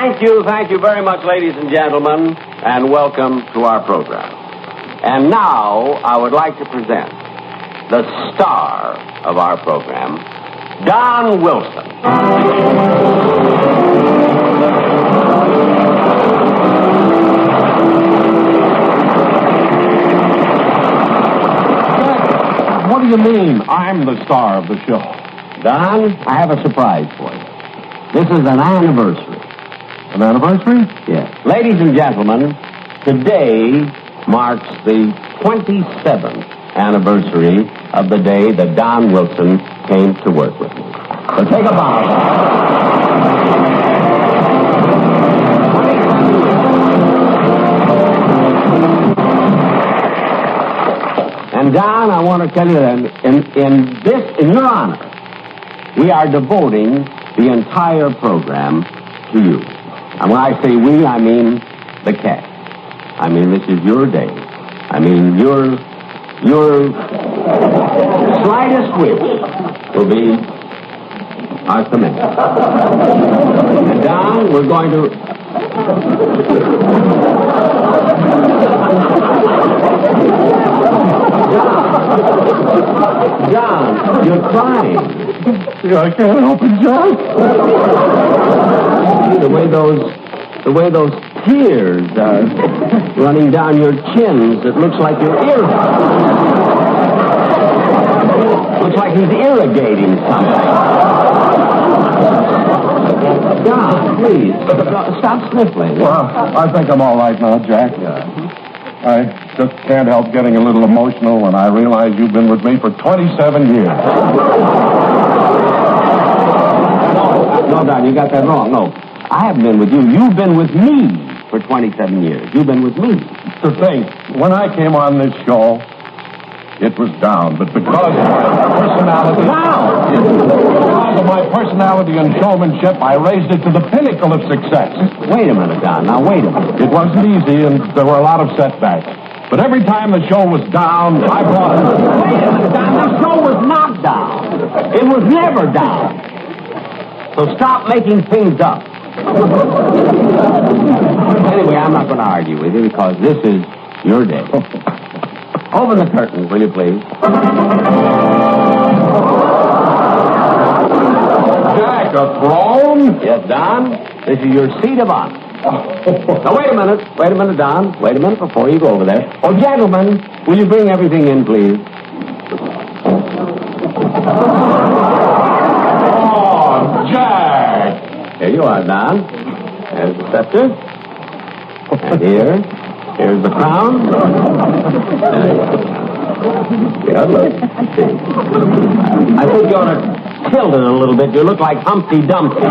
Thank you very much, ladies and gentlemen, and welcome to our program. And now, I would like to present the star of our program, Don Wilson. What do you mean, I'm the star of the show? Don, I have a surprise for you. This is an anniversary. An anniversary? Yes. Ladies and gentlemen, today marks the 27th anniversary of the day that Don Wilson came to work with me. So take a bow. And Don, I want to tell you that in your honor, we are devoting the entire program to you. And when I say we, I mean the cast. I mean, this is your day. I mean, your slightest wish will be our command. And Don, we're going to... John, you're crying. Yeah, I can't help it, John. The way those tears are running down your chins, it looks like your ear. Looks like he's irrigating something. John, please, stop sniffling. Well, I think I'm all right now, Jack. I just can't help getting a little emotional when I realize you've been with me for 27 years. No, Don, you got that wrong. No, I haven't been with you. You've been with me for 27 years. You've been with me. To think, when I came on this show, it was down, but because of my personality... Because of my personality and showmanship, I raised it to the pinnacle of success. Wait a minute, Don. Now, wait a minute. It wasn't easy, and there were a lot of setbacks. But every time the show was down, I brought it... Wait a minute, Don. The show was not down. It was never down. So stop making things up. Anyway, I'm not going to argue with you because this is your day. Open the curtain, will you please? Jack, a throne? Yes, Don. This is your seat of honor. Now, wait a minute. Wait a minute, Don. Wait a minute before you go over there. Oh, gentlemen, will you bring everything in, please? Oh, Jack! Here you are, Don. There's the scepter. And here's the crown. Yeah, look. I think you ought to tilt it a little bit. You look like Humpty Dumpty.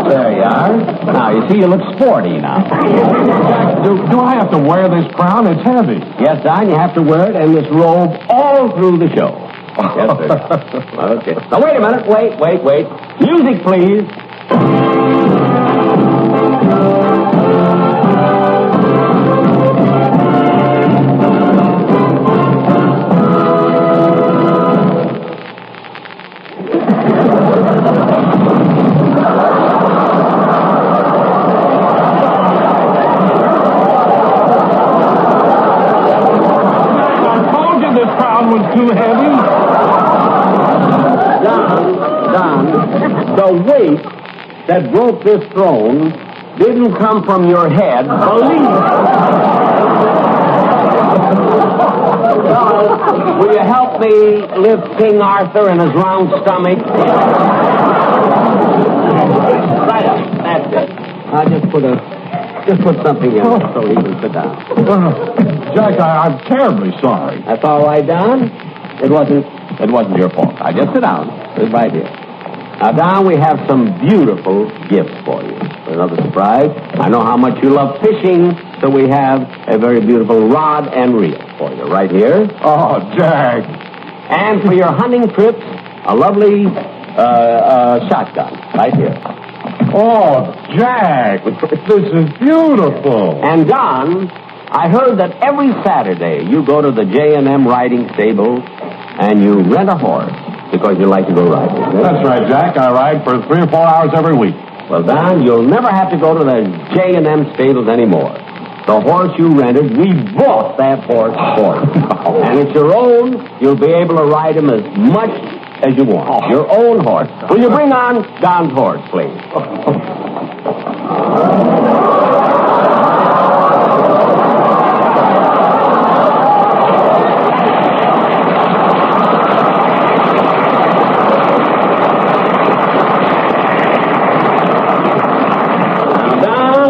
There you are. Now, you see, you look sporty now. Jack, do I have to wear this crown? It's heavy. Yes, Don, you have to wear it and this robe all through the show. Yes, sir. Okay. Now, wait a minute. Wait. Music, please. Too heavy? Don, the weight that broke this throne didn't come from your head, believe me. Will you help me lift King Arthur in his round stomach? Right up. That's it. I'll just put something in so he can sit down. Jack, I'm terribly sorry. That's all right, Don. It wasn't your fault. Now, just sit down. Sit right here. Now, Don, we have some beautiful gifts for you. For another surprise. I know how much you love fishing, so we have a very beautiful rod and reel for you right here. Oh, Jack. And for your hunting trips, a lovely shotgun right here. Oh, Jack, this is beautiful. And, Don, I heard that every Saturday you go to the J&M riding stable and you rent a horse. because you like to go riding. That's right, Jack. I ride for 3 or 4 hours every week. Well, Don, you'll never have to go to the J&M stables anymore. The horse you rented, we bought that horse for you. And it's your own. You'll be able to ride him as much as you want. Your own horse. Will you bring on Don's horse, please?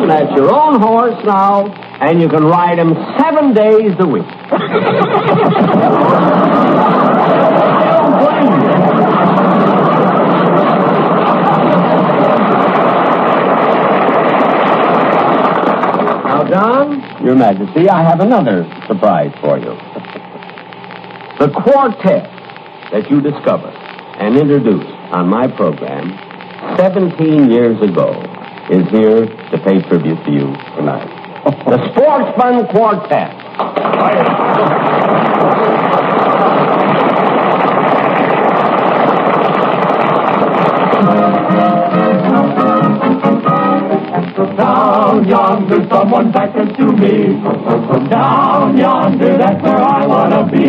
That's your own horse now, and you can ride him 7 days a week. I don't blame you. Now, Don, Your Majesty, I have another surprise for you. The quartet that you discovered and introduced on my program 17 years ago is here to pay tribute to you tonight. The Sportsman Quartet. Down yonder, someone beckons to me. Down yonder, that's where I want to be.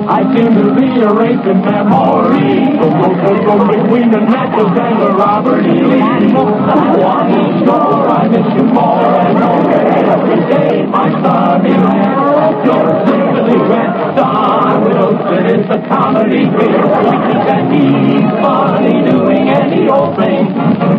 I seem to be erasing memory between the matches and the Robert E. Lee. On the shore, I miss you more and more. Every day, my sunny land. You're simply Don Wilson. It's a comedy here. And he's funny doing any old thing.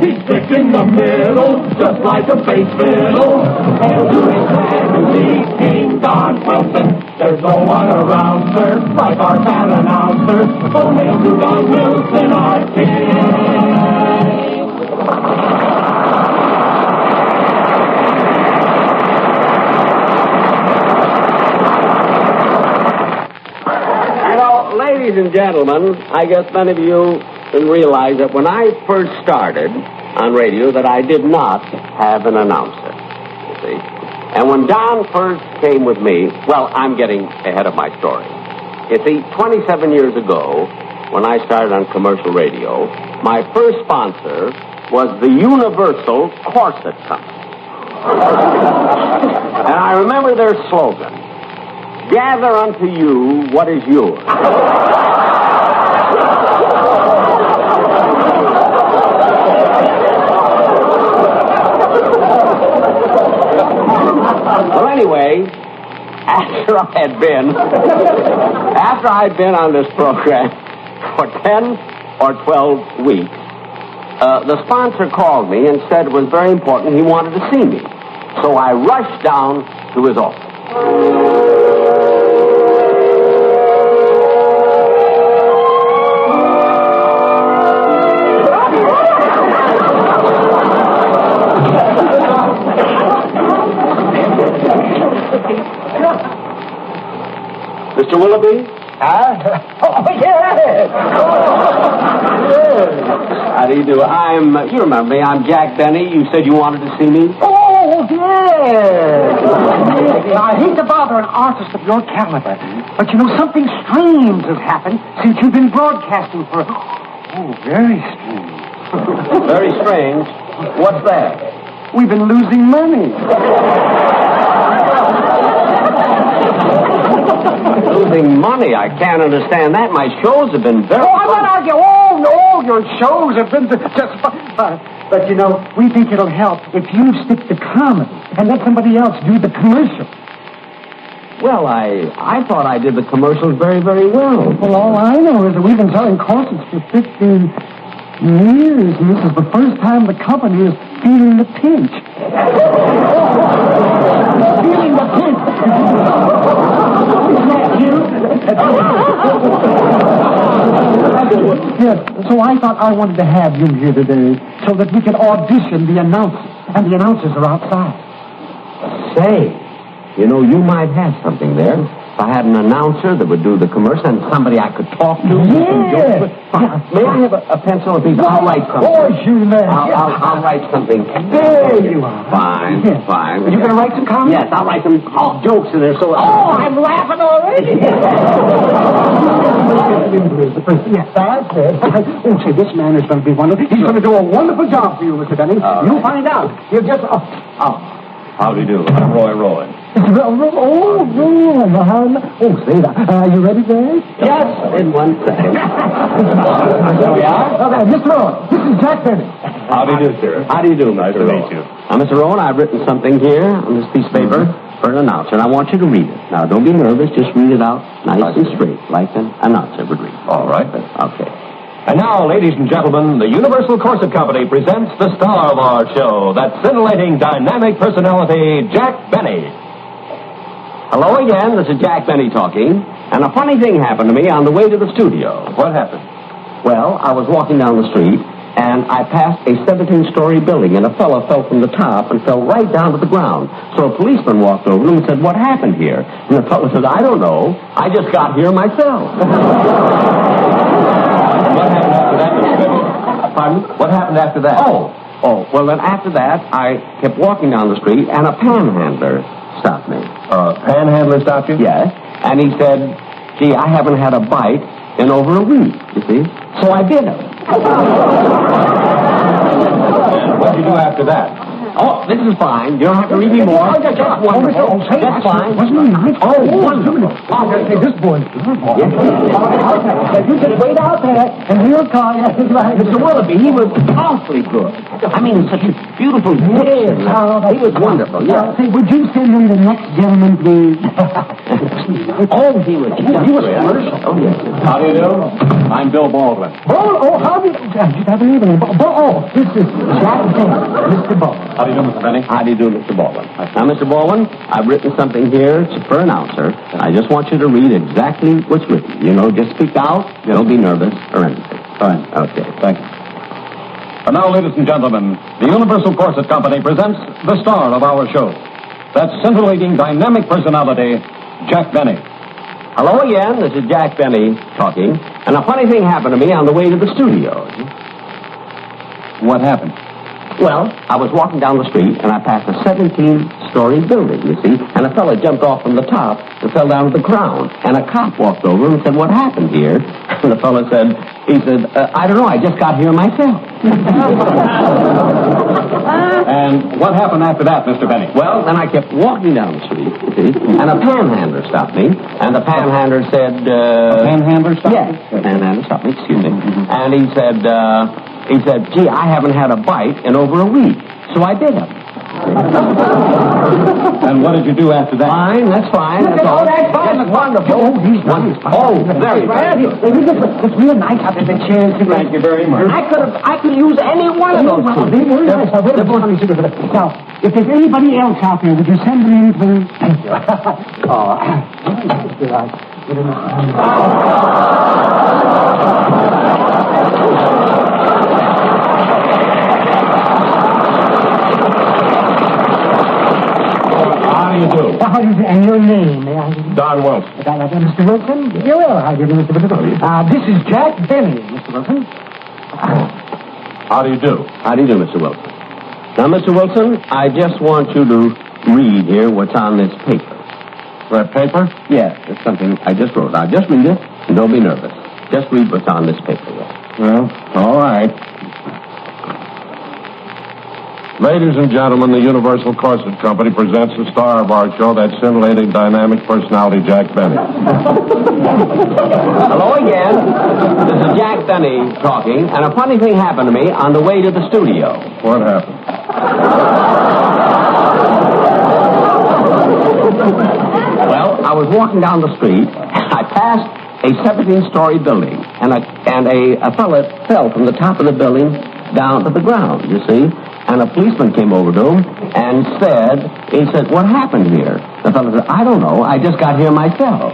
He's sick in the middle, just like a bass fiddle. He'll do his best to be King Don Wilson. There's no one around, sir, like our band announcer. So hail to Don Wilson, our king. Ladies and gentlemen, I guess many of you can realize that when I first started on radio that I did not have an announcer, you see. And when Don first came with me, well, I'm getting ahead of my story. You see, 27 years ago, when I started on commercial radio, my first sponsor was the Universal Corset Company. And I remember their slogan, "Gather unto you what is yours." Well, anyway, after I'd been on this program for 10 or 12 weeks, the sponsor called me and said it was very important. He wanted to see me. So I rushed down to his office. Mr. Willoughby? Oh, yes. How do you do? You remember me, I'm Jack Benny. You said you wanted to see me? Oh, yes. I hate to bother an artist of your caliber, but you know, something strange has happened since you've been broadcasting for... Oh, very strange. Very strange? What's that? We've been losing money. Losing money? I can't understand that. My shows have been very... Oh, I'm not arguing. Oh, no, your shows have been just... But, you know, we think it'll help if you stick to comedy and let somebody else do the commercial. Well, I thought I did the commercials very, very well. Well, all I know is that we've been selling corsets for 15 years, and this is the first time the company is feeling the pinch. Feeling the pinch. Isn't that you? Yes, so I thought I wanted to have you here today so that we could audition the announcers, and the announcers are outside. Say, you know, you might have something there. if I had an announcer that would do the commercial and somebody I could talk to. Yeah. May I have a pencil and piece? I'll write something. Oh, you man. I'll write something. There you are. Fine. Are you going to write some comments? Yes, I'll write some jokes in there. So. Oh, I'm laughing already. Yes, that's it. Oh, say, this man is going to be wonderful. He's going to do a wonderful job for you, Mr. Benning. You'll find out. He'll just... How do you do? I'm Roy Rowan. Say that. Are you ready, Dave? Yes, in 1 second. There we are. Okay, Mr. Rowan, this is Jack Benning. How do you do, sir? How do you do, Mr. Nice to Rowan? meet you. Now, Mr. Rowan, I've written something here on this piece of paper for an announcer, and I want you to read it. Now, don't be nervous. Just read it out nice and straight, like an announcer would read. All right, then. Okay. And now, ladies and gentlemen, the Universal Corset Company presents the star of our show, that scintillating, dynamic personality, Jack Benny. Hello again. This is Jack Benny talking. And a funny thing happened to me on the way to the studio. What happened? Well, I was walking down the street, and I passed a 17-story building, and a fellow fell from the top and fell right down to the ground. So a policeman walked over and said, "What happened here?" And the fellow said, "I don't know. I just got here myself." What happened after that, Mr. Benny? Pardon? What happened after that? Oh, well, then after that, I kept walking down the street, and a panhandler stopped me. Panhandler stopped you? Yes. And he said, "Gee, I haven't had a bite in over a week, you see." So I did it. What did you do after that? Oh, this is fine. You don't have to read me more. Just wonderful. That's fine. Wasn't he nice? Oh, wonderful. Say, this boy's good, boy. You just wait out there, and we'll call you. Mr. Willoughby, he was awfully good. I mean, such a beautiful Yes, He was wonderful, yeah. Say, would you send in the next gentleman, please? Oh, he was commercial. Oh, yes. How do you do? I'm Bill Baldwin. How do you... Just have a name. This is Jack Benning, Mr. Baldwin. How do you do, Mr. Benny? How do you do, Mr. Baldwin? Now, Mr. Baldwin, I've written something here for announcer. I just want you to read exactly what's written. You know, just speak out. Don't be nervous or anything. Fine. Okay. Thank you. And now, ladies and gentlemen, the Universal Corset Company presents the star of our show. That scintillating, dynamic personality, Jack Benny. Hello again. This is Jack Benny talking. And a funny thing happened to me on the way to the studio. What happened? Well, I was walking down the street, and I passed a 17-story building, you see, and a fellow jumped off from the top and fell down to the ground. And a cop walked over and said, "What happened here?" And the fellow said, "I don't know, I just got here myself." And what happened after that, Mr. Benny? Well, then I kept walking down the street, you see, and a panhandler stopped me, and the panhandler said, Panhandler stopped Yes, you? the panhandler stopped me, excuse me. And he said, "Gee, I haven't had a bite in over a week." So I did it. And what did you do after that? Fine, that's fine. That's all. That's fine. That's wonderful. Oh, he's nice. Oh, very good. It's real nice out there, the chairs. Thank you very much. I could use any one of those Well, two. they were nice. Now, if there's anybody else out there, would you send them in, please? Thank you. How do you do? And your name, may I? Don Wilson. Mr. Wilson? Very well. How do you do, Mr. Wilson? This is Jack Benny, Mr. Wilson. How do you do? How do you do, Mr. Wilson? Now, Mr. Wilson, I just want you to read here what's on this paper. That paper? Yes, it's something I just wrote. Now, just read it, and don't be nervous. Just read what's on this paper. Well, all right. Ladies and gentlemen, the Universal Corset Company presents the star of our show, that scintillating, dynamic personality, Jack Benny. Hello again. This is Jack Benny talking, and a funny thing happened to me on the way to the studio. What happened? Well, I was walking down the street, and I passed a 17-story building, and a fellow fell from the top of the building down to the ground, you see. And a policeman came over to him and said, "What happened here?" The fellow said, "I don't know, I just got here myself."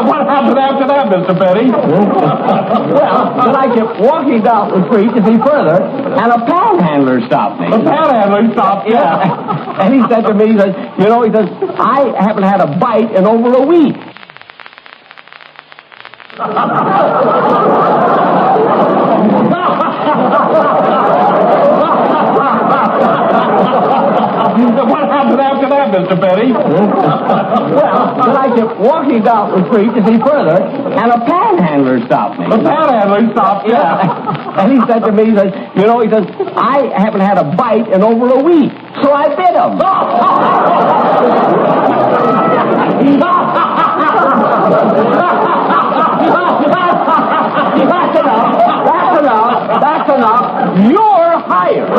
What happened after that? that, Mr. Benny? Well, then I kept walking down the street to see further, and a panhandler stopped me. The panhandler stopped you? Yeah. And he said to me, he says, I haven't had a bite in over a week. What happened after that, Mr. Benny? Well, then I kept walking down the street to see further, and a panhandler stopped me. The panhandler stopped you? Yeah. And he said to me, he says, I haven't had a bite in over a week, so I bit him. That's enough. You're hired.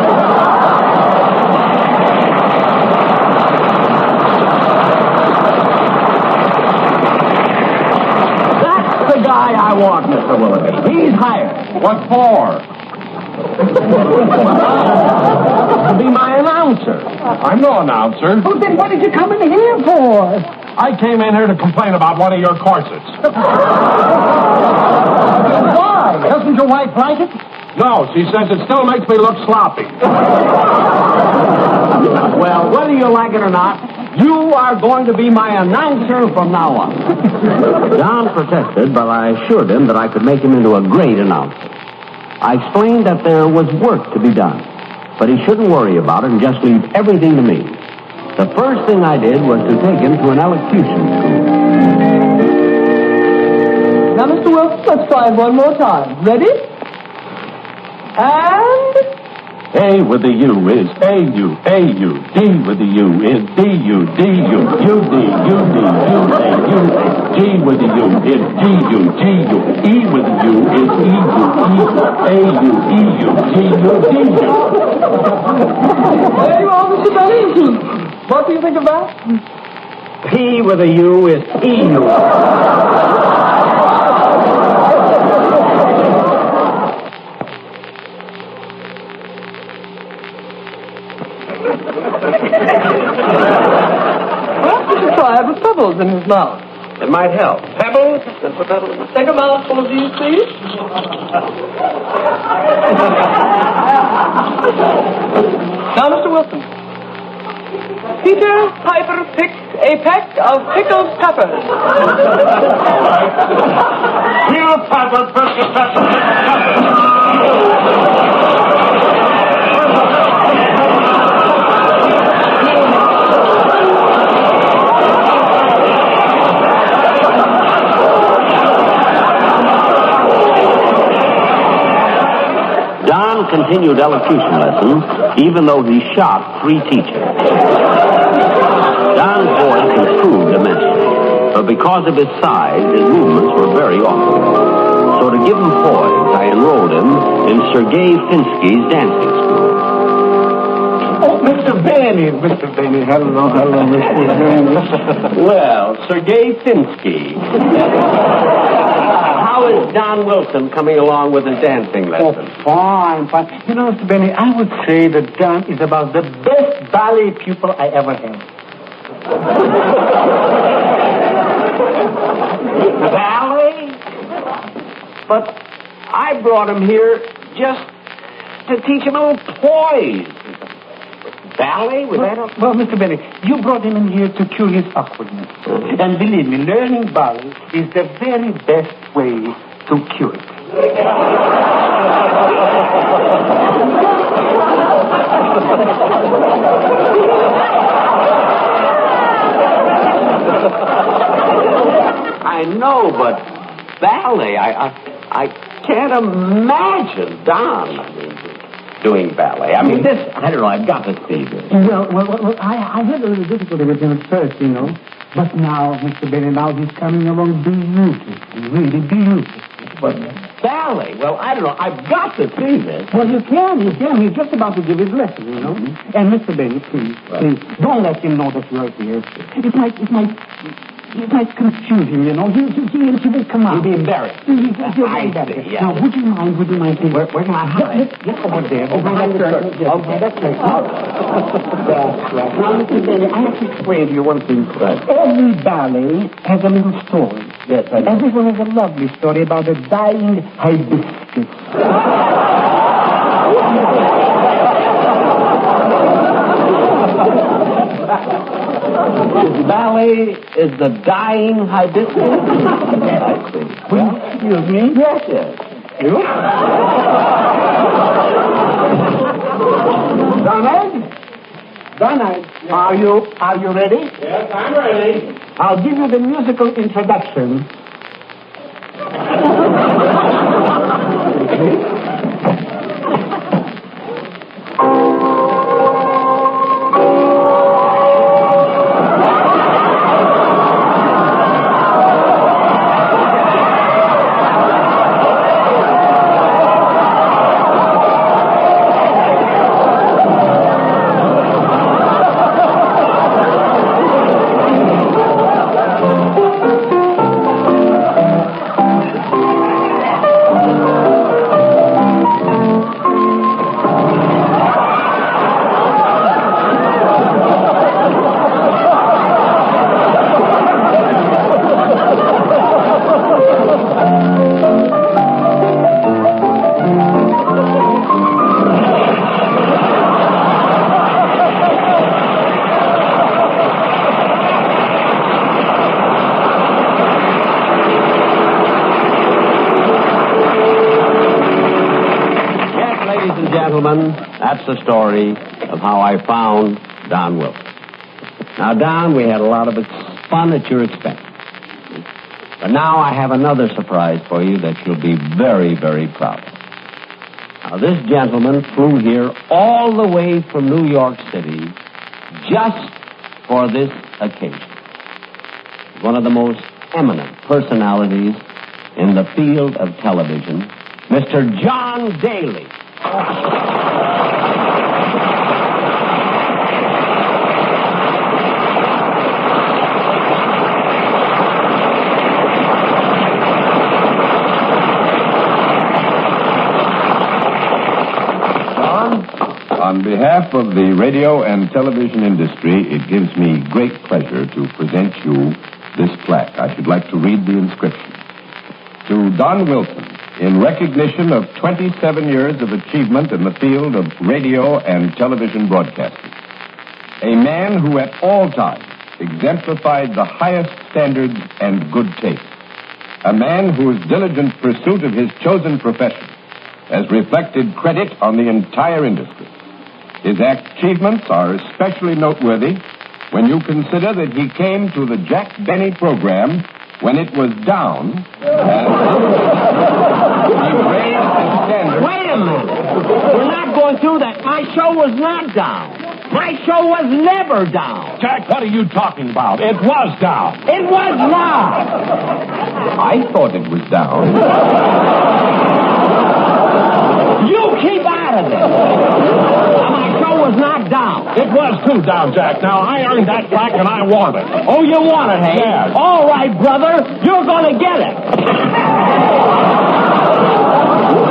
The guy I want, Mr. Willoughby. He's hired. What for? To be my announcer. I'm no announcer. Well, then what did you come in here for? I came in here to complain about one of your corsets. Why? Doesn't your wife like it? No, she says it still makes me look sloppy. Well, whether you like it or not, you are going to be my announcer from now on. John protested, but I assured him that I could make him into a great announcer. I explained that there was work to be done, but he shouldn't worry about it and just leave everything to me. The first thing I did was to take him to an elocution school. Now, Mr. Wilson, let's try it one more time. Ready? And... A with the U is A-U, A-U. D with the U is D-U, D-U. U-D, U-D, U-A-U. G with the U is G-U, G-U. E with the U is E-U, E-U. A-U, E-U, G-U, D-U. There you are, Mr. Benny. What do you think of that? P with a U is E-U. Perhaps you should try it with pebbles in his mouth. It might help. Pebbles? Take a mouthful of these, please. Now, Mr. Wilson. Peter Piper picked a peck of pickled peppers. Peter Piper picked a peck of peppers. Don continued elocution lessons, even though he shot 3 teachers. Don's voice improved immensely, but because of his size, his movements were very awkward. So to give him poise, I enrolled him in Sergei Finsky's dancing school. Oh, Mr. Benny. Mr. Benny. Hello, Mr. Benny. Well, Sergei Finsky. How is Don Wilson coming along with his dancing lesson? Oh, fine. Mr. Benny, I would say that Don is about the best ballet pupil I ever had. Ballet? But I brought him here just to teach him a little poise. Ballet? Well, Mr. Benny, you brought him in here to cure his awkwardness. And believe me, learning ballet is the very best way to cure it. I know, but ballet, I can't imagine Don, doing ballet. I don't know, I've got to see this. Well, I had a little difficulty with him at first, But now, Mr. Benny, now he's coming along beautifully, really beautiful. But ballet, well, I don't know, I've got to see this. Well, you can. He's just about to give his lesson, And Mr. Benny, please, don't let him know that you're here. It might confuse him, He will come out. He'll be embarrassed. He'll be embarrassed. Yeah. Now, would you mind, please? Where can I hide? Just over there. Behind the curtain. Okay, that's right. That's right. Now, Mr. Benny, I have to explain to you one thing. Right. Every ballet has a little story. Yes, I know. And this one is a lovely story about a dying hibiscus. This ballet is the dying hibiscus? I see. Excuse me? Yes, yes. You? Donald, are you ready? Yes, I'm ready. I'll give you the musical introduction. That's the story of how I found Don Wilson. Now, Don, we had a lot of fun at your expense. But now I have another surprise for you that you'll be very, very proud of. Now, this gentleman flew here all the way from New York City just for this occasion. One of the most eminent personalities in the field of television, Mr. John Daly. On behalf of the radio and television industry, it gives me great pleasure to present you this plaque. I should like to read the inscription. To Don Wilson, in recognition of 27 years of achievement in the field of radio and television broadcasting. A man who at all times exemplified the highest standards and good taste. A man whose diligent pursuit of his chosen profession has reflected credit on the entire industry. His achievements are especially noteworthy when you consider that he came to the Jack Benny program when it was down, and he raised the standard. Wait a minute. We're not going through that. My show was not down. My show was never down. Jack, what are you talking about? It was down. It was not. I thought it was down. You keep out of this. My show was not down. It was too down, Jack. Now, I earned that plaque and I want it. Oh, you want it, hey? Yes. All right, brother. You're going to get it.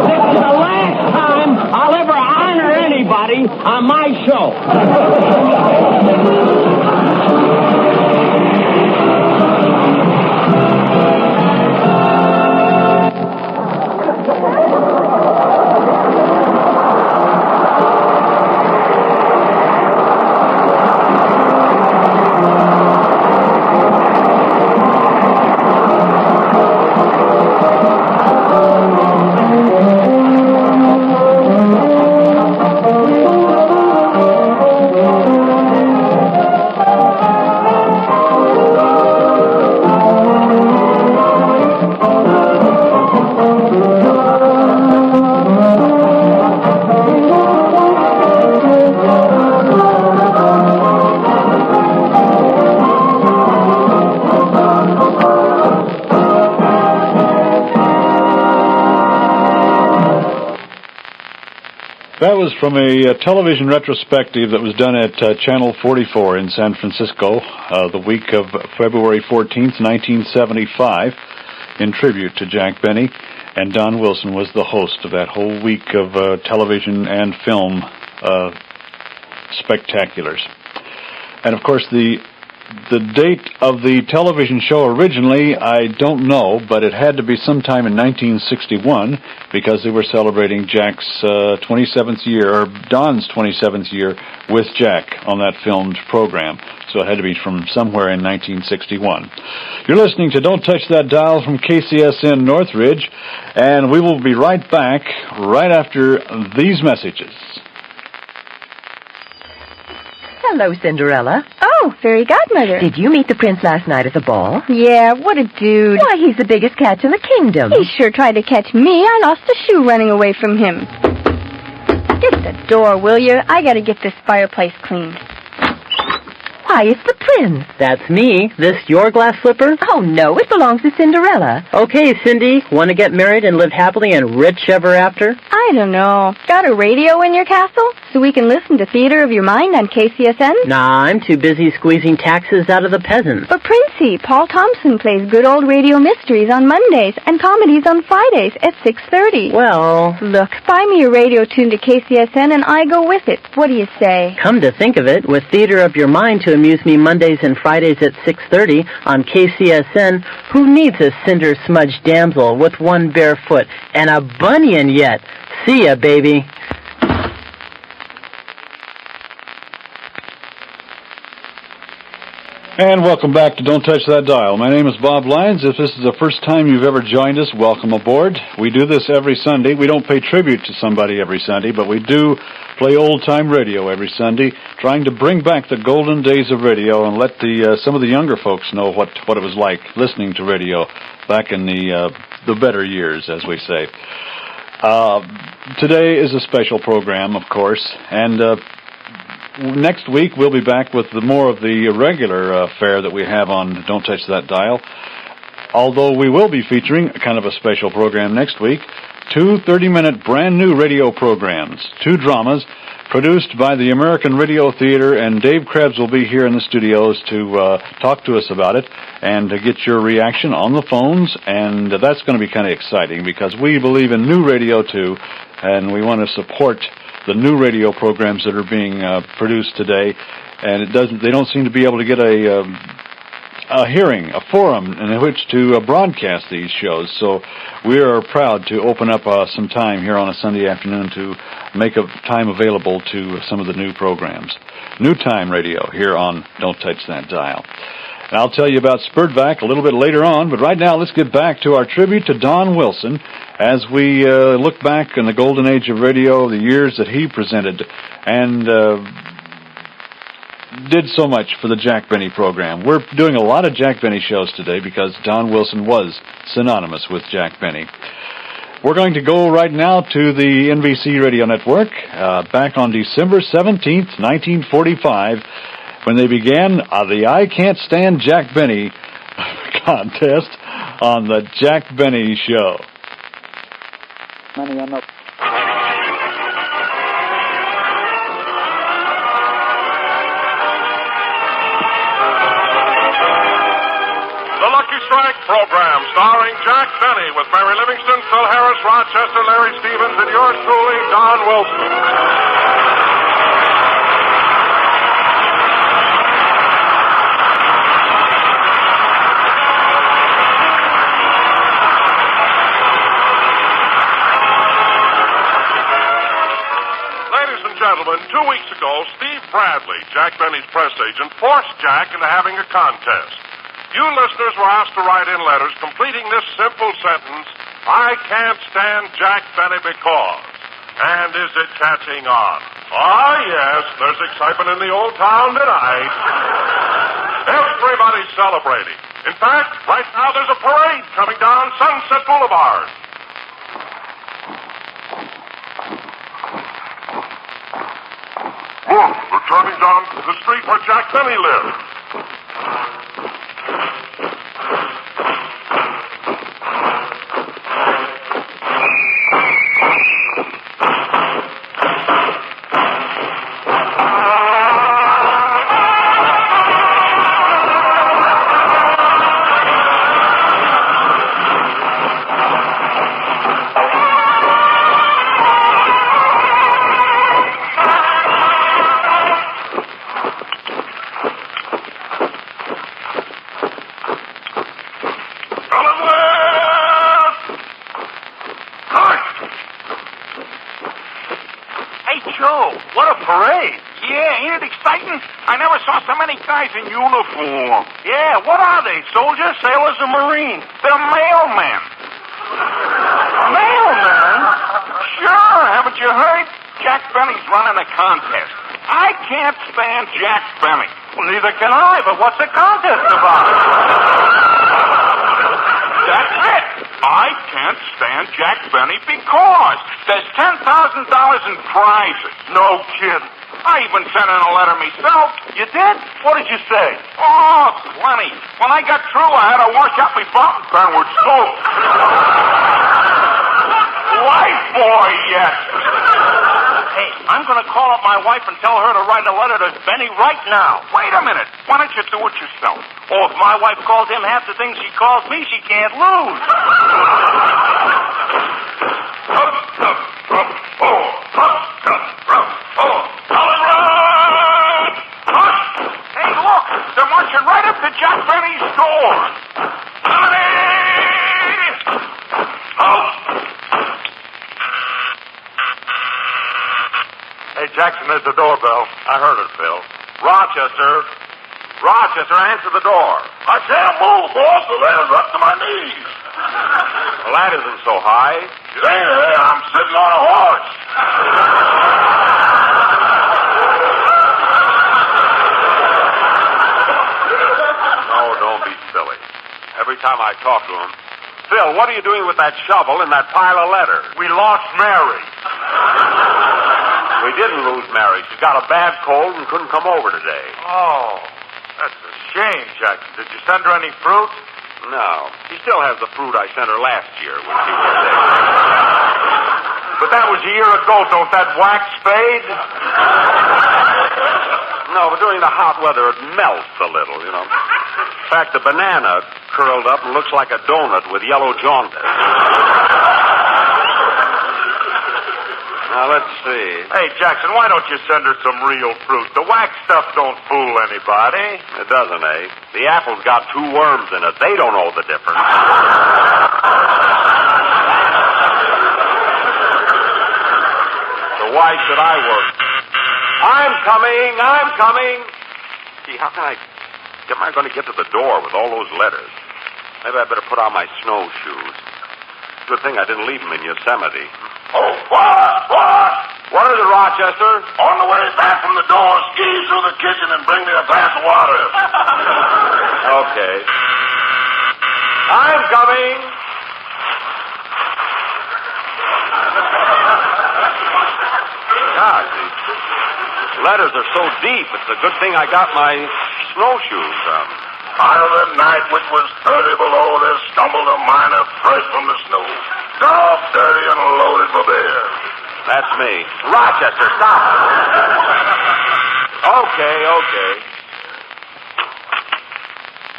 This is the last time I'll ever honor anybody on my show. That was from a television retrospective that was done at Channel 44 in San Francisco the week of February 14th, 1975, in tribute to Jack Benny. And Don Wilson was the host of that whole week of television and film spectaculars. And, of course, the The date of the television show originally, I don't know, but it had to be sometime in 1961 because they were celebrating Jack's 27th year, or Don's 27th year with Jack on that filmed program. So it had to be from somewhere in 1961. You're listening to Don't Touch That Dial from KCSN Northridge, and we will be right back right after these messages. Hello, Cinderella. Oh, fairy godmother. Did you meet the prince last night at the ball? Yeah, what a dude. Why, he's the biggest catch in the kingdom. He sure tried to catch me. I lost a shoe running away from him. Get the door, will you? I gotta get this fireplace cleaned. Why, it's the prince. That's me. This your glass slipper? Oh, no, it belongs to Cinderella. Okay, Cindy. Want to get married and live happily and rich ever after? I don't know. Got a radio in your castle? So we can listen to Theater of Your Mind on KCSN? Nah, I'm too busy squeezing taxes out of the peasants. But Princey, Paul Thompson plays good old radio mysteries on Mondays and comedies on Fridays at 6:30. Well... Look, buy me a radio tuned to KCSN and I go with it. What do you say? Come to think of it, with Theater of Your Mind to amuse me Mondays and Fridays at 6:30 on KCSN, who needs a cinder-smudged damsel with one bare foot and a bunion yet? See ya, baby. And welcome back to Don't Touch That Dial. My name is Bob Lyons. If this is the first time you've ever joined us, welcome aboard. We do this every Sunday. We don't pay tribute to somebody every Sunday, but we do play old-time radio every Sunday, trying to bring back the golden days of radio and let some of the younger folks know what it was like listening to radio back in the better years, as we say. Today is a special program, of course, and next week we'll be back with more of the regular fare that we have on Don't Touch That Dial, although we will be featuring kind of a special program next week. 2 30-minute brand new radio programs, 2 dramas produced by the American Radio Theater, and Dave Krebs will be here in the studios to talk to us about it and to get your reaction on the phones, and that's going to be kind of exciting because we believe in new radio too, and we want to support the new radio programs that are being produced today, and they don't seem to be able to get a hearing, a forum in which to broadcast these shows. So we are proud to open up some time here on a Sunday afternoon to make a time available to some of the new programs. New Time Radio here on Don't Touch That Dial. And I'll tell you about Spurred Back a little bit later on, but right now let's get back to our tribute to Don Wilson as we look back in the golden age of radio, the years that he presented and did so much for the Jack Benny program. We're doing a lot of Jack Benny shows today because Don Wilson was synonymous with Jack Benny. We're going to go right now to the NBC Radio Network back on December 17th, 1945, when they began the I Can't Stand Jack Benny contest on the Jack Benny Show. Money on the... The Lucky Strike program starring Jack Benny with Mary Livingston, Phil Harris, Rochester, Larry Stevens, and yours truly, Don Wilson. Gentlemen, 2 weeks ago, Steve Bradley, Jack Benny's press agent, forced Jack into having a contest. You listeners were asked to write in letters completing this simple sentence, I can't stand Jack Benny because. And is it catching on? Ah, yes, there's excitement in the old town tonight. Everybody's celebrating. In fact, right now there's a parade coming down Sunset Boulevard. We're turning down the street where Jack Benny lived. Jackson? I never saw so many guys in uniform. Yeah, what are they? Soldiers, sailors, or Marines? They're mailmen. Mailmen? Sure, haven't you heard? Jack Benny's running a contest. I can't stand Jack Benny. Well, neither can I, but what's the contest about? That's it. I can't stand Jack Benny because there's $10,000 in prizes. No kidding. I even sent in a letter myself. You did? What did you say? Oh, plenty. When I got through, I had to wash up my fountain pen with soap. Life boy, yes. Hey, I'm going to call up my wife and tell her to write a letter to Benny right now. Wait a minute. Why don't you do it yourself? Oh, if my wife calls him half the things she calls me, she can't lose. Hey, look. They're marching right up to Jack Benny's door. Hey, Jackson, there's the doorbell. I heard it, Phil. Rochester, answer the door. I can't move, boss. The ladder's up to my knees. The ladder isn't so high. It ain't there. I'm sitting on a horse. No, don't be silly. Every time I talk to him, Phil, what are you doing with that shovel and that pile of letters? We lost Mary. We didn't lose Mary. She got a bad cold and couldn't come over today. Oh, that's a shame, Jackson. Did you send her any fruit? No. She still has the fruit I sent her last year when she was there. But that was a year ago. Don't that wax fade? No, but during the hot weather, it melts a little, you know. In fact, the banana curled up and looks like a donut with yellow jaundice. Now, let's see. Hey, Jackson, why don't you send her some real fruit? The wax stuff don't fool anybody. It doesn't, eh? The apple's got 2 worms in it. They don't know the difference. So why should I work? I'm coming. Gee, how am I going to get to the door with all those letters? Maybe I better put on my snowshoes. Good thing I didn't leave them in Yosemite. Oh, what is it, Rochester? On the way back from the door, squeeze through the kitchen and bring me a glass of water. Okay. I'm coming. God, these letters are so deep. It's a good thing I got my snowshoes on. On the night which was 30 below, there stumbled a miner fresh from the snow. Dog dirty and loaded for bear. That's me. Rochester, stop. Okay.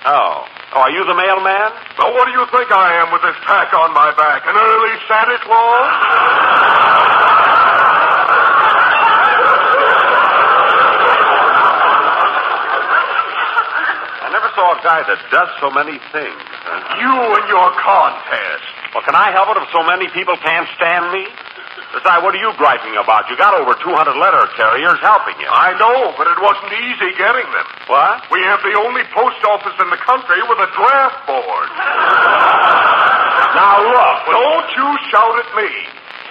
Oh, are you the mailman? Well, what do you think I am with this pack on my back? An early Santa Claus? I never saw a guy that does so many things. You and your contest. Well, can I help it if so many people can't stand me? Besides, what are you griping about? You got over 200 letter carriers helping you. I know, but it wasn't easy getting them. What? We have the only post office in the country with a draft board. Now, look. Don't you shout at me.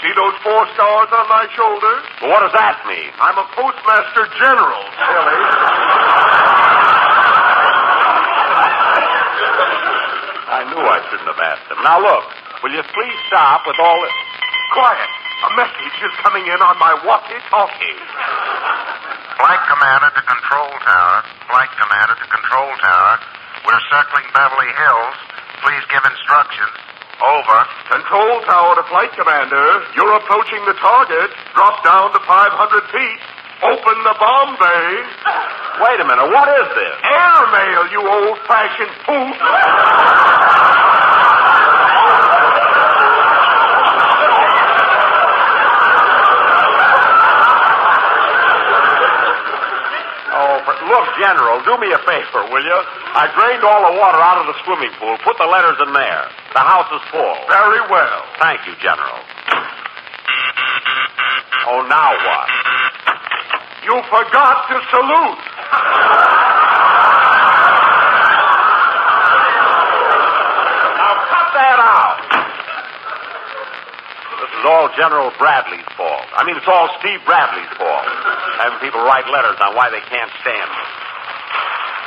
See those 4 stars on my shoulders? Well, what does that mean? I'm a postmaster general, silly. I knew I shouldn't have asked him. Now, look. Will you please stop with all this... Quiet. A message is coming in on my walkie-talkie. Flight commander to control tower. Flight commander to control tower. We're circling Beverly Hills. Please give instructions. Over. Control tower to flight commander. You're approaching the target. Drop down to 500 feet. Open the bomb bay. Wait a minute. What is this? Airmail, you old-fashioned poop. Look, General, do me a favor, will you? I drained all the water out of the swimming pool. Put the letters in there. The house is full. Very well. Thank you, General. Oh, now what? You forgot to salute. Now cut that out. This is all General Bradley's fault. I mean, it's all Steve Bradley's fault. Having people write letters on why they can't stand me.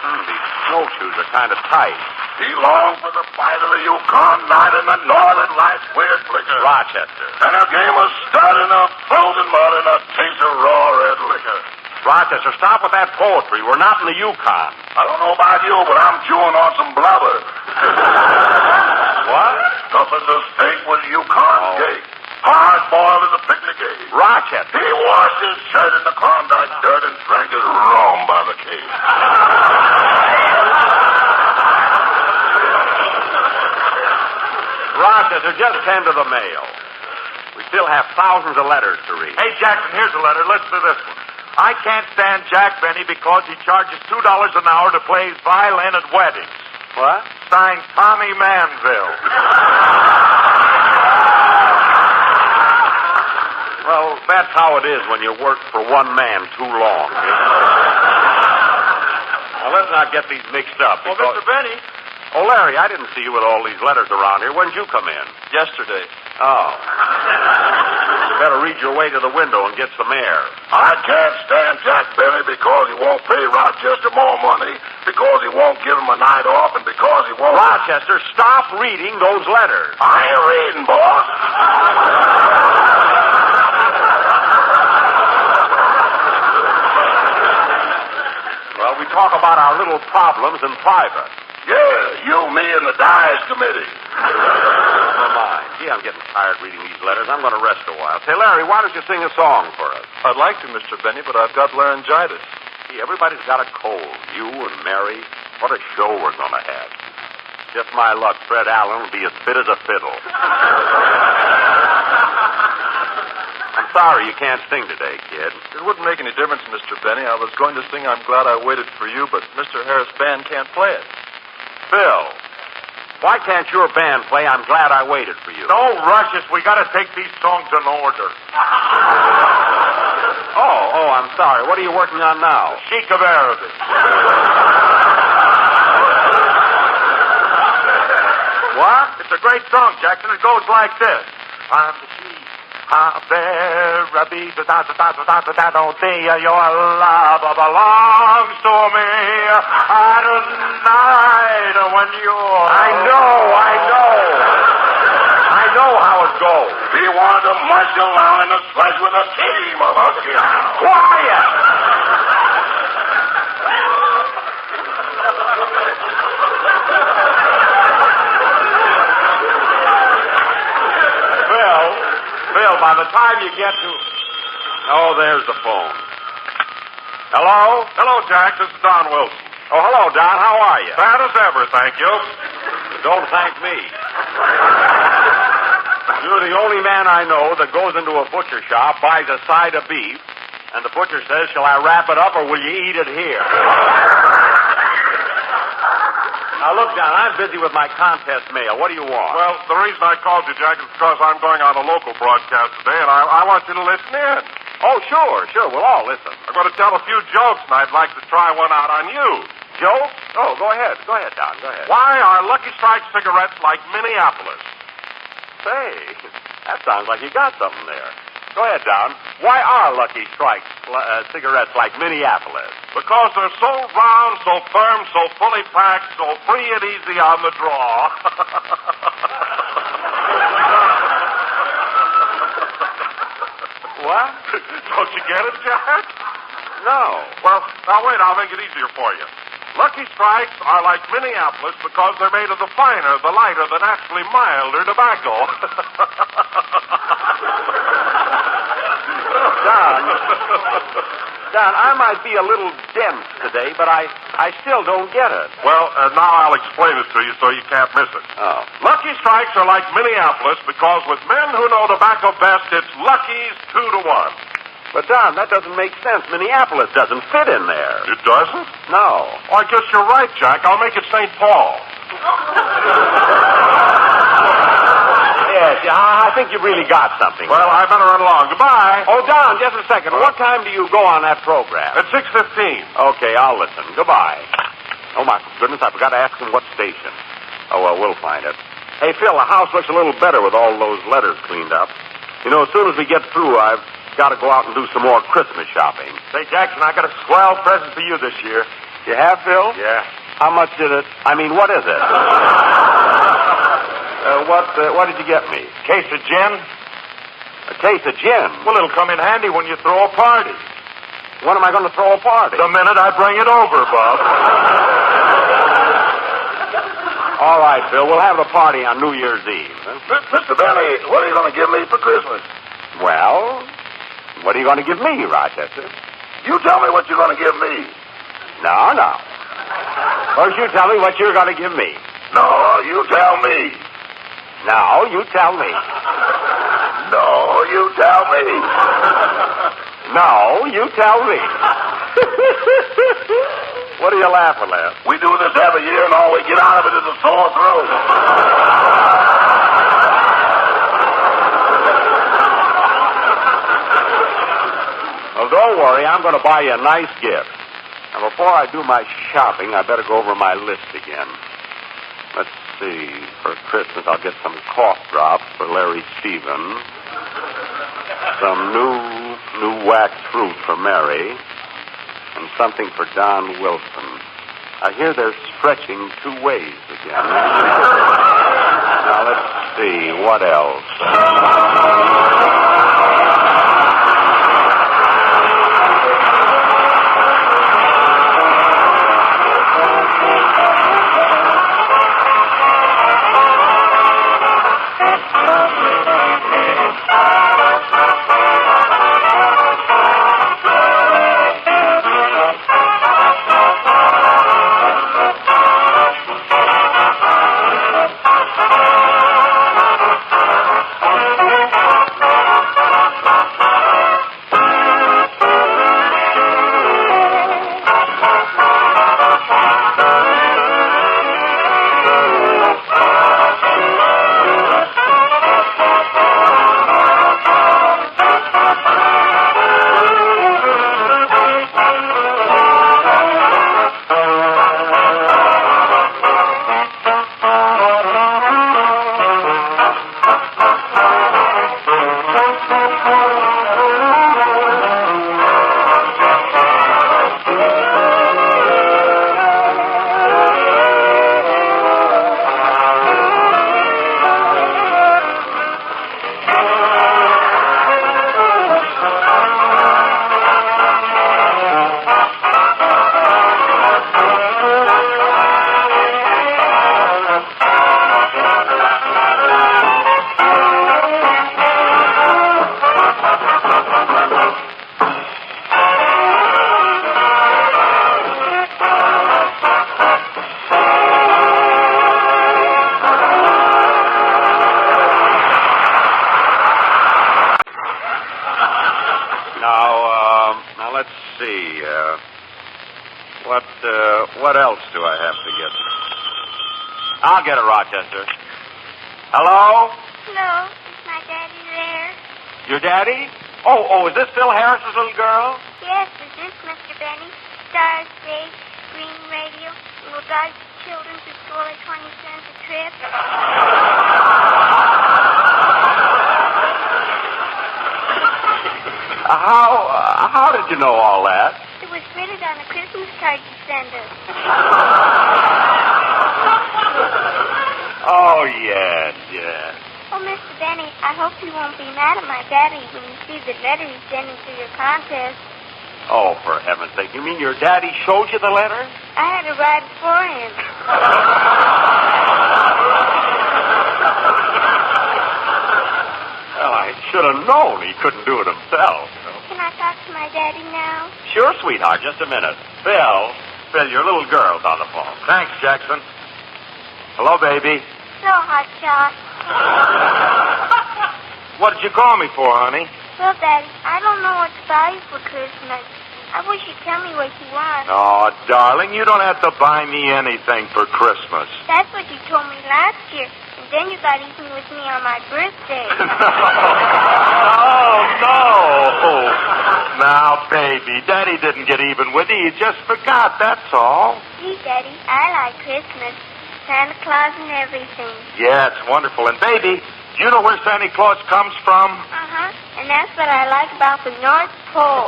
These snowshoes are kind of tight. He longed for the fight of the Yukon night in the northern lights weird flicker. Rochester. And a game of stud and a frozen mud and a taste of raw red liquor. Rochester, stop with that poetry. We're not in the Yukon. I don't know about you, but I'm chewing on some blubber. What? Tough as a steak was Yukon cake. Hard boiled as a picnic egg. Rochester. He washed his shirt in the Klondike dirt and drank his rum by the case. Rochester, just send to the mail. We still have thousands of letters to read. Hey, Jackson, here's a letter. Listen to this one. I can't stand Jack Benny because he charges $2 an hour to play his violin at weddings. What? Signed Tommy Manville. Well, that's how it is when you work for one man too long. Now, let's not get these mixed up. Well, Mr. Benny. Oh, Larry, I didn't see you with all these letters around here. When did you come in? Yesterday. Oh. You better read your way to the window and get some air. I can't stand Jack Benny because he won't pay Rochester more money, because he won't give him a night off, and because he won't... Rochester, stop reading those letters. I ain't reading, boss. Well, we talk about our little problems in private. Yeah, you, me, and the Dice Committee. Never mind. Gee, I'm getting tired reading these letters. I'm going to rest a while. Say, Larry, why don't you sing a song for us? I'd like to, Mr. Benny, but I've got laryngitis. Gee, everybody's got a cold. You and Mary. What a show we're going to have. Just my luck, Fred Allen will be as fit as a fiddle. I'm sorry you can't sing today, kid. It wouldn't make any difference, Mr. Benny. I was going to sing I'm Glad I Waited for You, but Mr. Harris' band can't play it. Phil, why can't your band play I'm Glad I Waited for You? Don't rush us. We got to take these songs in order. Oh, I'm sorry. What are you working on now? Sheik of Arabic. What? It's a great song, Jackson. It goes like this. I'm the Sheik of Arabic. Your love belongs to me. Tonight when you're... I know how it goes. He wanted to march along in the sledge with a team of husky hounds. Quiet! Phil, by the time you get to... Oh, there's the phone. Hello? Hello, Jack. This is Don Wilson. Oh, hello, Don. How are you? Bad as ever, thank you. Don't thank me. You're the only man I know that goes into a butcher shop, buys a side of beef, and the butcher says, shall I wrap it up or will you eat it here? Now, look, Don, I'm busy with my contest mail. What do you want? Well, the reason I called you, Jack, is because I'm going on a local broadcast today, and I want you to listen in. Oh, sure. We'll all listen. I'm going to tell a few jokes, and I'd like to try one out on you. Jokes? Oh, go ahead. Go ahead, Don. Go ahead. Why are Lucky Strike cigarettes like Minneapolis? Say, that sounds like you got something there. Go ahead, Don. Why are Lucky Strike cigarettes like Minneapolis? Because they're so round, so firm, so fully packed, so free and easy on the draw. What? Don't you get it, Jack? No. Well, now wait, I'll make it easier for you. Lucky Strikes are like Minneapolis because they're made of the finer, the lighter, the naturally milder tobacco. Don, I might be a little dense today, but I still don't get it. Well, now I'll explain it to you so you can't miss it. Oh. Lucky Strikes are like Minneapolis because with men who know tobacco best, it's Lucky's 2-to-1. But, Don, that doesn't make sense. Minneapolis doesn't fit in there. It doesn't? No. Well, I guess you're right, Jack. I'll make it St. Paul. I think you've really got something. Well, I better run along. Goodbye. Oh, Don, just a second. What time do you go on that program? At 6:15. Okay, I'll listen. Goodbye. Oh, my goodness, I forgot to ask him what station. Oh, well, we'll find it. Hey, Phil, the house looks a little better with all those letters cleaned up. You know, as soon as we get through, I've got to go out and do some more Christmas shopping. Say, Jackson, I got a swell present for you this year. You have, Phil? Yeah. How much did it? What is it? What did you get me? Case of gin. A case of gin? Well, it'll come in handy when you throw a party. When am I going to throw a party? The minute I bring it over, Bob. All right, Phil. We'll have the party on New Year's Eve. Huh? Mr. Benny, what are you going to give me for Christmas? Well, what are you going to give me, Rochester? You tell me what you're going to give me. No. First, you tell me what you're going to give me. No, you tell me. No, you tell me. No, you tell me. No, you tell me. What are you laughing at? We do this every year, and all we get out of it is a sore throat. Well, don't worry. I'm going to buy you a nice gift. Now, before I do my shopping, I better go over my list again. Let's see. For Christmas, I'll get some cough drops for Larry Stevens. Some new wax fruit for Mary. And something for Don Wilson. I hear they're stretching 2 ways again. Now, let's see. What else? Now, let's see. What else do I have to get? I'll get it, Rochester. Hello? Hello. Is my daddy there? Your daddy? Oh, is this Phil Harris's little girl? Yes, is this Mr. Benny? Star Stage, Green Radio, will drive children to school at 20 cents a trip. How did you know all that? It was printed on a Christmas card you sent us. Oh, yes. Oh, Mr. Benny, I hope you won't be mad at my daddy when you see the letter he's sending to your contest. Oh, for heaven's sake. You mean your daddy showed you the letter? I had to write it for him. Well, I should have known he couldn't do it himself. Can I talk to my daddy now? Sure, sweetheart. Just a minute. Phil, your little girl's on the phone. Thanks, Jackson. Hello, baby. So, hot shot. What did you call me for, honey? Well, Daddy, I don't know what to buy you for Christmas. I wish you'd tell me what you want. Oh, darling, you don't have to buy me anything for Christmas. That's what you told me last year. And then you got even with me on my birthday. Oh, no. Now, baby, Daddy didn't get even with you. He just forgot, that's all. Gee, Daddy, I like Christmas. Santa Claus and everything. Yeah, it's wonderful. And, baby, do you know where Santa Claus comes from? Uh-huh. And that's what I like about the North Pole.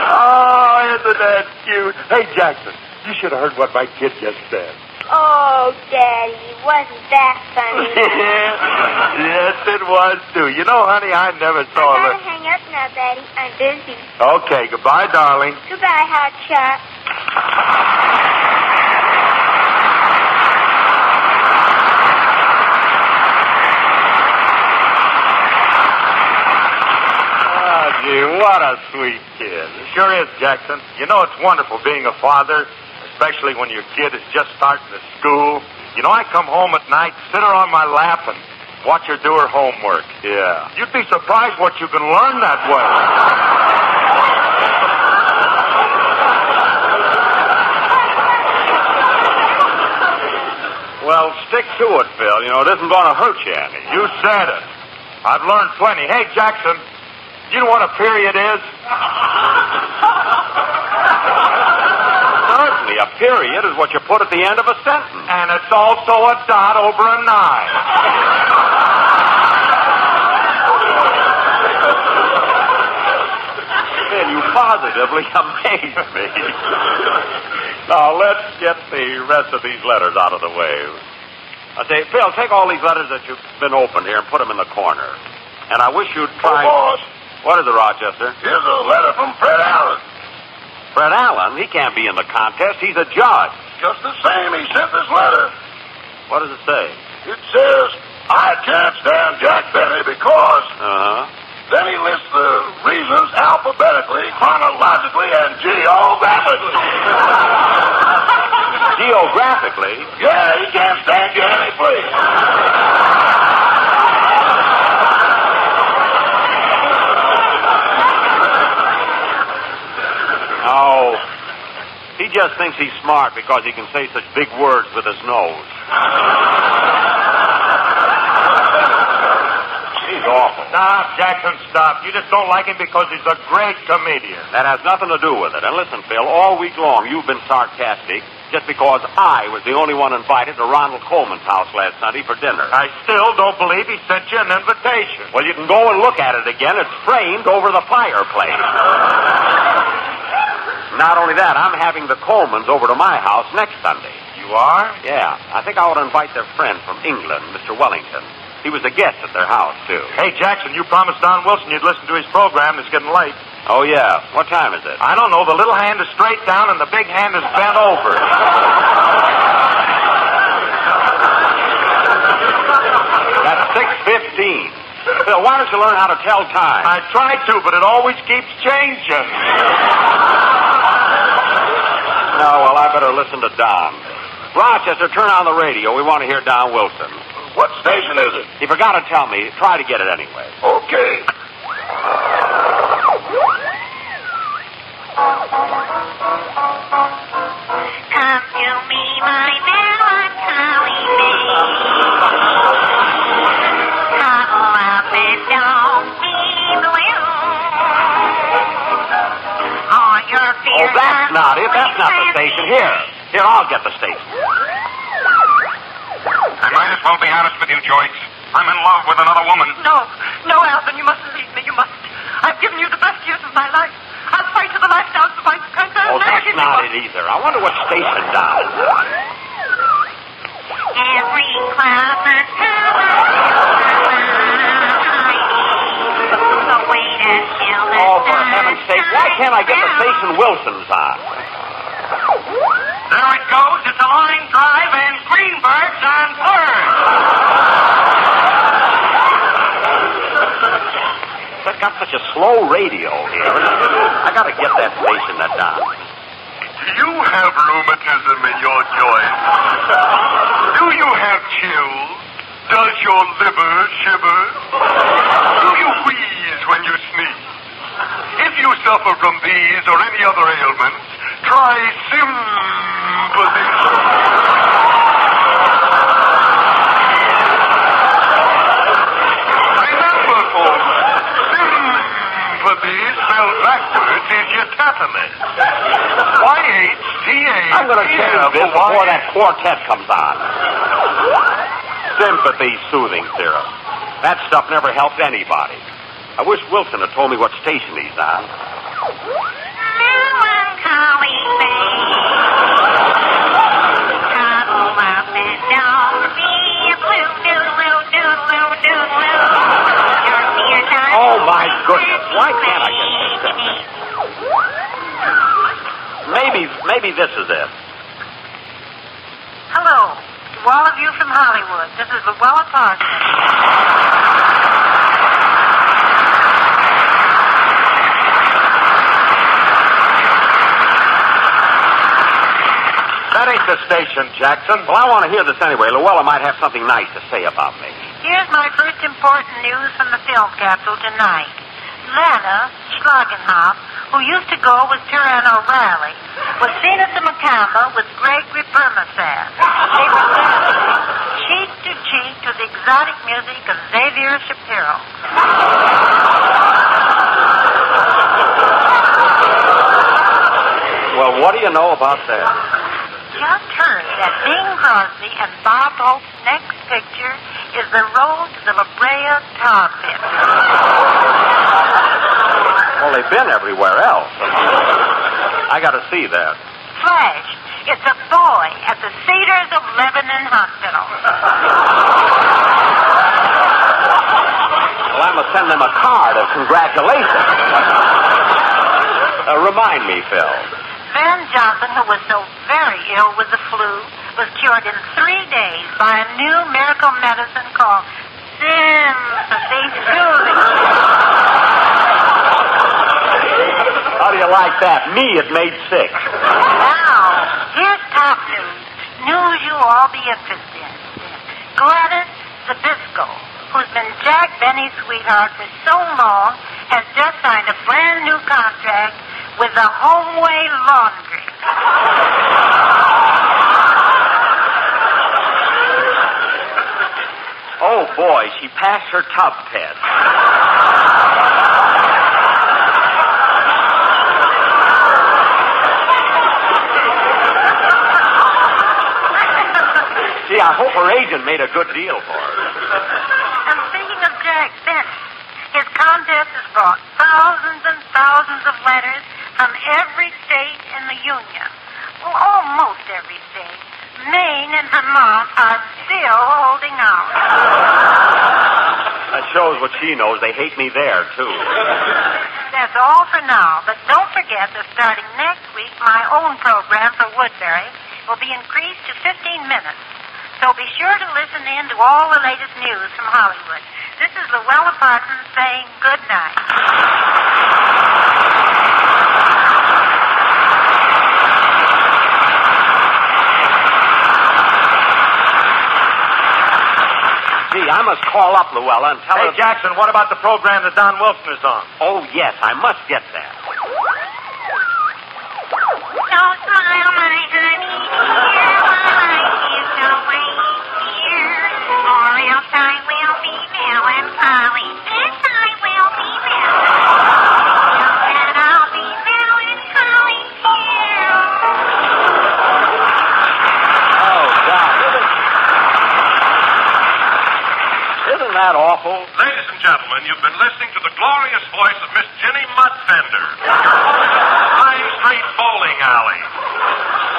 Oh, isn't that cute? Hey, Jackson, you should have heard what my kid just said. Oh, Daddy, wasn't that funny? Yes, it was, too. You know, honey, I never saw I that. gotta hang up now, Daddy. I'm busy. Okay, goodbye, darling. Goodbye, Hotshot. Oh, gee, what a sweet kid. It sure is, Jackson. You know, it's wonderful being a father, especially when your kid is just starting to school. You know, I come home at night, sit her on my lap, and watch her do her homework. Yeah. You'd be surprised what you can learn that way. Well, stick to it, Phil. You know, it isn't going to hurt you any. You said it. I've learned plenty. Hey, Jackson, you know what a period is? Certainly, a period is what you put at the end of a sentence. And it's also a dot over a nine. Man, you positively amaze me. Now, let's get the rest of these letters out of the way. I say, Phil, take all these letters that you've been opened here and put them in the corner. And I wish you'd try... Oh, boss. What is it, Rochester? Here's a letter from Fred Allen. Fred Allen? He can't be in the contest. He's a judge. Just the same, he sent this letter. What does it say? It says, I can't stand Jack Benny because... Uh-huh. Then he lists the reasons alphabetically, chronologically, and geographically. Geographically? Yeah, he can't stand you any place. Oh, he just thinks he's smart because he can say such big words with his nose. He's awful. Stop, Jackson, stop. You just don't like him because he's a great comedian. That has nothing to do with it. And listen, Phil, all week long you've been sarcastic just because I was the only one invited to Ronald Coleman's house last Sunday for dinner. I still don't believe he sent you an invitation. Well, you can go and look at it again. It's framed over the fireplace. Not only that, I'm having the Colemans over to my house next Sunday. You are? Yeah. I think I ought to invite their friend from England, Mr. Wellington. He was a guest at their house, too. Hey, Jackson, you promised Don Wilson you'd listen to his program. It's getting late. Oh, yeah. What time is it? I don't know. The little hand is straight down and the big hand is bent over. That's 6:15. Phil, why don't you learn how to tell time? I tried to, but it always keeps changing. No, well, I better listen to Don. Rochester, turn on the radio. We want to hear Don Wilson. What station is it? He forgot to tell me. Try to get it anyway. Okay. Come to me, my melancholy babe. Cuddle up and don't be blue. All your fears. Oh, that's not it. That's not the station. Here, I'll get the station. I might as well be honest with you, Joyce. I'm in love with another woman. No, Alvin, you mustn't leave me. You mustn't. I've given you the best years of my life. I'll fight to the last ounce of my strength. Oh, that's not it either. I wonder what station, Don. Every cloud must have a wait until the Oh, for heaven's sake, why can't I get the station Wilson's on? There it goes. It's a line drive and Greenberg's on third. They've got such a slow radio here. I gotta get that station, that Don. Do you have rheumatism in your joints? Do you have chills? Does your liver shiver? Do you wheeze when you sneeze? suffer from these or any other ailments, try sympathy. Remember, folks, sympathy spelled backwards is your tetanus. Y-H-T-A. I'm going to change this before that quartet comes on. Sympathy soothing serum. That stuff never helped anybody. I wish Wilson had told me what station he's on. Melancholy face. Cuddle up and don't be a blue doodle doodle doodle. Oh, my goodness. Why can't I get this stuff? Maybe this is it. Hello. To all of you from Hollywood, this is Luella Parsons. That ain't the station, Jackson. Well, I want to hear this anyway. Luella might have something nice to say about me. Here's my first important news from the film capital tonight. Lana Schlagenhoff, who used to go with Tyranno O'Reilly, was seen at the Macama with Gregory Permasad. They were dancing cheek to cheek to the exotic music of Xavier Shapiro. Well, what do you know about that? Just heard that Bing Crosby and Bob Hope's next picture is The Road to the La Brea Tar Pit. Well, they've been everywhere else. I got to see that. Flash, it's a boy at the Cedars of Lebanon Hospital. Well, I'm going to send them a card of congratulations. Remind me, Phil. Van Johnson, who was so very ill with the flu, was cured in 3 days by a new miracle medicine called sympathy soothing. How do you like that? Me, it made sick. Now, here's top news. News you'll all be interested in. Gladys Zabisco, who's been Jack Benny's sweetheart for so long, has just signed a brand new contract with the Homeway Laundry. Oh, boy, she passed her tub test. Gee, I hope her agent made a good deal for her. And speaking of Jack Benny, his contest has brought thousands and thousands of letters from every state in the Union. Well, almost every state. Maine and Vermont are still holding out. That shows what she knows. They hate me there, too. That's all for now, but don't forget that starting next week, my own program for Woodbury will be increased to 15 minutes. So be sure to listen in to all the latest news from Hollywood. This is Luella Parsons saying good night. Gee, I must call up Luella and tell her... Hey, Jackson, what about the program that Don Wilson is on? Oh, yes, I must get that. Don't smile, my honey, dear. My life is going here. Or else I will be melancholy. Yes, I will be melancholy. And I'll be melancholy too. Oh, God. Isn't that awful? Ladies and gentlemen, you've been listening to the glorious voice of Miss Jenny Mudfender, your host of Pine Street Bowling Alley.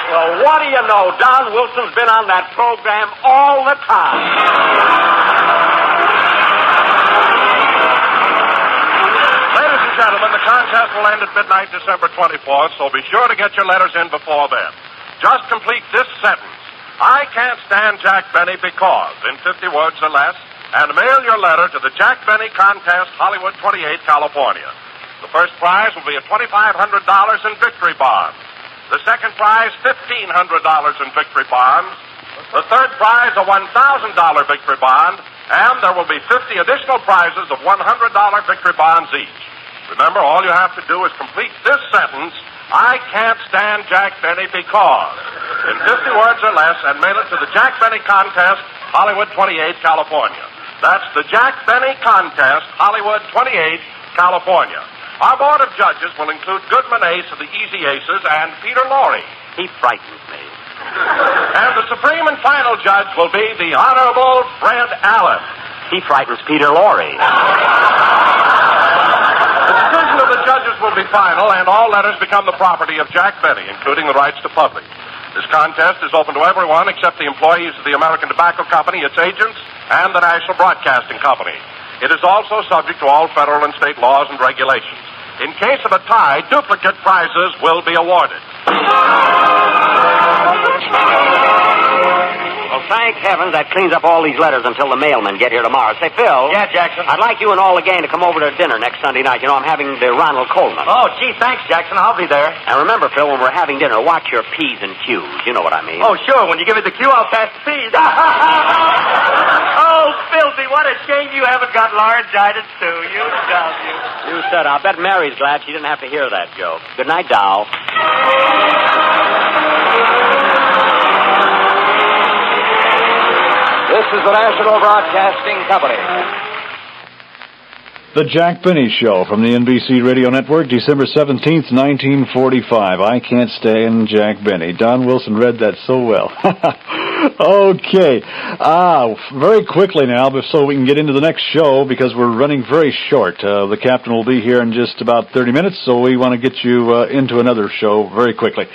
Well, what do you know? Don Wilson's been on that program all the time. Ladies and gentlemen, the contest will end at midnight December 24th, so be sure to get your letters in before then. Just complete this sentence. I can't stand Jack Benny because, in 50 words or less, and mail your letter to the Jack Benny Contest, Hollywood 28, California. The first prize will be a $2,500 in victory bonds. The second prize, $1,500 in victory bonds. The third prize, a $1,000 victory bond. And there will be 50 additional prizes of $100 victory bonds each. Remember, all you have to do is complete this sentence, I can't stand Jack Benny because, in 50 words or less, and mail it to the Jack Benny Contest, Hollywood 28, California. That's the Jack Benny Contest, Hollywood 28, California. Our board of judges will include Goodman Ace of the Easy Aces and Peter Lorre. He frightens me. And the supreme and final judge will be the Honorable Fred Allen. He frightens Peter Lorre. The decision of the judges will be final, and all letters become the property of Jack Benny, including the rights to publish. This contest is open to everyone except the employees of the American Tobacco Company, its agents, and the National Broadcasting Company. It is also subject to all federal and state laws and regulations. In case of a tie, duplicate prizes will be awarded. Well, thank heavens that cleans up all these letters until the mailmen get here tomorrow. Say, Phil. Yeah, Jackson? I'd like you and all the gang to come over to dinner next Sunday night. You know, I'm having the Ronald Coleman. Oh, gee, thanks, Jackson. I'll be there. And remember, Phil, when we're having dinner, watch your P's and Q's. You know what I mean. Oh, sure. When you give me the Q, I'll pass the P's. Oh, Filthy, what a shame you haven't got laryngitis, too. You W. You said, I'll bet Mary's glad she didn't have to hear that joke. Good night, Dow. This is the National Broadcasting Company. The Jack Benny Show from the NBC Radio Network, December 17th, 1945. I can't stand Jack Benny. Don Wilson read that so well. Okay. Very quickly now, so we can get into the next show, because we're running very short. The captain will be here in just about 30 minutes, so we want to get you into another show very quickly.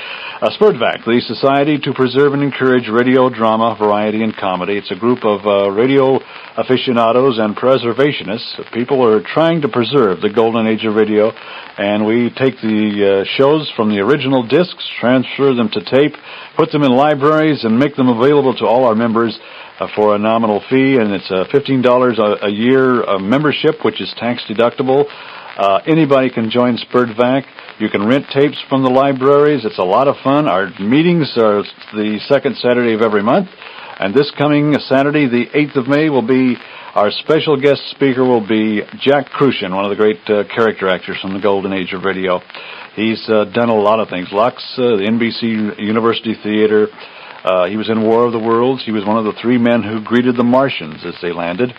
SPURDVAC, the Society to Preserve and Encourage Radio, Drama, Variety, and Comedy. It's a group of radio aficionados and preservationists. People are trying to preserve the golden age of radio, and we take the shows from the original discs, transfer them to tape, put them in libraries, and make them available to all our members for a nominal fee, and it's $15 a year membership, which is tax deductible. Anybody can join SPURDVAC. You can rent tapes from the libraries. It's a lot of fun. Our meetings are the second Saturday of every month, and this coming Saturday, the 8th of May, will be our special guest speaker will be Jack Kruschen, one of the great character actors from the golden age of radio. He's done a lot of things. Lux, the NBC University Theater. He was in War of the Worlds. He was one of the 3 men who greeted the Martians as they landed.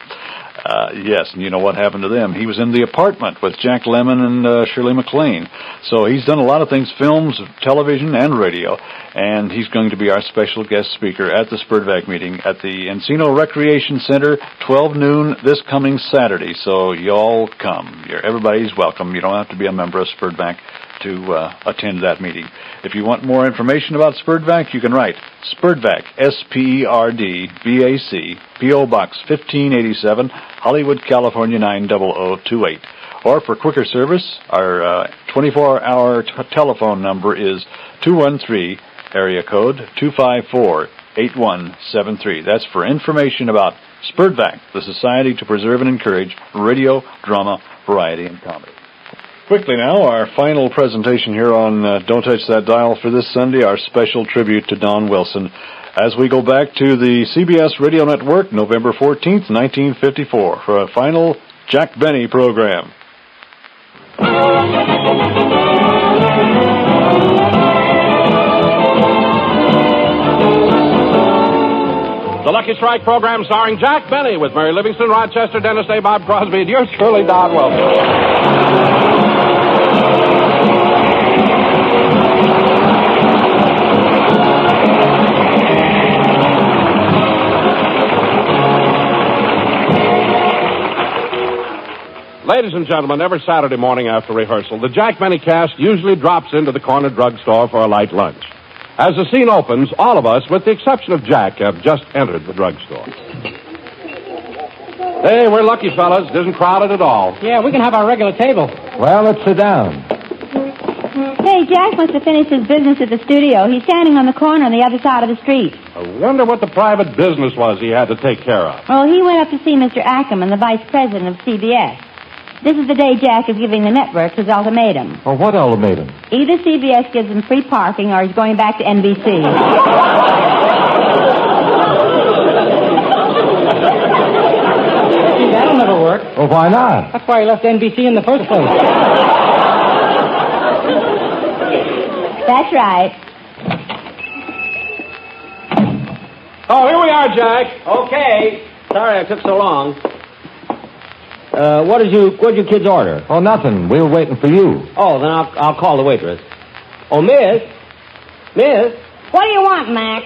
Yes, and you know what happened to them. He was in The Apartment with Jack Lemmon and Shirley MacLaine. So he's done a lot of things, films, television, and radio. And he's going to be our special guest speaker at the SPURDVAC meeting at the Encino Recreation Center, 12 noon this coming Saturday. So y'all come. Everybody's welcome. You don't have to be a member of SPURDVAC to attend that meeting. If you want more information about SPURDVAC, you can write SPURDVAC, SPERDVAC, P.O. Box 1587, Hollywood, California 90028. Or for quicker service, our 24-hour telephone number is 213, area code 254-8173. That's for information about SPURDVAC, the Society to Preserve and Encourage Radio, Drama, Variety, and Comedy. Quickly now, our final presentation here on Don't Touch That Dial for this Sunday, our special tribute to Don Wilson, as we go back to the CBS Radio Network, November 14th, 1954, for a final Jack Benny program. The Lucky Strike program starring Jack Benny with Mary Livingston, Rochester, Dennis A., Bob Crosby, and yours truly, Don Wilson. Ladies and gentlemen, every Saturday morning after rehearsal, the Jack Benny cast usually drops into the corner drugstore for a light lunch. As the scene opens, all of us, with the exception of Jack, have just entered the drugstore. Hey, we're lucky, fellas. It isn't crowded at all. Yeah, we can have our regular table. Well, let's sit down. Hey, Jack must have finished his business at the studio. He's standing on the corner on the other side of the street. I wonder what the private business was he had to take care of. Well, he went up to see Mr. Ackerman, the vice president of CBS. This is the day Jack is giving the network his ultimatum. Oh, what ultimatum? Either CBS gives him free parking or he's going back to NBC. That'll never work. Oh, Well, why not? That's why he left NBC in the first place. That's right. Oh, here we are, Jack. Okay. Sorry I took so long. What did you kids order? Oh, nothing. We were waiting for you. Oh, then I'll call the waitress. Oh, Miss? What do you want, Mac?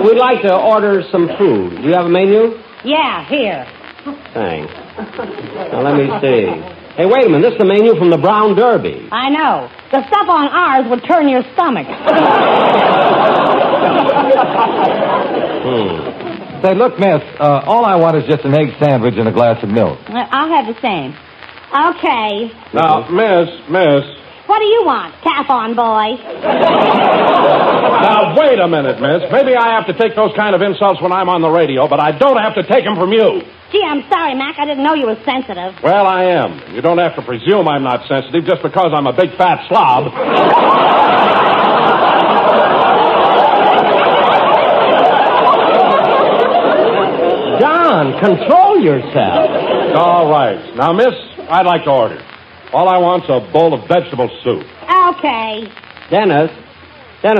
We'd like to order some food. Do you have a menu? Yeah, here. Thanks. Now, let me see. Hey, wait a minute. This is the menu from the Brown Derby. I know. The stuff on ours would turn your stomach. Say, look, miss, all I want is just an egg sandwich and a glass of milk. I'll have the same. Okay. Now, Miss. What do you want, calf-on boy? Now, wait a minute, Miss. Maybe I have to take those kind of insults when I'm on the radio, but I don't have to take them from you. Gee, I'm sorry, Mac. I didn't know you were sensitive. Well, I am. You don't have to presume I'm not sensitive just because I'm a big fat slob. Don, control yourself. All right. Now, Miss, I'd like to order. All I want's a bowl of vegetable soup. Okay. Dennis,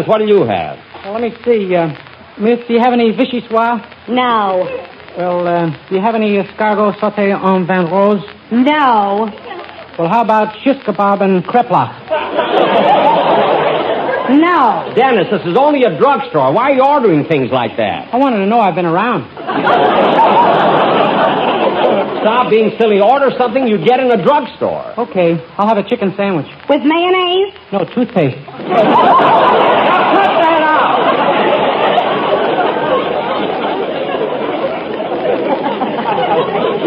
what do you have? Well, let me see. Miss, do you have any vichyssoise? No. Well, do you have any escargot sauté en vin rose? No. Well, how about shish kebab and kreplach? No. Dennis, this is only a drugstore. Why are you ordering things like that? I wanted to know I've been around. Stop being silly. Order something you get in a drugstore. Okay, I'll have a chicken sandwich. With mayonnaise? No, toothpaste. Now cut that out.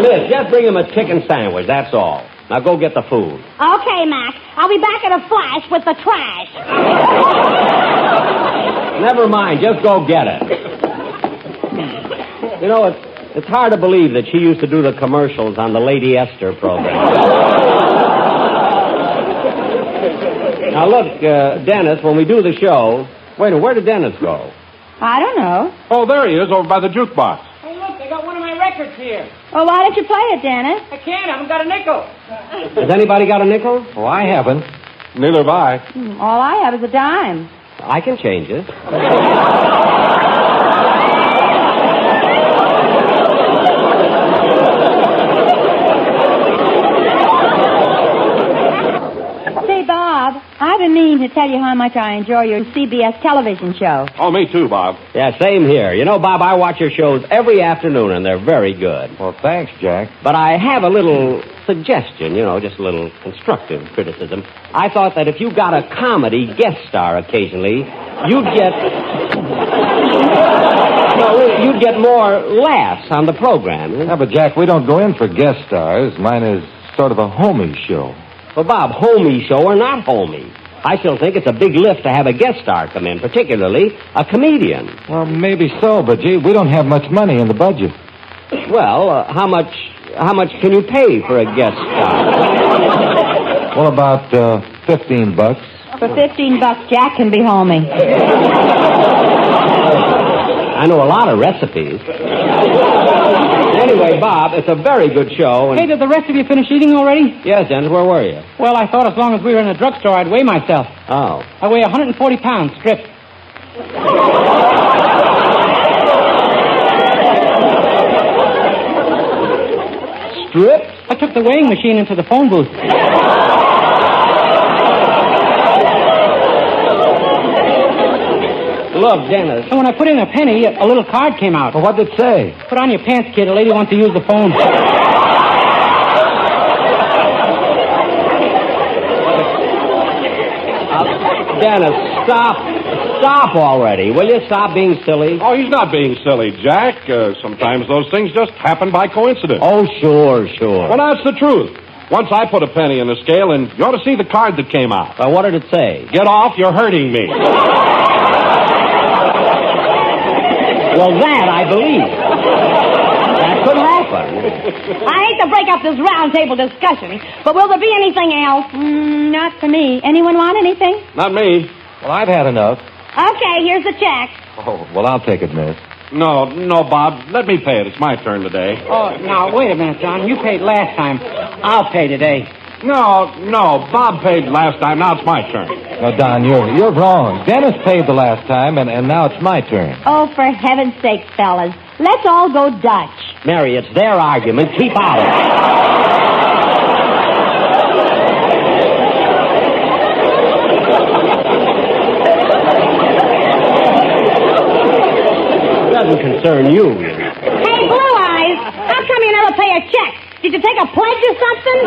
Liz, just bring him a chicken sandwich, that's all. Now go get the food. Okay, Mac. I'll be back in a flash with the trash. Never mind, just go get it. You know, it's hard to believe that she used to do the commercials on the Lady Esther program. Now, look, Dennis, when we do the show... Wait a minute, where did Dennis go? I don't know. Oh, there he is, over by the jukebox. Hey, look, I got one of my records here. Well, why don't you play it, Dennis? I can't. I haven't got a nickel. Has anybody got a nickel? Oh, I haven't. Neither have I. All I have is a dime. I can change it. Say, Bob, I've been meaning to tell you how much I enjoy your CBS television show. Oh, me too, Bob. Yeah, same here. You know, Bob, I watch your shows every afternoon, and they're very good. Well, thanks, Jack. But I have a little suggestion, you know, just a little constructive criticism. I thought that if you got a comedy guest star occasionally, you'd get... you'd get more laughs on the program. Yeah, but, Jack, we don't go in for guest stars. Mine is sort of a homey show. Well, Bob, homey show or not homey, I still think it's a big lift to have a guest star come in, particularly a comedian. Well, maybe so, but, gee, we don't have much money in the budget. Well, how much can you pay for a guest star? Well, about $15. For $15, Jack can be homey. I know a lot of recipes. Anyway, Bob, it's a very good show. And... Hey, did the rest of you finish eating already? Yes, Dennis, where were you? Well, I thought as long as we were in a drugstore, I'd weigh myself. Oh. I weigh 140 pounds, stripped. Stripped? I took the weighing machine into the phone booth. Look, Dennis. And when I put in a penny, a little card came out. Well, what did it say? Put on your pants, kid. A lady wants to use the phone. Dennis, stop already. Will you stop being silly? Oh, he's not being silly, Jack. Sometimes those things just happen by coincidence. Oh, sure. Well, that's the truth. Once I put a penny in the scale, and you ought to see the card that came out. Well, what did it say? Get off, you're hurting me. Well, that I believe. That could happen. I hate to break up this round table discussion, but will there be anything else? Not for me. Anyone want anything? Not me. Well, I've had enough. Okay, here's the check. Oh, well, I'll take it, miss. No, Bob. Let me pay it. It's my turn today. Oh, now, wait a minute, John. You paid last time. I'll pay today. No. Bob paid last time. Now it's my turn. No, Don, you're wrong. Dennis paid the last time, and now it's my turn. Oh, for heaven's sake, fellas. Let's all go Dutch. Mary, it's their argument. Keep out of it. Doesn't concern you. Hey, Blue Eyes, how come you never pay a check? Did you take a pledge or something?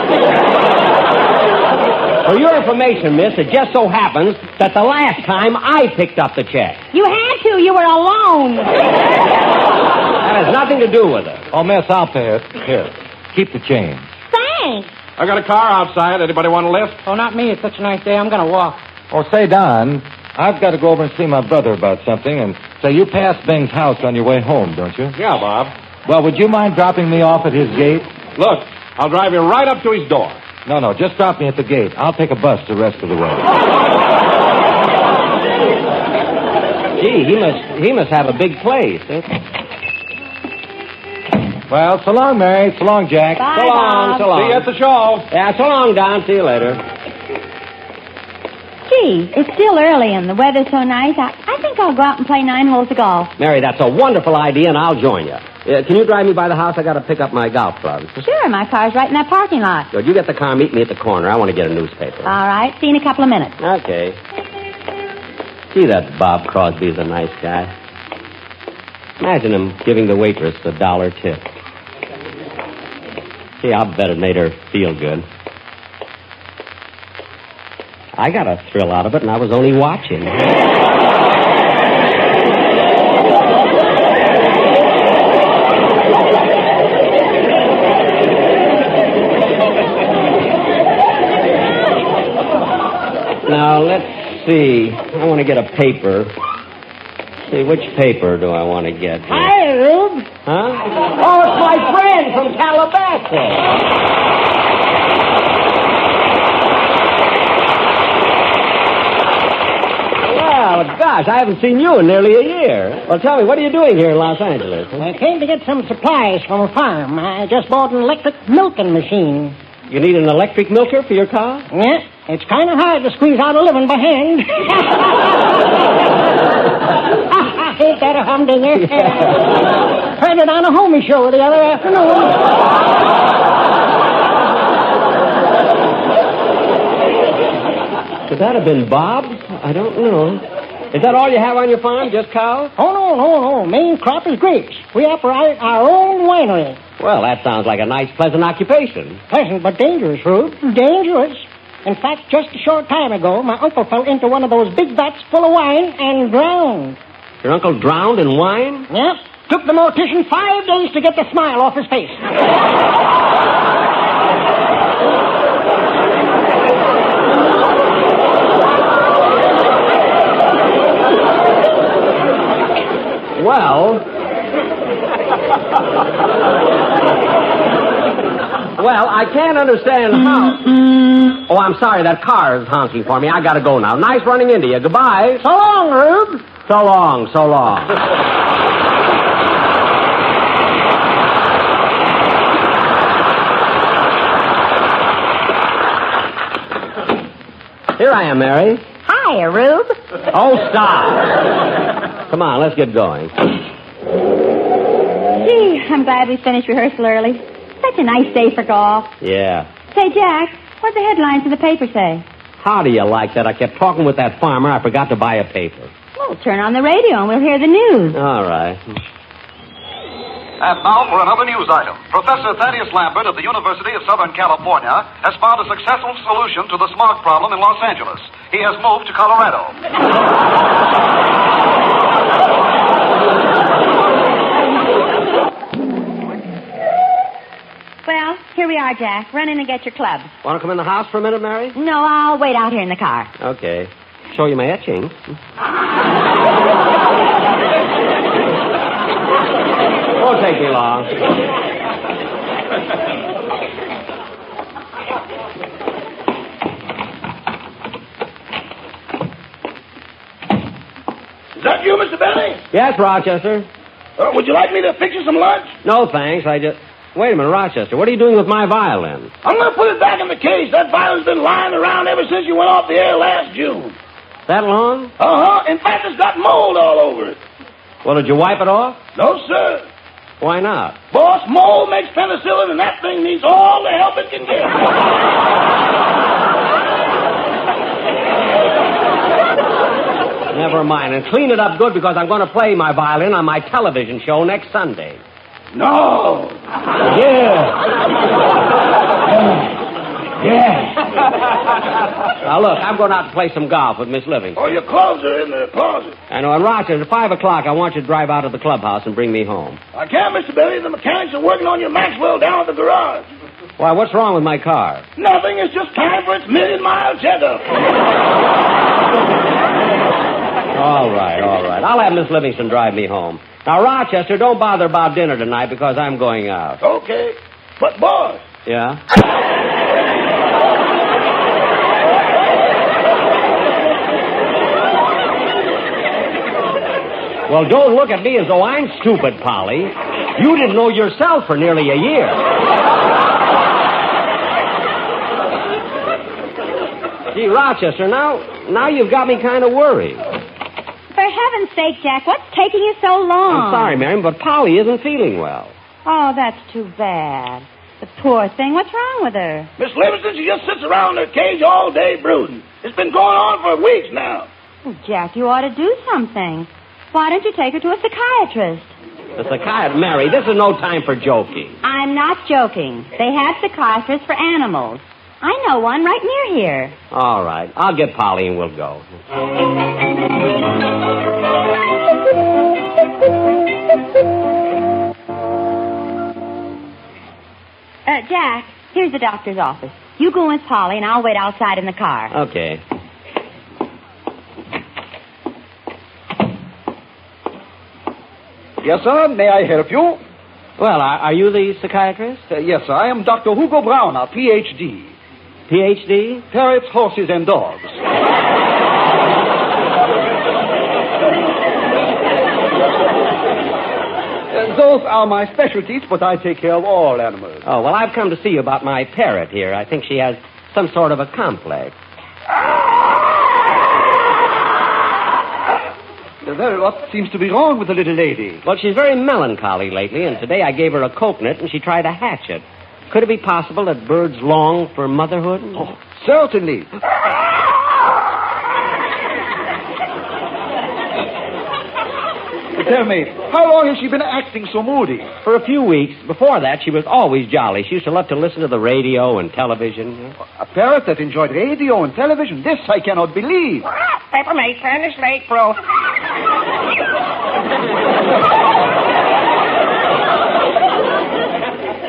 For your information, miss, it just so happens that the last time I picked up the check. You had to. You were alone. That has nothing to do with it. Oh, miss, I'll pay it. Here, keep the change. Thanks. I got a car outside. Anybody want a lift? Oh, not me. It's such a nice day. I'm going to walk. Oh, say, Don, I've got to go over and see my brother about something, and say, you pass Bing's house on your way home, don't you? Yeah, Bob. Well, would you mind dropping me off at his gate? Look, I'll drive you right up to his door. No, just drop me at the gate. I'll take a bus the rest of the way. Gee, he must have a big place. Well, so long, Mary. So long, Jack. Bye, So long, Bob. so long. See you at the show. Yeah, so long, Don. See you later. Gee, it's still early and the weather's so nice. I think I'll go out and play 9 holes of golf. Mary, that's a wonderful idea, and I'll join you. Can you drive me by the house? I got to pick up my golf clubs. Sure, my car's right in that parking lot. Good. You get the car, meet me at the corner. I want to get a newspaper. All right, see you in a couple of minutes. Okay. Gee, that Bob Crosby's a nice guy. Imagine him giving the waitress $1 tip. Gee, I'll bet it made her feel good. I got a thrill out of it, and I was only watching. Now, let's see. I want to get a paper. See, which paper do I want to get? Here? Hi, Rube. Huh? Oh, it's my friend from Calabasas. Well, gosh, I haven't seen you in nearly a year. Well, tell me, what are you doing here in Los Angeles? I came to get some supplies from a farm. I just bought an electric milking machine. You need an electric milker for your car? Yeah, it's kind of hard to squeeze out a living by hand. Ain't that a humdinger? Heard it on a homie show the other afternoon. Could that have been Bob's? I don't know. Is that all you have on your farm, just cows? Oh, no. Main crop is grapes. We operate our own winery. Well, that sounds like a nice, pleasant occupation. Pleasant but dangerous, Rube. Dangerous. In fact, just a short time ago, my uncle fell into one of those big vats full of wine and drowned. Your uncle drowned in wine? Yep. Took the mortician 5 days to get the smile off his face. Well, I can't understand how... Oh, I'm sorry. That car is honking for me. I gotta go now. Nice running into you. Goodbye. So long, Rube. So long, so long. Here I am, Mary. Hiya, Rube. Oh, stop. Come on, let's get going. Gee, I'm glad we finished rehearsal early. Such a nice day for golf. Yeah. Say, Jack, what the headlines of the paper say? How do you like that? I kept talking with that farmer. I forgot to buy a paper. Well, turn on the radio and we'll hear the news. All right. And now for another news item. Professor Thaddeus Lambert of the University of Southern California has found a successful solution to the smog problem in Los Angeles. He has moved to Colorado. Well, here we are, Jack. Run in and get your clubs. Want to come in the house for a minute, Mary? No, I'll wait out here in the car. Okay. Show you my etching. Won't take me long. Is that you, Mr. Benny? Yes, Rochester. Would you like me to fix you some lunch? No, thanks. Wait a minute, Rochester. What are you doing with my violin? I'm going to put it back in the case. That violin's been lying around ever since you went off the air last June. That long? Uh-huh. In fact, it's got mold all over it. Well, did you wipe it off? No, sir. Why not? Boss, mold makes penicillin, and that thing needs all the help it can get. Never mind. And clean it up good because I'm going to play my violin on my television show next Sunday. No. Yeah. Now, look, I'm going out to play some golf with Miss Livingston. Oh, your clothes are in the closet. I know. And Rochester, at 5 o'clock, I want you to drive out to the clubhouse and bring me home. I can't, Mr. Billy. The mechanics are working on your Maxwell down at the garage. Why, what's wrong with my car? Nothing. It's just time for its million-mile checkup. All right. I'll have Miss Livingston drive me home. Now, Rochester, don't bother about dinner tonight because I'm going out. Okay. But, boss. Yeah? Well, don't look at me as though I'm stupid, Polly. You didn't know yourself for nearly a year. Gee, Rochester, now you've got me kind of worried. For heaven's sake, Jack, what's taking you so long? I'm sorry, Miriam, but Polly isn't feeling well. Oh, that's too bad. The poor thing. What's wrong with her? Miss Livingston, she just sits around in her cage all day brooding. It's been going on for weeks now. Oh, Jack, you ought to do something. Why don't you take her to a psychiatrist? The psychiatrist? Mary, this is no time for joking. I'm not joking. They have psychiatrists for animals. I know one right near here. All right. I'll get Polly and we'll go. Jack, here's the doctor's office. You go with Polly, and I'll wait outside in the car. Okay. Yes, sir. May I help you? Well, are you the psychiatrist? Yes, sir. I am Dr. Hugo Browner, Ph.D. Ph.D.? Parrots, horses, and dogs. Those are my specialties, but I take care of all animals. Oh, well, I've come to see you about my parrot here. I think she has some sort of a complex. Well, what seems to be wrong with the little lady? Well, she's very melancholy lately, and today I gave her a coconut, and she tried to hatch it. Could it be possible that birds long for motherhood? Oh, certainly. Tell me, how long has she been acting so moody? For a few weeks. Before that, she was always jolly. She used to love to listen to the radio and television. A parrot that enjoyed radio and television? This I cannot believe. Peppermint, turn this lake, bro.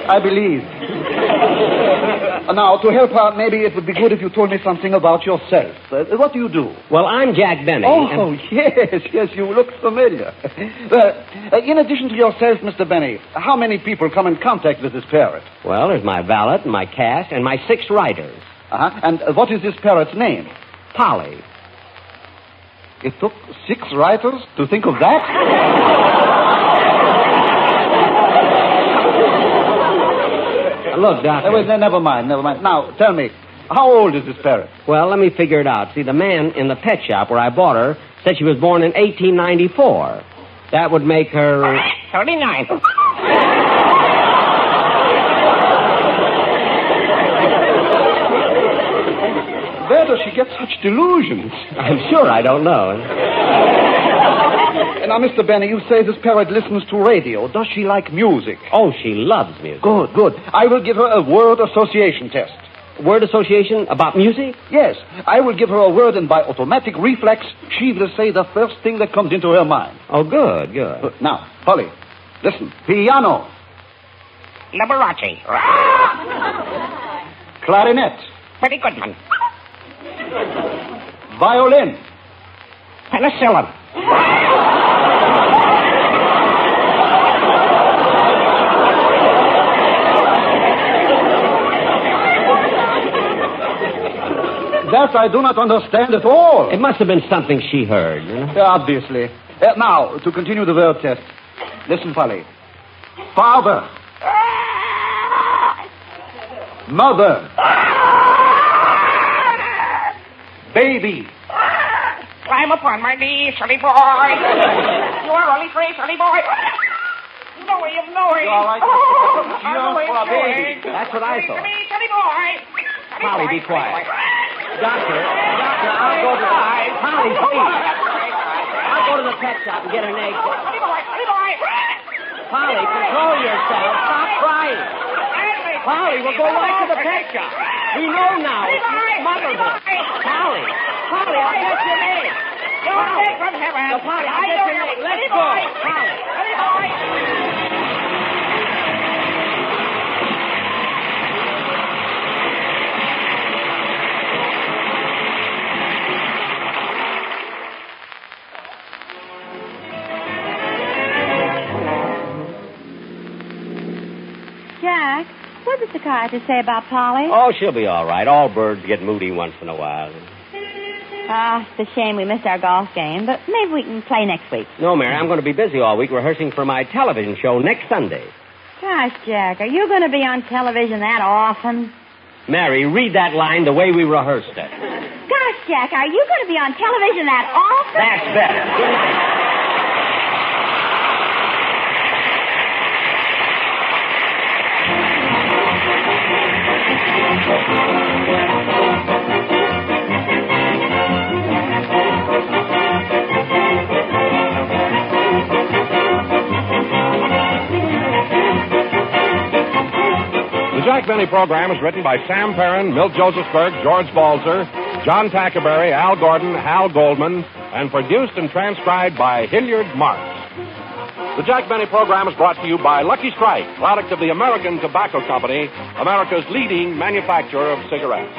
I believe. Now, to help her, maybe it would be good if you told me something about yourself. What do you do? Well, I'm Jack Benny. Oh, yes, you look familiar. In addition to yourself, Mr. Benny, how many people come in contact with this parrot? Well, there's my valet, my cast, and my 6 writers. Uh-huh. And what is this parrot's name? Polly. It took 6 writers to think of that? Look, Doctor. Never mind. Now, tell me, how old is this parrot? Well, let me figure it out. See, the man in the pet shop where I bought her said she was born in 1894. That would make her... 39. Where does she get such delusions? I'm sure I don't know. Now, Mr. Benny, you say this parrot listens to radio. Does she like music? Oh, she loves music. Good. I will give her a word association test. Word association about music? Yes. I will give her a word, and by automatic reflex, she will say the first thing that comes into her mind. Oh, good. Now, Polly, listen. Piano. Liberace. Clarinet. Pretty good one. Violin. Penicillin. That I do not understand at all. It must have been something she heard, you know? Obviously. Now, to continue the word test. Listen, Polly. Father. Mother. Baby. Climb upon my knee, silly boy. You are only free, silly boy. No way of knowing. All right. No way of baby. knowing. That's what I thought. Silly boy. Polly, be quiet. Doctor, I'll go to... Polly, please. I'll go to the pet shop and get an egg. Silly boy. Polly, control yourself. Stop crying. Polly, we'll go right to the pet shop. We know now. It's motherhood. Polly, I'll get your name. You're sick from heaven. No, Polly, I'll get your name. Let's go. Polly. Silly boy. Jack, what did the psychiatrist say about Polly? Oh, she'll be all right. All birds get moody once in a while. It's a shame we missed our golf game, but maybe we can play next week. No, Mary, I'm going to be busy all week rehearsing for my television show next Sunday. Gosh, Jack, are you going to be on television that often? Mary, read that line the way we rehearsed it. Gosh, Jack, are you going to be on television that often? That's better. Good night. The Jack Benny program is written by Sam Perrin, Milt Josephsberg, George Balzer, John Tackerberry, Al Gordon, Hal Goldman, and produced and transcribed by Hilliard Marks. The Jack Benny program is brought to you by Lucky Strike, product of the American Tobacco Company, America's leading manufacturer of cigarettes.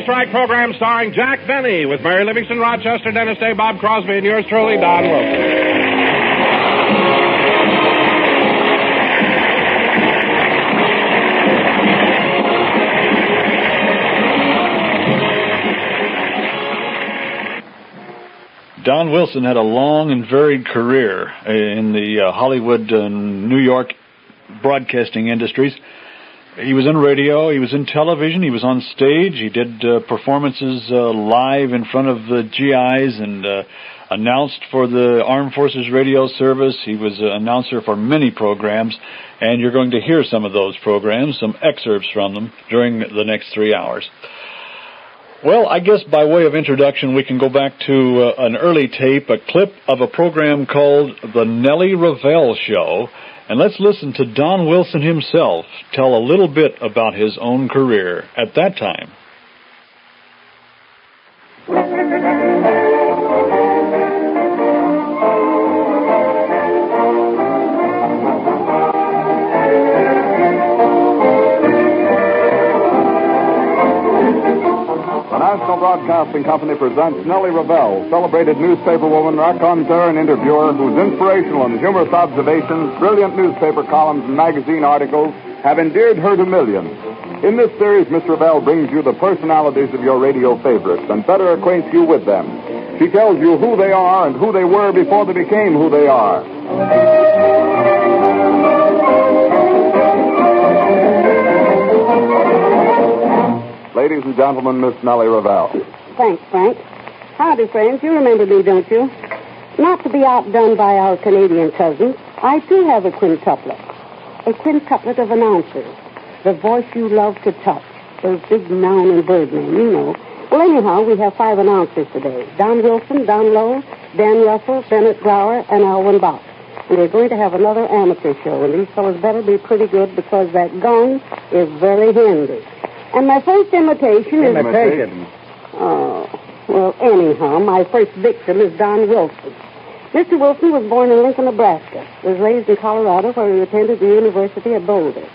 Racetrack program starring Jack Benny with Mary Livingston, Rochester, Dennis Day, Bob Crosby, and yours truly, Don Wilson. Don Wilson had a long and varied career in the Hollywood and New York broadcasting industries. He was in radio, he was in television, he was on stage, he did performances live in front of the GIs and announced for the Armed Forces Radio Service. He was an announcer for many programs, and you're going to hear some of those programs, some excerpts from them during the next 3 hours. Well, I guess by way of introduction, we can go back to an early tape, a clip of a program called The Nellie Ravel Show, and let's listen to Don Wilson himself tell a little bit about his own career at that time. National Broadcasting Company presents Nellie Ravel, celebrated newspaperwoman, raconteur, and interviewer whose inspirational and humorous observations, brilliant newspaper columns, and magazine articles have endeared her to millions. In this series, Miss Ravel brings you the personalities of your radio favorites and better acquaints you with them. She tells you who they are and who they were before they became who they are. Ladies and gentlemen, Miss Nellie Ravel. Thanks, Frank. Howdy, friends. You remember me, don't you? Not to be outdone by our Canadian cousins, I too have a quintuplet. A quintuplet of announcers. The voice you love to touch. Those big noun and bird names, you know. Well, anyhow, we have 5 announcers today. Don Wilson, Don Lowe, Dan Russell, Bennett Brower, and Alwyn Box. And we're going to have another amateur show, and these fellows better be pretty good because that gong is very handy. And my first imitation is... Oh, well, anyhow, my first victim is Don Wilson. Mr. Wilson was born in Lincoln, Nebraska. Was raised in Colorado, where he attended the University of Boulder.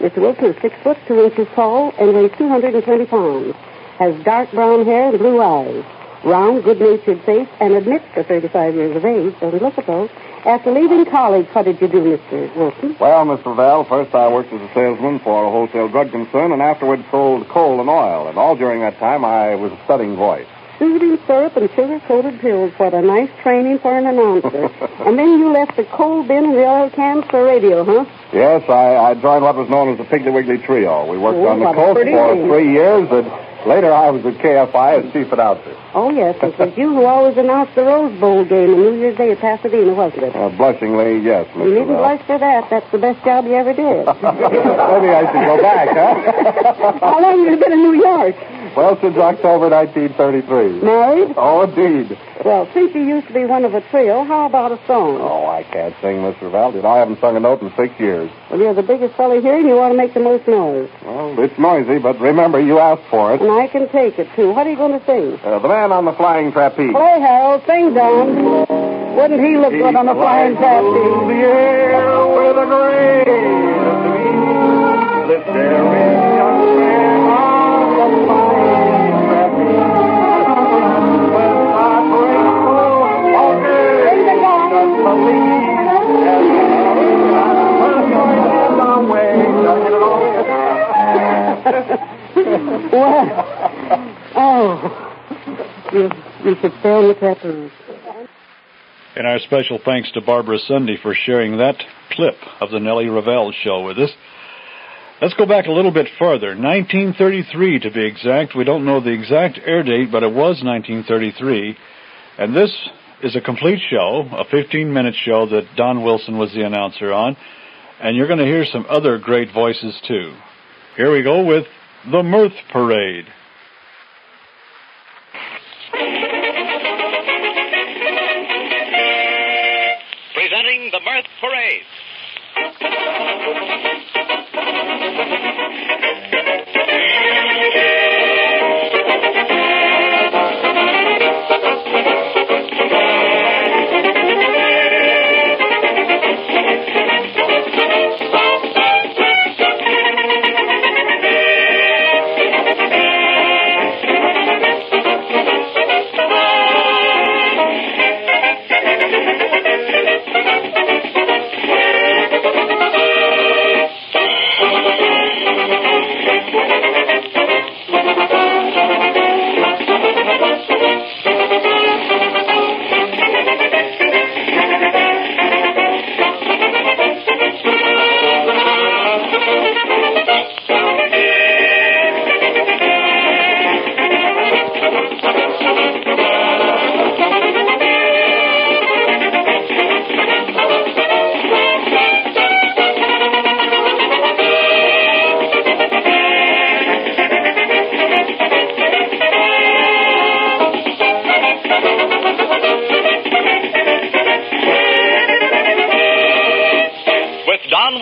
Mr. Wilson is 6 foot 2 inches tall and weighs 220 pounds. Has dark brown hair and blue eyes. Round, good-natured face, and admits to 35 years of age. Doesn't look it, though. After leaving college, what did you do, Mr. Wilson? Well, Miss Ravel, first I worked as a salesman for a wholesale drug concern and afterwards sold coal and oil. And all during that time, I was studying voice. Soothing syrup and sugar-coated pills. What a nice training for an announcer. And then you left the coal bin and the oil cans for radio, huh? Yes, I joined what was known as the Piggly Wiggly Trio. We worked on the coast for 3 years, and later I was at KFI as chief announcer. Oh, yes, it was you who always announced the Rose Bowl game on New Year's Day at Pasadena, wasn't it? Blushingly, yes, Mr. You needn't blush for that. That's the best job you ever did. Maybe I should go back, huh? How long have you been in New York? Well, since October 1933. Married? Oh, indeed. Well, since you used to be one of a trio, how about a song? Oh, I can't sing, Mr. Ravel. I haven't sung a note in 6 years. Well, you're the biggest fellow here, and you want to make the most noise. Well, it's noisy, but remember, you asked for it. And I can take it, too. What are you going to sing? The Man on the Flying Trapeze. Play, Harold. Sing, Don. Wouldn't he look good on the flying trapeze? The air with a grain of the this daring young man on the flying trapeze. When I break through, okay, just believe. You should stay on the trapeze. And our special thanks to Barbara Sunday for sharing that clip of the Nellie Ravel Show with us. Let's go back a little bit further. 1933, to be exact. We don't know the exact air date, but it was 1933. And this is a complete show, a 15-minute show that Don Wilson was the announcer on. And you're going to hear some other great voices, too. Here we go with The Mirth Parade. Presenting the Mirth Parade.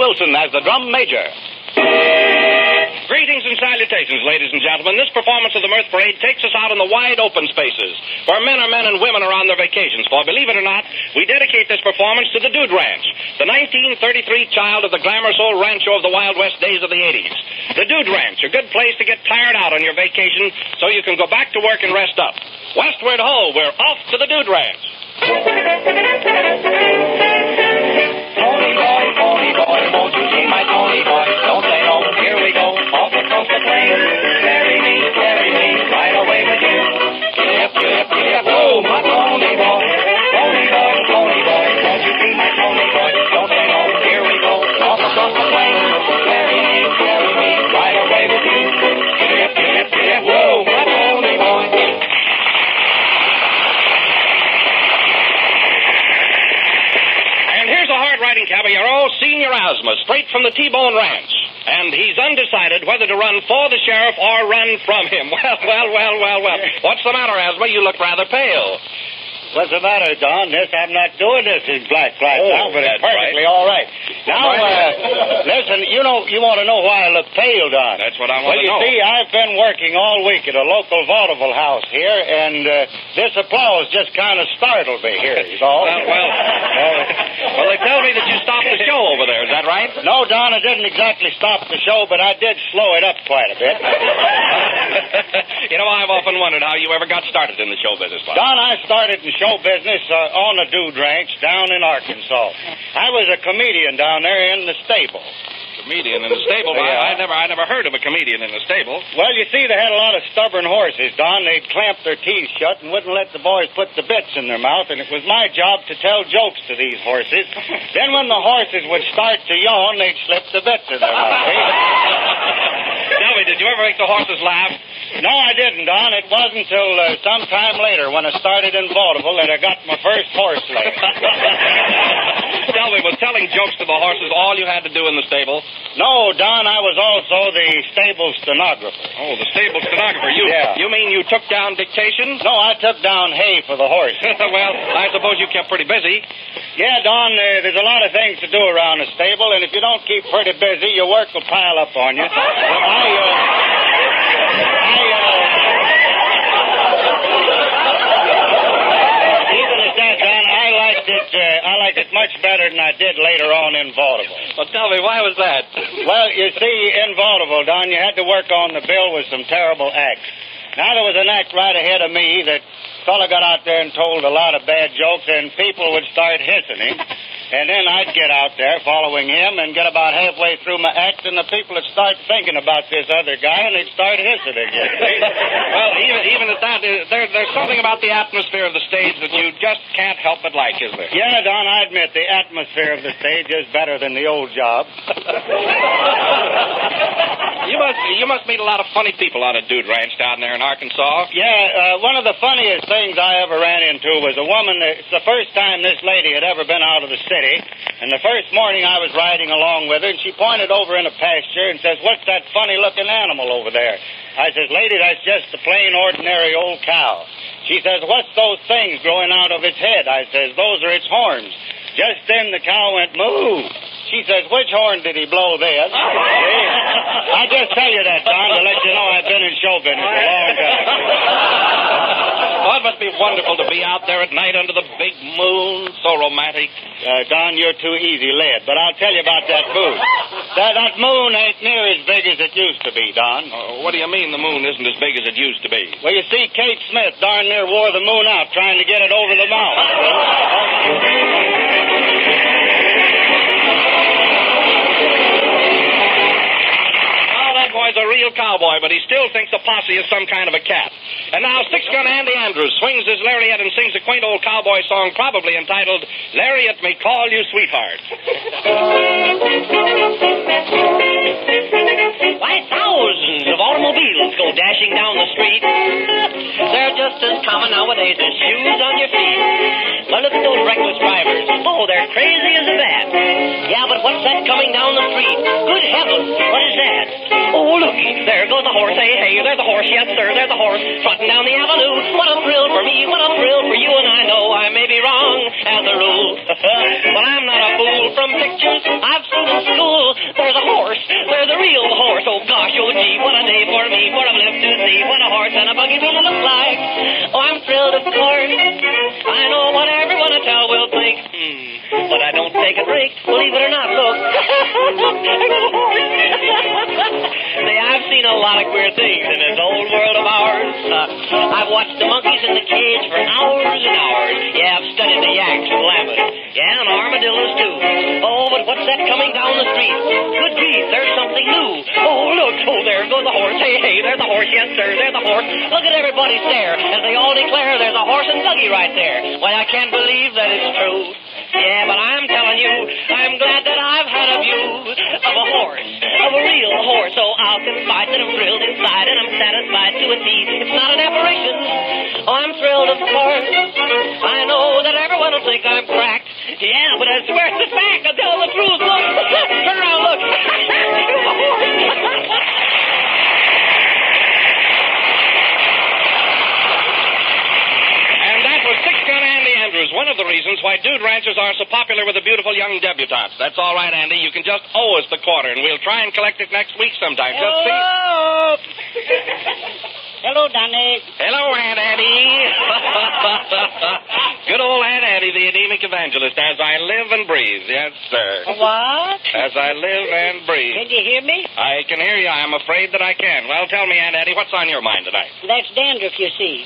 Wilson as the drum major. Greetings and salutations, ladies and gentlemen. This performance of the Mirth Parade takes us out in the wide open spaces, where men and women are on their vacations. For believe it or not, we dedicate this performance to the Dude Ranch, the 1933 child of the glamorous old rancho of the Wild West days of the 80s. The Dude Ranch, a good place to get tired out on your vacation so you can go back to work and rest up. Westward ho, we're off to the Dude Ranch. Pony boy, won't you see my pony boy? Don't say no, here we go, off across the plain. Carry me, right away with you. Yip, whoa, my pony boy. Pony boy, won't you see my pony boy? Don't say no, here we go, off across the plain. Carry me, right away with you. Yip, whoa, my pony boy. Riding caballero, Senior Asthma, straight from the T-Bone Ranch. And he's undecided whether to run for the sheriff or run from him. Well. What's the matter, Asthma? You look rather pale. What's the matter, Don? I'm not doing this in black now, but it's perfectly right. all right. Now, listen, you want to know why I look pale, Don? That's what I want to know. Well, you see, I've been working all week at a local vaudeville house here, and this applause just kind of startled me here, is all. Well, they tell me that you stopped the show over there. Is that right? No, Don, I didn't exactly stop the show, but I did slow it up quite a bit. You know, I've often wondered how you ever got started in the show business, Bob. Don, I started in show business on the Dude Ranch down in Arkansas. I was a comedian down there in the stable. Comedian in the stable? Yeah. I never heard of a comedian in the stable. Well, you see, they had a lot of stubborn horses, Don. They'd clamp their teeth shut and wouldn't let the boys put the bits in their mouth, and it was my job to tell jokes to these horses. Then when the horses would start to yawn, they'd slip the bits in their mouth. Tell me, did you ever make the horses laugh? No, I didn't, Don. It wasn't until some time later when I started in vaudeville that I got my first horse leg. Tell me, was telling jokes to the horses all you had to do in the stable? No, Don, I was also the stable stenographer. Oh, the stable stenographer. You mean you took down dictation? No, I took down hay for the horse. Well, I suppose you kept pretty busy. Yeah, Don, there's a lot of things to do around the stable, and if you don't keep pretty busy, your work will pile up on you. Even at that, Don, I liked it much better than I did later on in vaudeville. Well, tell me, why was that? Well, you see, in vaudeville, Don, you had to work on the bill with some terrible acts. Now, there was an act right ahead of me that fella got out there and told a lot of bad jokes, and people would start hissing him. And then I'd get out there following him and get about halfway through my act, and the people would start thinking about this other guy, and they'd start hissing again. Well, even at that, there's something about the atmosphere of the stage that you just can't help but like, is there? Yeah, Don, I admit the atmosphere of the stage is better than the old job. You must meet a lot of funny people on a Dude Ranch down there in Arkansas. Yeah, one of the funniest things I ever ran into was a woman. It's the first time this lady had ever been out of the city. And the first morning I was riding along with her, and she pointed over in a pasture and says, "What's that funny-looking animal over there?" I says, "Lady, that's just a plain, ordinary old cow." She says, "What's those things growing out of its head?" I says, "Those are its horns." Just then the cow went, "Moo." She says, "Which horn did he blow then?" I just tell you that, Don, to let you know I've been in show business a long time. Oh, it must be wonderful to be out there at night under the big moon. So romantic. Don, you're too easy led, but I'll tell you about that moon. That moon ain't near as big as it used to be, Don. What do you mean the moon isn't as big as it used to be? Well, you see, Kate Smith darn near wore the moon out trying to get it over the mouth. Boy's a real cowboy, but he still thinks a posse is some kind of a cat. And now Six Gun Andy Andrews swings his lariat and sings a quaint old cowboy song probably entitled Lariat May Call You Sweetheart. Why, thousands of automobiles go dashing down the street. They're just as common nowadays as shoes on your feet. Well, look at those reckless drivers. Oh, they're crazy as a bat. Yeah, but what's that coming down the street? Good heavens, what is that? Oh, looky, there goes the horse. Hey, hey, there's the horse. Yes, sir, there's the horse. Trotting down the avenue. What a thrill for me, what a thrill for you. And I know I may be wrong, as a rule. But I'm not a fool from pictures I've seen in school. horse and a buggy really look like? Oh, I'm thrilled, of course. I know what everyone at HTow will think. But I don't take a break, believe it or not, look. Say, I've seen a lot of queer things in this old world of ours. I've watched the monkeys in the cage for hours and hours. Yeah, I've studied the yaks and llamas. Yeah, and armadillos, too. Oh, but what's that coming down the street? Good grief, there's something new. Oh, look, oh, there goes the horse. Hey, hey, there's the horse, yes, sir, there's the horse. Look at everybody stare as they all declare there's a horse and buggy right there. Why, I can't believe that it's true. Yeah, but I'm telling you, I'm glad that I've had a view of a horse, of a real horse. So I'll confide that I'm thrilled inside and I'm satisfied to a T. It's not an apparition. Oh, I'm thrilled, of course. I know that everyone will think I'm cracked. Yeah, but I swear it's a fact. I'll tell the truth. Look, turn around, look. One of the reasons why dude ranchers are so popular with the beautiful young debutantes. That's all right, Andy. You can just owe us the quarter, and we'll try and collect it next week sometime. Just see. Hello, Donnie. Hello, Aunt Addie. Good old Aunt Addie, the anemic evangelist, as I live and breathe. Yes, sir. What? As I live and breathe. Can you hear me? I can hear you. I'm afraid that I can. Well, tell me, Aunt Addie, what's on your mind tonight? That's dandruff, you see.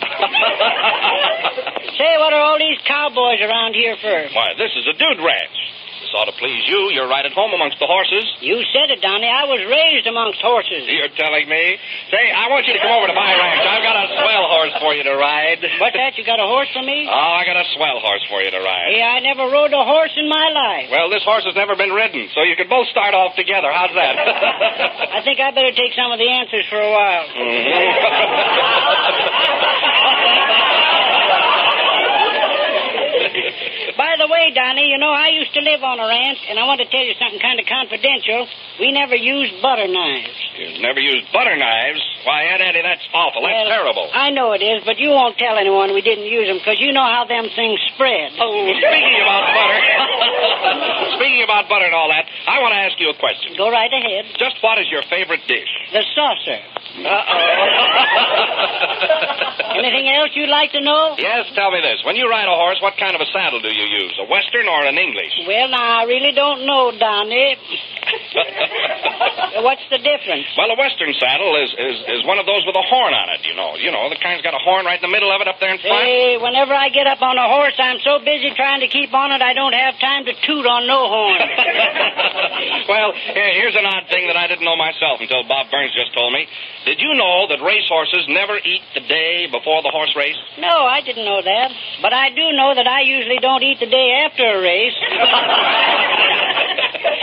Say, what are all these cowboys around here for? Why, this is a dude ranch. This ought to please you. You're right at home amongst the horses. You said it, Donnie. I was raised amongst horses. You're telling me? Say, I want you to come over to my ranch. I've got a swell horse for you to ride. What's that? You got a horse for me? Oh, I got a swell horse for you to ride. Hey, I never rode a horse in my life. Well, this horse has never been ridden, so you could both start off together. How's that? I think I better take some of the answers for a while. By the way, Donnie, you know, I used to live on a ranch, and I want to tell you something kind of confidential. We never used butter knives. You never used butter knives? Why, Aunt Addie, that's awful. That's terrible. I know it is, but you won't tell anyone we didn't use them, because you know how them things spread. Oh, speaking about butter... Speaking about butter and all that, I want to ask you a question. Go right ahead. Just what is your favorite dish? The saucer. Anything else you'd like to know? Yes, tell me this. When you ride a horse, what kind of a saddle do you use? A Western or an English? Well, now, I really don't know, Donnie. What's the difference? Well, a Western saddle is one of those with a horn on it, you know. You know, the kind's got a horn right in the middle of it up there in front. Hey, whenever I get up on a horse, I'm so busy trying to keep on it, I don't have time to toot on no horn. Well, here's an odd thing that I didn't know myself until Bob Burns just told me. Did you know that racehorses never eat the day before the horse race? No, I didn't know that. But I do know that I usually don't eat the day after a race.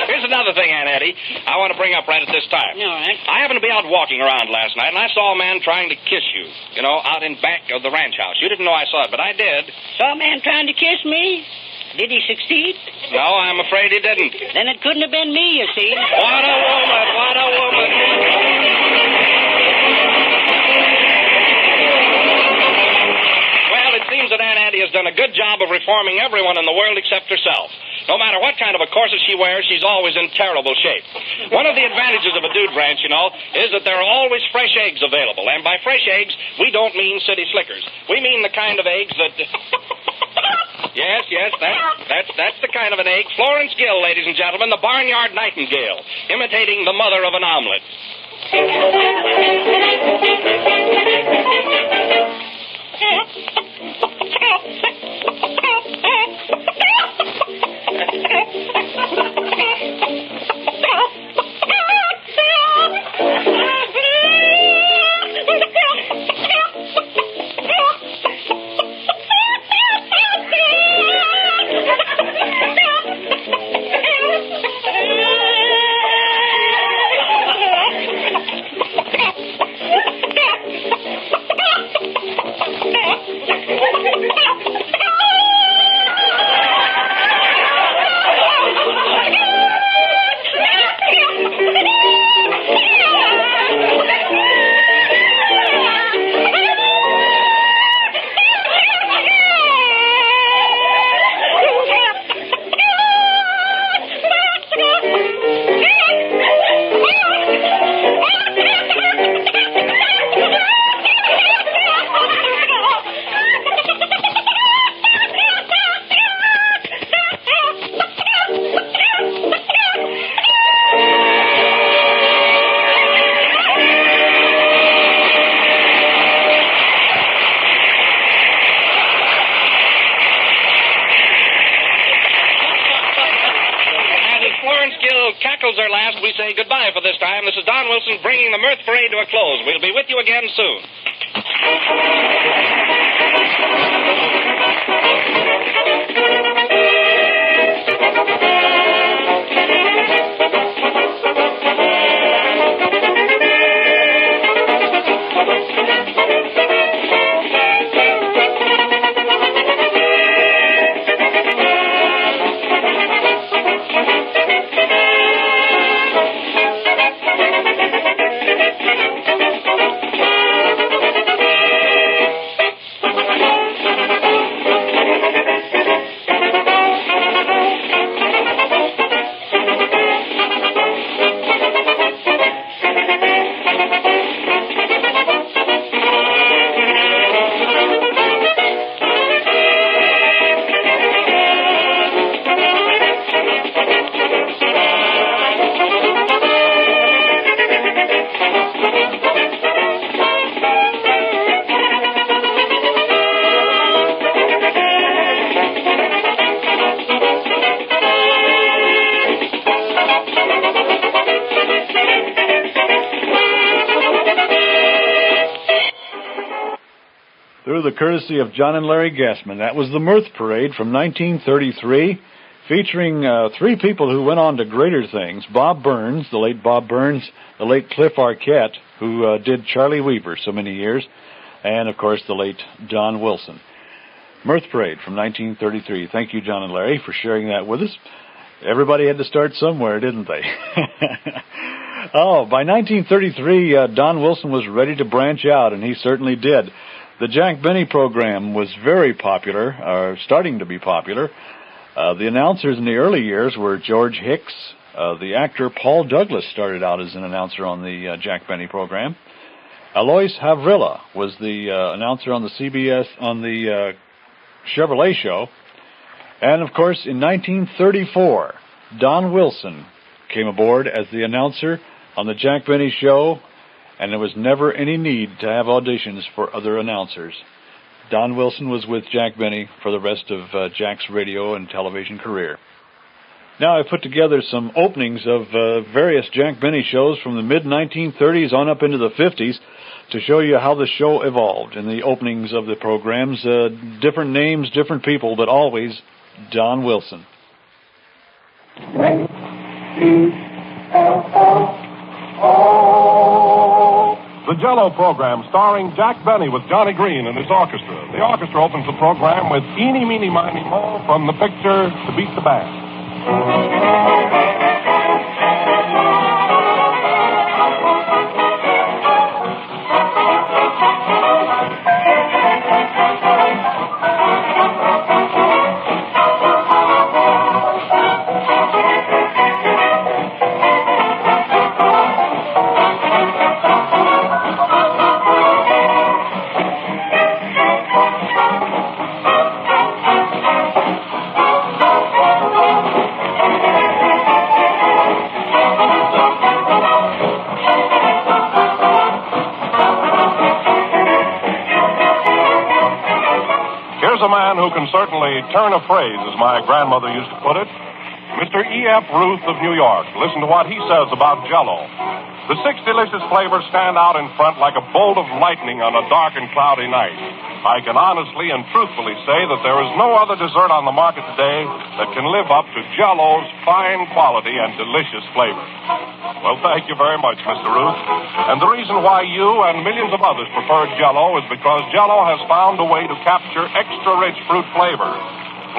Here's another thing, Aunt Addie, I want to bring up right at this time. All right. I happened to be out walking around last night, and I saw a man trying to kiss you, you know, out in back of the ranch house. You didn't know I saw it, but I did. Saw a man trying to kiss me? Did he succeed? No, I'm afraid he didn't. Then it couldn't have been me, you see. What a woman, what a woman. Well, it seems that Aunt Addie has done a good job of reforming everyone in the world except herself. No matter what kind of a corset she wears, she's always in terrible shape. One of the advantages of a dude ranch, you know, is that there are always fresh eggs available. And by fresh eggs, we don't mean city slickers. We mean the kind of eggs that... Yes, that's the kind of an egg. Florence Gill, ladies and gentlemen, the barnyard nightingale, imitating the mother of an omelet. Hornskill cackles their last, we say goodbye for this time. This is Don Wilson bringing the Mirth Parade to a close. We'll be with you again soon. Through the courtesy of John and Larry Gassman. That was the Mirth Parade from 1933, featuring three people who went on to greater things. Bob Burns, the late Bob Burns, the late Cliff Arquette, who did Charlie Weaver so many years, and, of course, the late Don Wilson. Mirth Parade from 1933. Thank you, John and Larry, for sharing that with us. Everybody had to start somewhere, didn't they? By 1933, Don Wilson was ready to branch out, and he certainly did. The Jack Benny program was very popular, starting to be popular. The announcers in the early years were George Hicks. The actor Paul Douglas started out as an announcer on the Jack Benny program. Alois Havrilla was the announcer on the CBS, on the Chevrolet show. And, of course, in 1934, Don Wilson came aboard as the announcer on the Jack Benny show, and there was never any need to have auditions for other announcers. Don Wilson was with Jack Benny for the rest of Jack's radio and television career. Now I put together some openings of various Jack Benny shows from the mid-1930s on up into the 50s to show you how the show evolved in the openings of the programs. Different names, different people, but always Don Wilson. The Jello program starring Jack Benny with Johnny Green and his orchestra. The orchestra opens the program with Eeny, Meeny, Miny, Mo from the picture To Beat the Band. A man who can certainly turn a phrase, as my grandmother used to put it. Mr. E.F. Ruth of New York. Listen to what he says about Jell-O. The 6 delicious flavors stand out in front like a bolt of lightning on a dark and cloudy night. I can honestly and truthfully say that there is no other dessert on the market today that can live up to Jell-O's fine quality and delicious flavor. Well, thank you very much, Mr. Ruth. And the reason why you and millions of others prefer Jell-O is because Jell-O has found a way to capture extra-rich fruit flavor.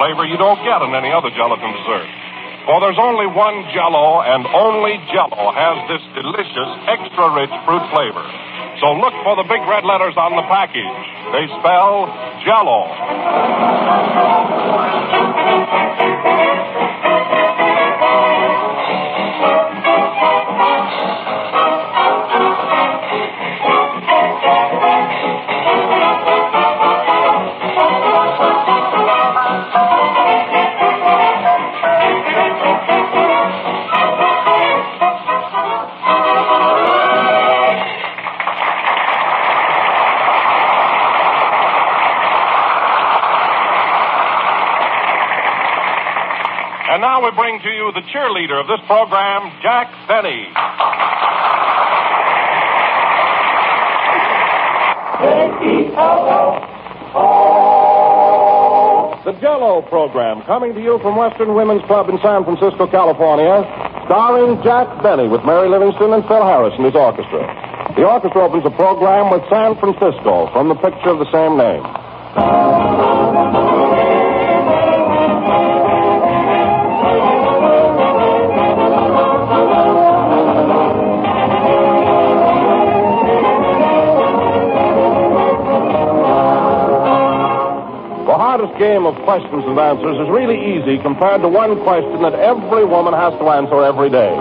Flavor you don't get in any other gelatin dessert. For there's only one Jell-O, and only Jell-O has this delicious, extra-rich fruit flavor. So look for the big red letters on the package. They spell Jell-O. And now we bring to you the cheerleader of this program, Jack Benny. The Jell-O program, coming to you from Western Women's Club in San Francisco, California, starring Jack Benny with Mary Livingston and Phil Harris and his orchestra. The orchestra opens the program with San Francisco from the picture of the same name. The hardest game of questions and answers is really easy compared to one question that every woman has to answer every day.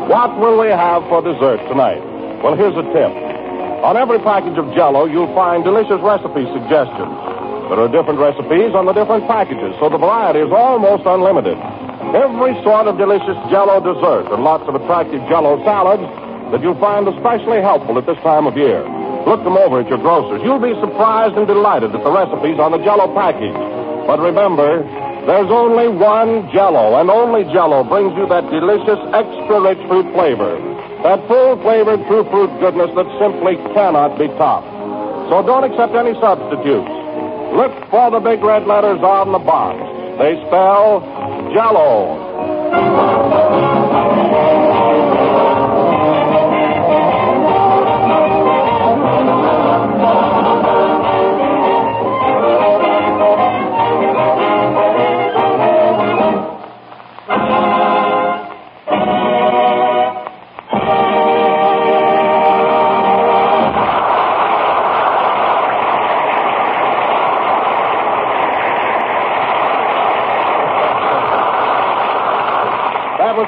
What will we have for dessert tonight? Well, here's a tip. On every package of Jell-O, you'll find delicious recipe suggestions. There are different recipes on the different packages, so the variety is almost unlimited. Every sort of delicious Jell-O dessert and lots of attractive Jell-O salads that you'll find especially helpful at this time of year. Look them over at your grocer's. You'll be surprised and delighted at the recipes on the Jell-O package. But remember, there's only one Jell-O, and only Jell-O brings you that delicious, extra-rich fruit flavor. That full-flavored true fruit goodness that simply cannot be topped. So don't accept any substitutes. Look for the big red letters on the box. They spell Jell-O.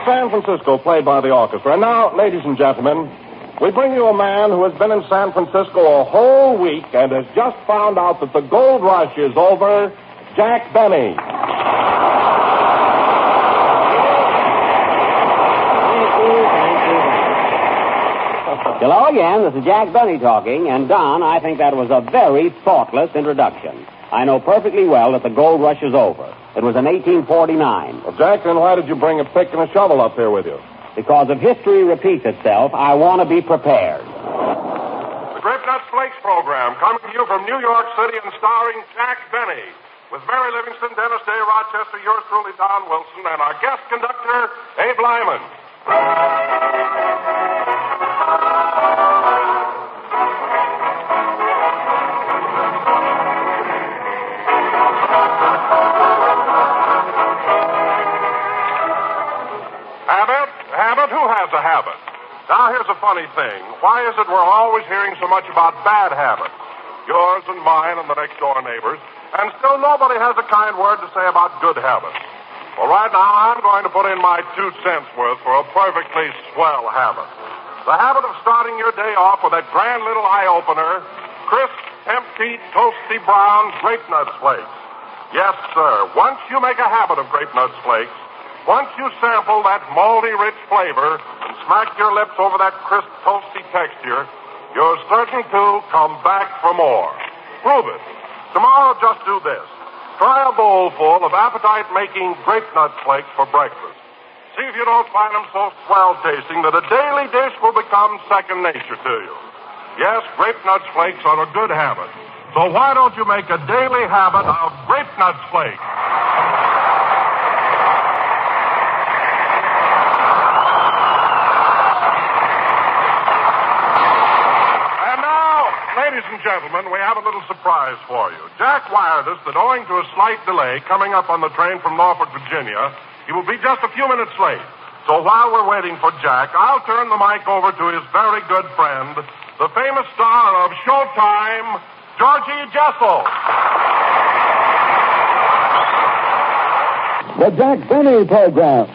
San Francisco, played by the orchestra. And now, ladies and gentlemen, we bring you a man who has been in San Francisco a whole week and has just found out that the gold rush is over, Jack Benny. Hello again, this is Jack Benny talking, and Don, I think that was a very thoughtless introduction. I know perfectly well that the gold rush is over. It was in 1849. Well, Jack, then why did you bring a pick and a shovel up here with you? Because if history repeats itself, I want to be prepared. The Grape Nuts Flakes program, coming to you from New York City and starring Jack Benny, with Mary Livingston, Dennis Day, Rochester, yours truly, Don Wilson, and our guest conductor, Abe Lyman. Who has a habit? Now, here's a funny thing. Why is it we're always hearing so much about bad habits? Yours and mine and the next-door neighbors. And still nobody has a kind word to say about good habits. Well, right now, I'm going to put in my 2 cents worth for a perfectly swell habit. The habit of starting your day off with that grand little eye-opener, crisp, empty, toasty brown grape nuts flakes. Yes, sir. Once you make a habit of grape nuts flakes, once you sample that moldy, rich flavor and smack your lips over that crisp, toasty texture, you're certain to come back for more. Prove it. Tomorrow, just do this. Try a bowl full of appetite-making grape nut flakes for breakfast. See if you don't find them so swell-tasting that a daily dish will become second nature to you. Yes, grape nuts flakes are a good habit. So why don't you make a daily habit of grape nuts flakes? Ladies and gentlemen, we have a little surprise for you. Jack wired us that owing to a slight delay coming up on the train from Norfolk, Virginia, he will be just a few minutes late. So while we're waiting for Jack, I'll turn the mic over to his very good friend, the famous star of Showtime, Georgie Jessel. The Jack Benny Program.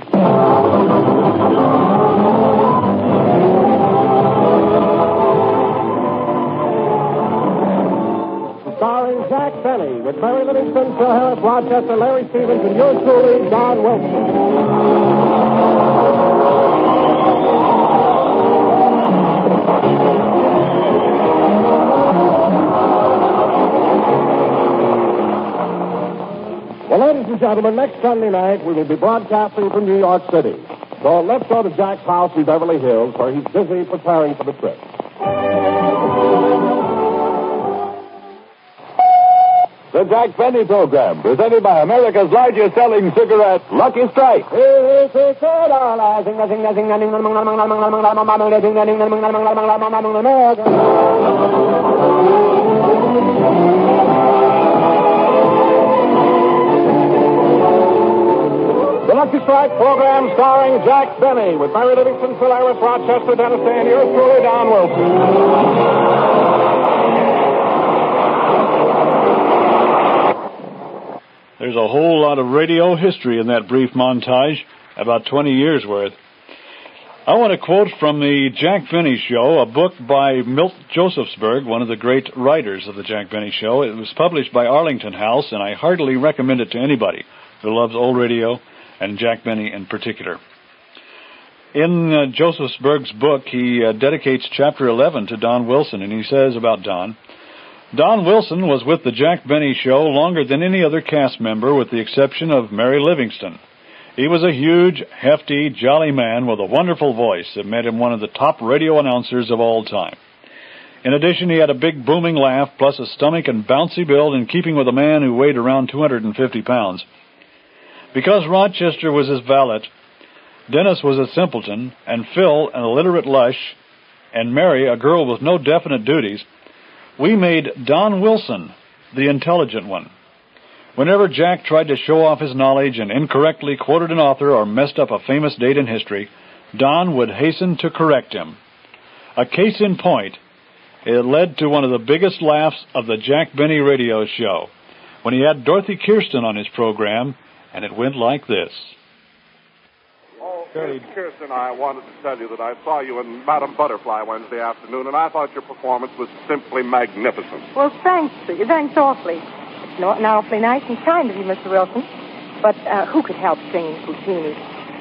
Starring Jack Benny with Mary Livingston, Phil Harris, Rochester, Larry Stevens, and yours truly, Don Wilson. Well, Ladies and gentlemen, next Sunday night we will be broadcasting from New York City. So let's go to Jack's house in Beverly Hills, where he's busy preparing for the trip. The Jack Benny Program, presented by America's largest selling cigarette, Lucky Strike. The Lucky Strike program starring Jack Benny with Mary Livingston, Phil Harris, Rochester, Dennis Day, and yours truly, Don Wilson. There's a whole lot of radio history in that brief montage, about 20 years worth. I want to quote from the Jack Benny Show, a book by Milt Josephsberg, one of the great writers of the Jack Benny Show. It was published by Arlington House, and I heartily recommend it to anybody who loves old radio, and Jack Benny in particular. In Josephsberg's book, he dedicates Chapter 11 to Don Wilson, and he says about Don Wilson was with the Jack Benny Show longer than any other cast member, with the exception of Mary Livingston. He was a huge, hefty, jolly man with a wonderful voice that made him one of the top radio announcers of all time. In addition, he had a big booming laugh, plus a stomach and bouncy build in keeping with a man who weighed around 250 pounds. Because Rochester was his valet, Dennis was a simpleton, and Phil an illiterate lush, and Mary a girl with no definite duties, we made Don Wilson the intelligent one. Whenever Jack tried to show off his knowledge and incorrectly quoted an author or messed up a famous date in history, Don would hasten to correct him. A case in point, it led to one of the biggest laughs of the Jack Benny radio show, when he had Dorothy Kirsten on his program, and it went like this. Kirsten, I wanted to tell you that I saw you in Madame Butterfly Wednesday afternoon, and I thought your performance was simply magnificent. Well, thanks awfully. It's not awfully nice and kind of you, Mr. Wilson. But who could help singing Puccini?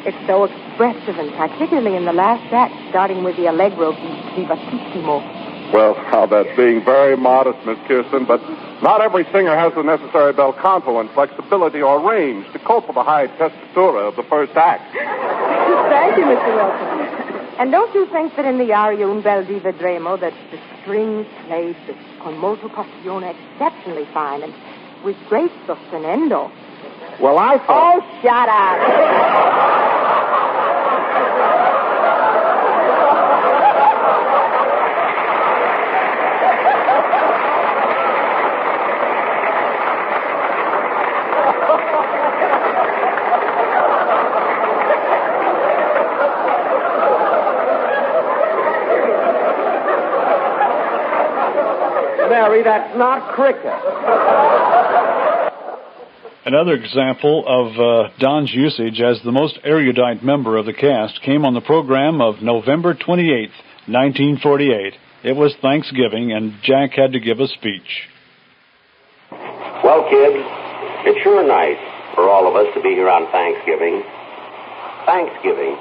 It's so expressive, and particularly in the last act, starting with the Allegro vivatissimo. Well, now that's being very modest, Miss Kirsten, but not every singer has the necessary bel canto and flexibility or range to cope with the high tessitura of the first act. Thank you, Mr. Wilson. And don't you think that in the aria Un bel di vedremo that the strings played the con molto passione exceptionally fine and with great sostenendo? Well, I thought... Oh, shut up. Mary, that's not cricket. Another example of Don's usage as the most erudite member of the cast came on the program of November 28th, 1948. It was Thanksgiving, and Jack had to give a speech. Well, kids, it's sure nice for all of us to be here on Thanksgiving. Thanksgiving,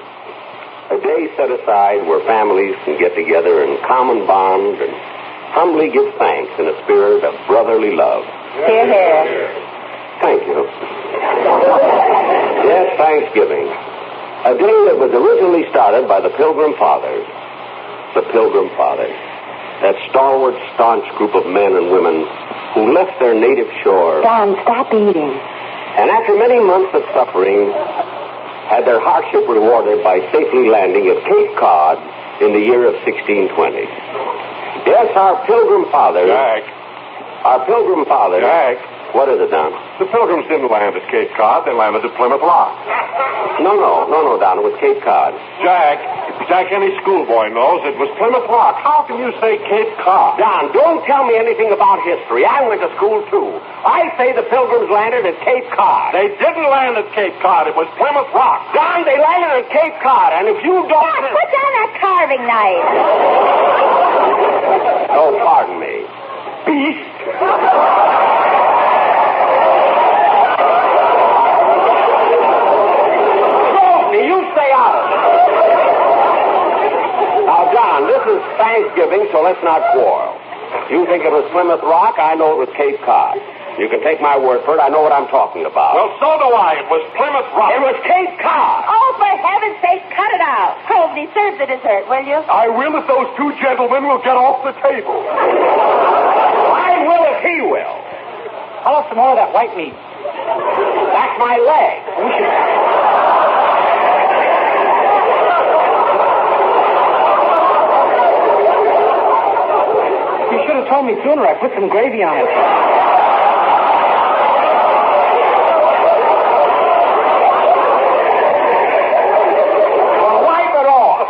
a day set aside where families can get together in common bond and humbly give thanks in a spirit of brotherly love. Hear, hear. Thank you. Yes, Thanksgiving. A day that was originally started by the Pilgrim Fathers. The Pilgrim Fathers. That stalwart, staunch group of men and women who left their native shore. Don, stop eating. And after many months of suffering, had their hardship rewarded by safely landing at Cape Cod in the year of 1620. Yes, our Pilgrim Fathers. Jack. Our Pilgrim Fathers. Jack. What is it, Don? The Pilgrims didn't land at Cape Cod. They landed at Plymouth Rock. No, Don. It was Cape Cod. Jack, any schoolboy knows it was Plymouth Rock. How can you say Cape Cod? Don, don't tell me anything about history. I went to school, too. I say the Pilgrims landed at Cape Cod. They didn't land at Cape Cod. It was Plymouth Rock. Don, they landed at Cape Cod, and if you don't... Put down that carving knife. Oh, pardon me. Beast. You stay out of it. Now, John, this is Thanksgiving, so let's not quarrel. You think it was Plymouth Rock, I know it was Cape Cod. You can take my word for it. I know what I'm talking about. Well, so do I. It was Plymouth Rock. It was Cape Cod. Oh, for heaven's sake, cut it out. Probably serve the dessert, will you? I will if those two gentlemen will get off the table. I will if he will. Tell us some more of that white meat. That's my leg. You should have told me sooner. I put some gravy on it. Wipe it off.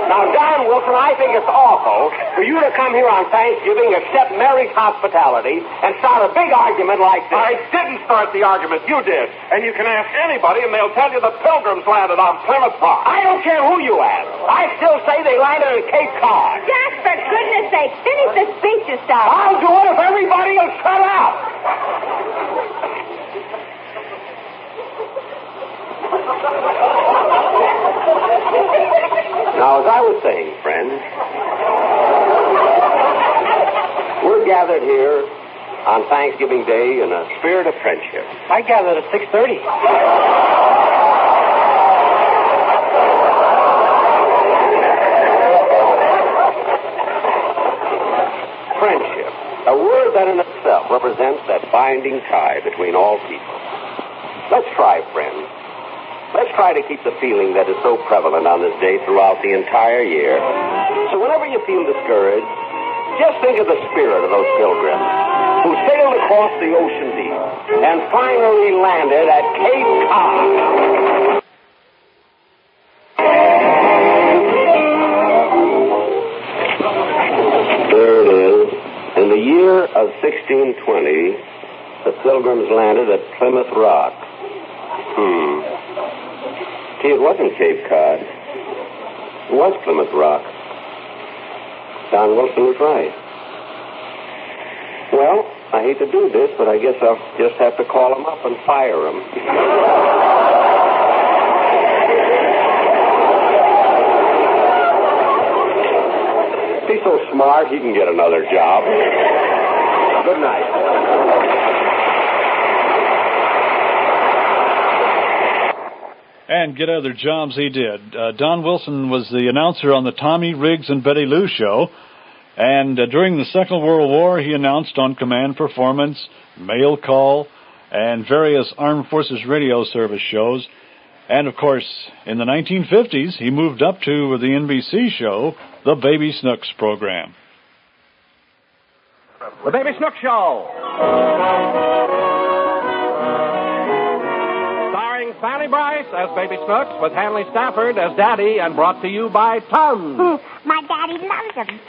Now, Don Wilson, I think it's awful for you to come here on Thanksgiving, accept Mary's hospitality, and start a big argument like this. I didn't start the argument. You did. And you can ask anybody, and they'll tell you the Pilgrims landed on Plymouth Rock. I don't care who you ask. I still say they landed at Cape Cod. Just for goodness sake, finish the speech you started. I'll do it if everybody will shut up. Now, as I was saying, friends, we're gathered here on Thanksgiving Day in a spirit of friendship. I gathered at 6:30. Friendship, a word that in itself represents that binding tie between all people. Let's try, friends. Let's try to keep the feeling that is so prevalent on this day throughout the entire year. So whenever you feel discouraged, just think of the spirit of those pilgrims who sailed across the ocean deep and finally landed at Cape Cod. There it is. In the year of 1620, the pilgrims landed at Plymouth Rock. See, it wasn't Cape Cod. It was Plymouth Rock. Don Wilson was right. Well, I hate to do this, but I guess I'll just have to call him up and fire him. He's so smart, he can get another job. Good night. And get other jobs he did. Don Wilson was the announcer on the Tommy, Riggs, and Betty Lou show. And during the Second World War, he announced on Command Performance, Mail Call, and various Armed Forces Radio Service shows. And, of course, in the 1950s, he moved up to the NBC show, the Baby Snooks program. The Baby Snooks Show. Fanny Bryce as Baby Snooks, with Hanley Stafford as Daddy, and brought to you by Tums. My daddy loves them.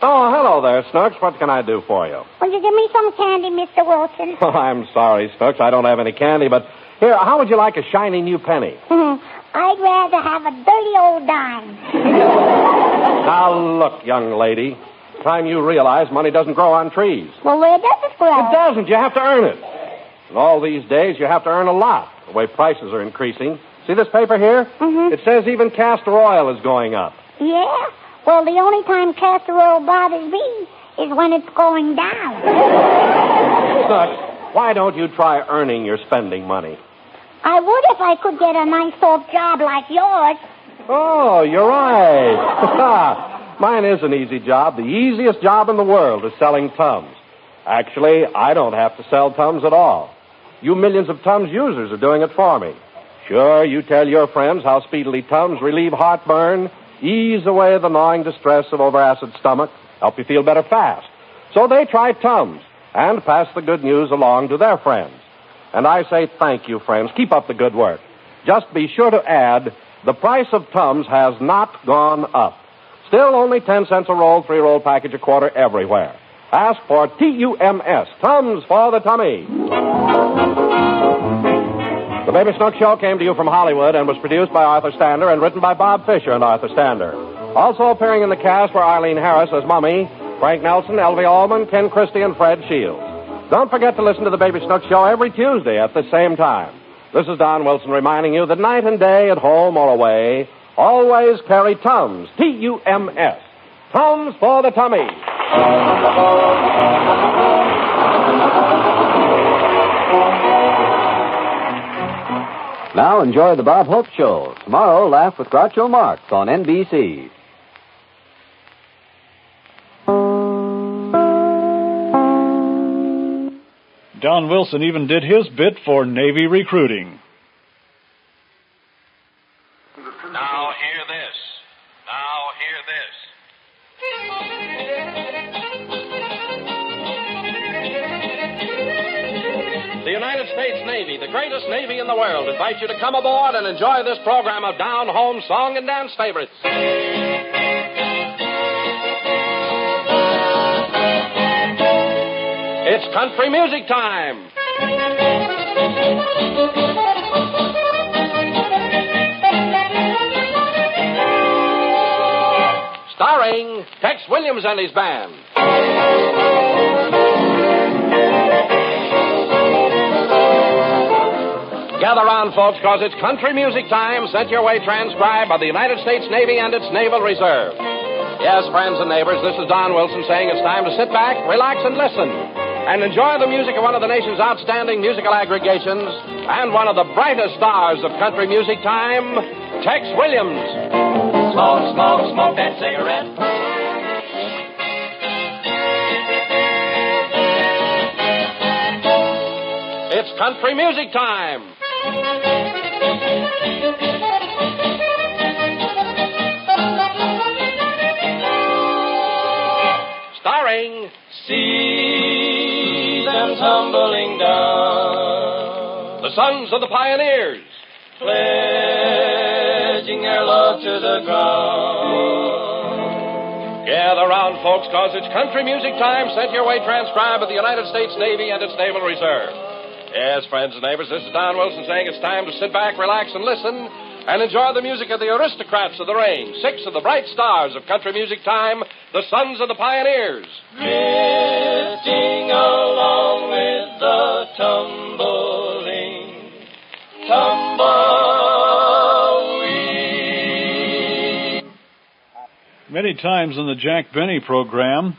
Oh, hello there, Snooks. What can I do for you? Will you give me some candy, Mr. Wilson? Oh, I'm sorry, Snooks. I don't have any candy, but here, how would you like a shiny new penny? I'd rather have a dirty old dime. Now, look, young lady. Time you realize money doesn't grow on trees. Well, where does it grow? It doesn't. You have to earn it. And all these days, you have to earn a lot, the way prices are increasing. See this paper here? Mm-hmm. It says even castor oil is going up. Yeah? Well, the only time castor oil bothers me is when it's going down. Snooks, why don't you try earning your spending money? I would if I could get a nice soft job like yours. Oh, you're right. Mine is an easy job. The easiest job in the world is selling Tums. Actually, I don't have to sell Tums at all. You millions of Tums users are doing it for me. Sure, you tell your friends how speedily Tums relieve heartburn, ease away the gnawing distress of overacid stomach, help you feel better fast. So they try Tums and pass the good news along to their friends. And I say thank you, friends. Keep up the good work. Just be sure to add, the price of Tums has not gone up. Still only 10 cents a roll, 3-roll package a quarter everywhere. Ask for T-U-M-S, Tums for the tummy. The Baby Snooks Show came to you from Hollywood and was produced by Arthur Stander and written by Bob Fisher and Arthur Stander. Also appearing in the cast were Arlene Harris as Mummy, Frank Nelson, Elvie Allman, Ken Christie, and Fred Shields. Don't forget to listen to the Baby Snooks Show every Tuesday at the same time. This is Don Wilson reminding you that night and day, at home or away, always carry Tums, T-U-M-S. Tums for the tummy. Now enjoy the Bob Hope Show. Tomorrow, laugh with Groucho Marx on NBC. Don Wilson even did his bit for Navy recruiting. Now hear this. Now hear this. The United States Navy, the greatest Navy in the world, invites you to come aboard and enjoy this program of down-home song and dance favorites. It's country music time. Starring Tex Williams and his band. Gather round, folks, because it's country music time, sent your way transcribed by the United States Navy and its Naval Reserve. Yes, friends and neighbors, this is Don Wilson saying it's time to sit back, relax, and listen, and enjoy the music of one of the nation's outstanding musical aggregations and one of the brightest stars of country music time, Tex Williams. Smoke, smoke, smoke that cigarette. It's country music time. Starring See them tumbling down, the Sons of the Pioneers, pledging their love to the ground. Gather round, folks, because it's country music time, sent your way transcribed by the United States Navy and its Naval Reserve. Yes, friends and neighbors, this is Don Wilson saying it's time to sit back, relax, and listen, and enjoy the music of the aristocrats of the range, 6 of the bright stars of country music time, the Sons of the Pioneers. Drifting along with the tumbling, tumbleweed. Many times in the Jack Benny program,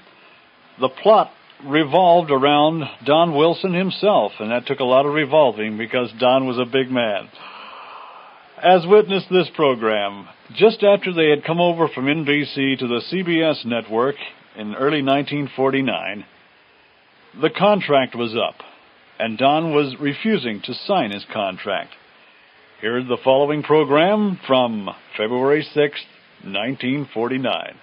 the plot revolved around Don Wilson himself, and that took a lot of revolving because Don was a big man. As witness this program, just after they had come over from NBC to the CBS network in early 1949, the contract was up, and Don was refusing to sign his contract. Here's the following program from February 6th, 1949.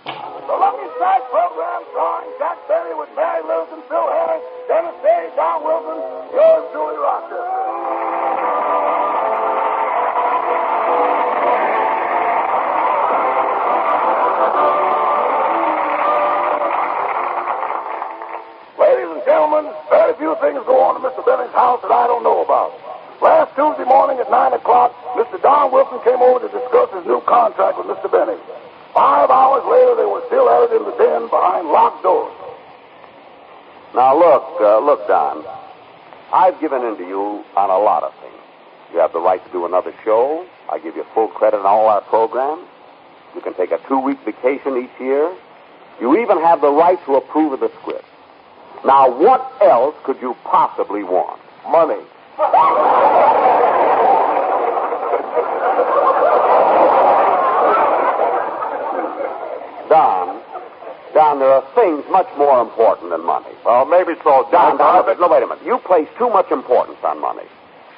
The Lucky Strike program starring Jack Benny with Mary Lewis and Phil Harris, Dennis Day, Don Wilson, yours truly, Roger. Ladies and gentlemen, very few things go on in Mr. Benny's house that I don't know about. Last Tuesday morning at 9 o'clock, Mr. Don Wilson came over to discuss his new contract with Mr. Benny. 5 hours later, they were still at it in the den behind locked doors. Now, look, Don. I've given in to you on a lot of things. You have the right to do another show. I give you full credit on all our programs. You can take a 2-week vacation each year. You even have the right to approve of the script. Now, what else could you possibly want? Money. Don, there are things much more important than money. Well, maybe so. Don, wait a minute. You place too much importance on money.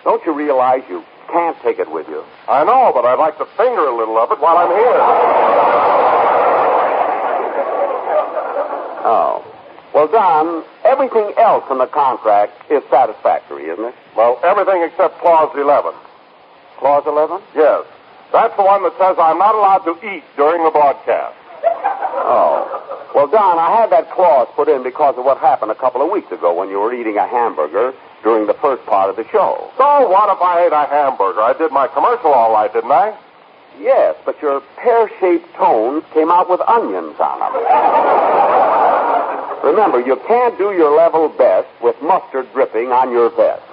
Don't you realize you can't take it with you? I know, but I'd like to finger a little of it while I'm here. Oh. Well, Don, everything else in the contract is satisfactory, isn't it? Well, everything except Clause 11. Clause 11? Yes. That's the one that says I'm not allowed to eat during the broadcast. Oh. Well, Don, I had that clause put in because of what happened a couple of weeks ago when you were eating a hamburger during the first part of the show. So what if I ate a hamburger? I did my commercial all right, didn't I? Yes, but your pear-shaped tones came out with onions on them. Remember, you can't do your level best with mustard dripping on your vest.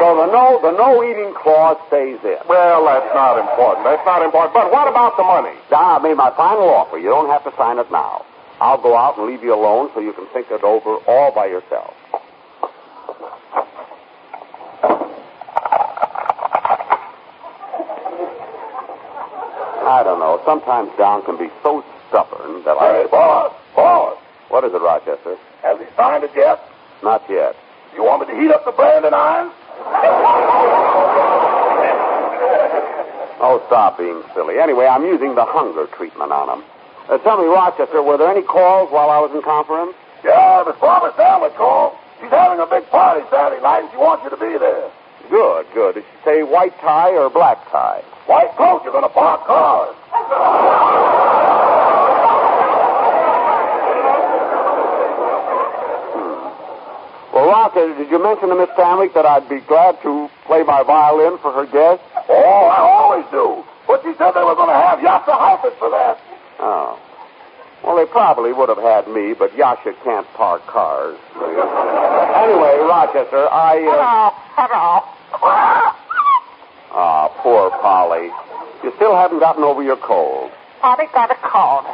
So the no eating clause stays in. Well, that's not important. But what about the money? Don, I've made my final offer. You don't have to sign it now. I'll go out and leave you alone so you can think it over all by yourself. I don't know. Sometimes Don can be so stubborn that Hey, boss! What is it, Rochester? Has he signed it yet? Not yet. You want me to heat up the branding iron? Oh, stop being silly. Anyway, I'm using the hunger treatment on him. Tell me, Rochester, were there any calls while I was in conference? Yeah, Miss Barbara Salmon called. She's having a big party Saturday night, and she wants you to be there. Good. Did she say white tie or black tie? White coat, you're going to park cars. Well, Rochester, did you mention to Miss Stanley that I'd be glad to play my violin for her guests? Oh, I always do. But she said they were going to have Yasha Hyphen for that. Oh. Well, they probably would have had me, but Yasha can't park cars. Anyway, Rochester, Hello. Ah, poor Polly. You still haven't gotten over your cold. Polly got a cold.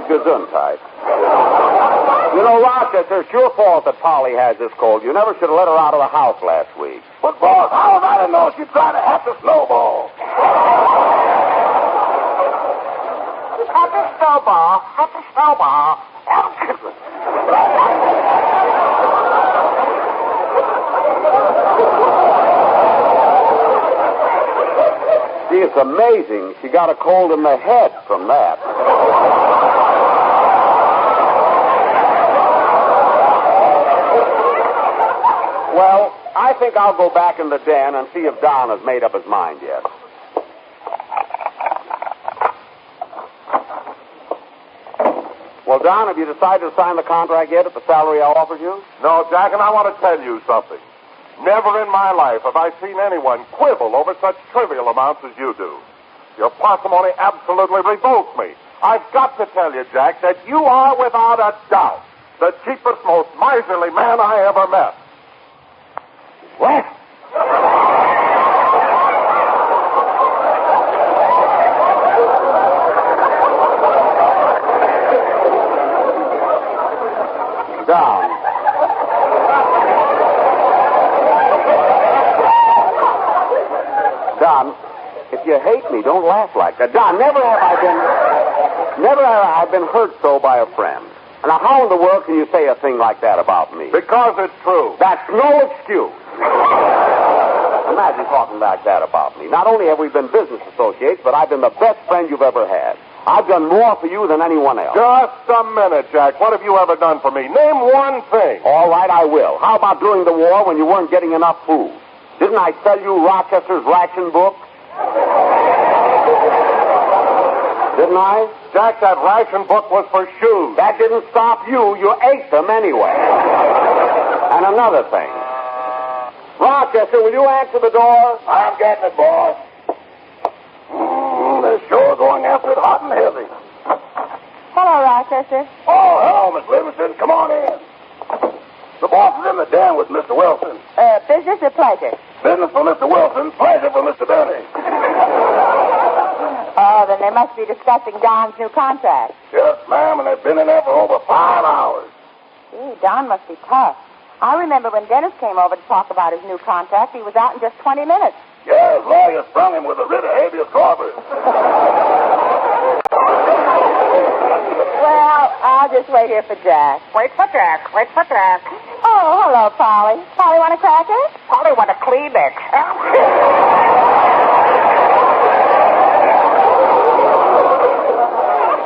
Gesundheit. You know, Rochester, it's your fault that Polly has this cold. You never should have let her out of the house last week. But, boss, how was I to know she'd try to hack the snowball? Have the snowball. Gee, it's amazing. She got a cold in the head from that. Well, I think I'll go back in the den and see if Don has made up his mind yet. Well, Don, have you decided to sign the contract yet at the salary I offered you? No, Jack, and I want to tell you something. Never in my life have I seen anyone quibble over such trivial amounts as you do. Your parsimony absolutely revolts me. I've got to tell you, Jack, that you are without a doubt the cheapest, most miserly man I ever met. What? Don. Don, if you hate me, don't laugh like that. Don, never have I been hurt so by a friend. Now, how in the world can you say a thing like that about me? Because it's true. That's no excuse. Imagine talking like that about me. Not only have we been business associates, but I've been the best friend you've ever had. I've done more for you than anyone else. Just a minute, Jack. What have you ever done for me? Name one thing. All right, I will. How about during the war when you weren't getting enough food? Didn't I sell you Rochester's ration book? Didn't I? Jack, that ration book was for shoes. That didn't stop you. You ate them anyway. And another thing. Rochester, will you answer the door? I'm getting it, boss. They're sure going after it hot and heavy. Hello, Rochester. Oh, hello, Miss Livingston. Come on in. The boss is in the den with Mr. Wilson. Business or pleasure? Business for Mr. Wilson, pleasure for Mr. Benny. Oh, then they must be discussing Don's new contract. Yes, ma'am, and they've been in there for over 5 hours. Gee, Don must be tough. I remember when Dennis came over to talk about his new contract, he was out in just 20 minutes. Yeah, his lawyer sprung him with a writ of habeas corpus. Well, I'll just wait here for Jack. Wait for Jack. Oh, hello, Polly. Polly, want a cracker? Polly want a Kleenex.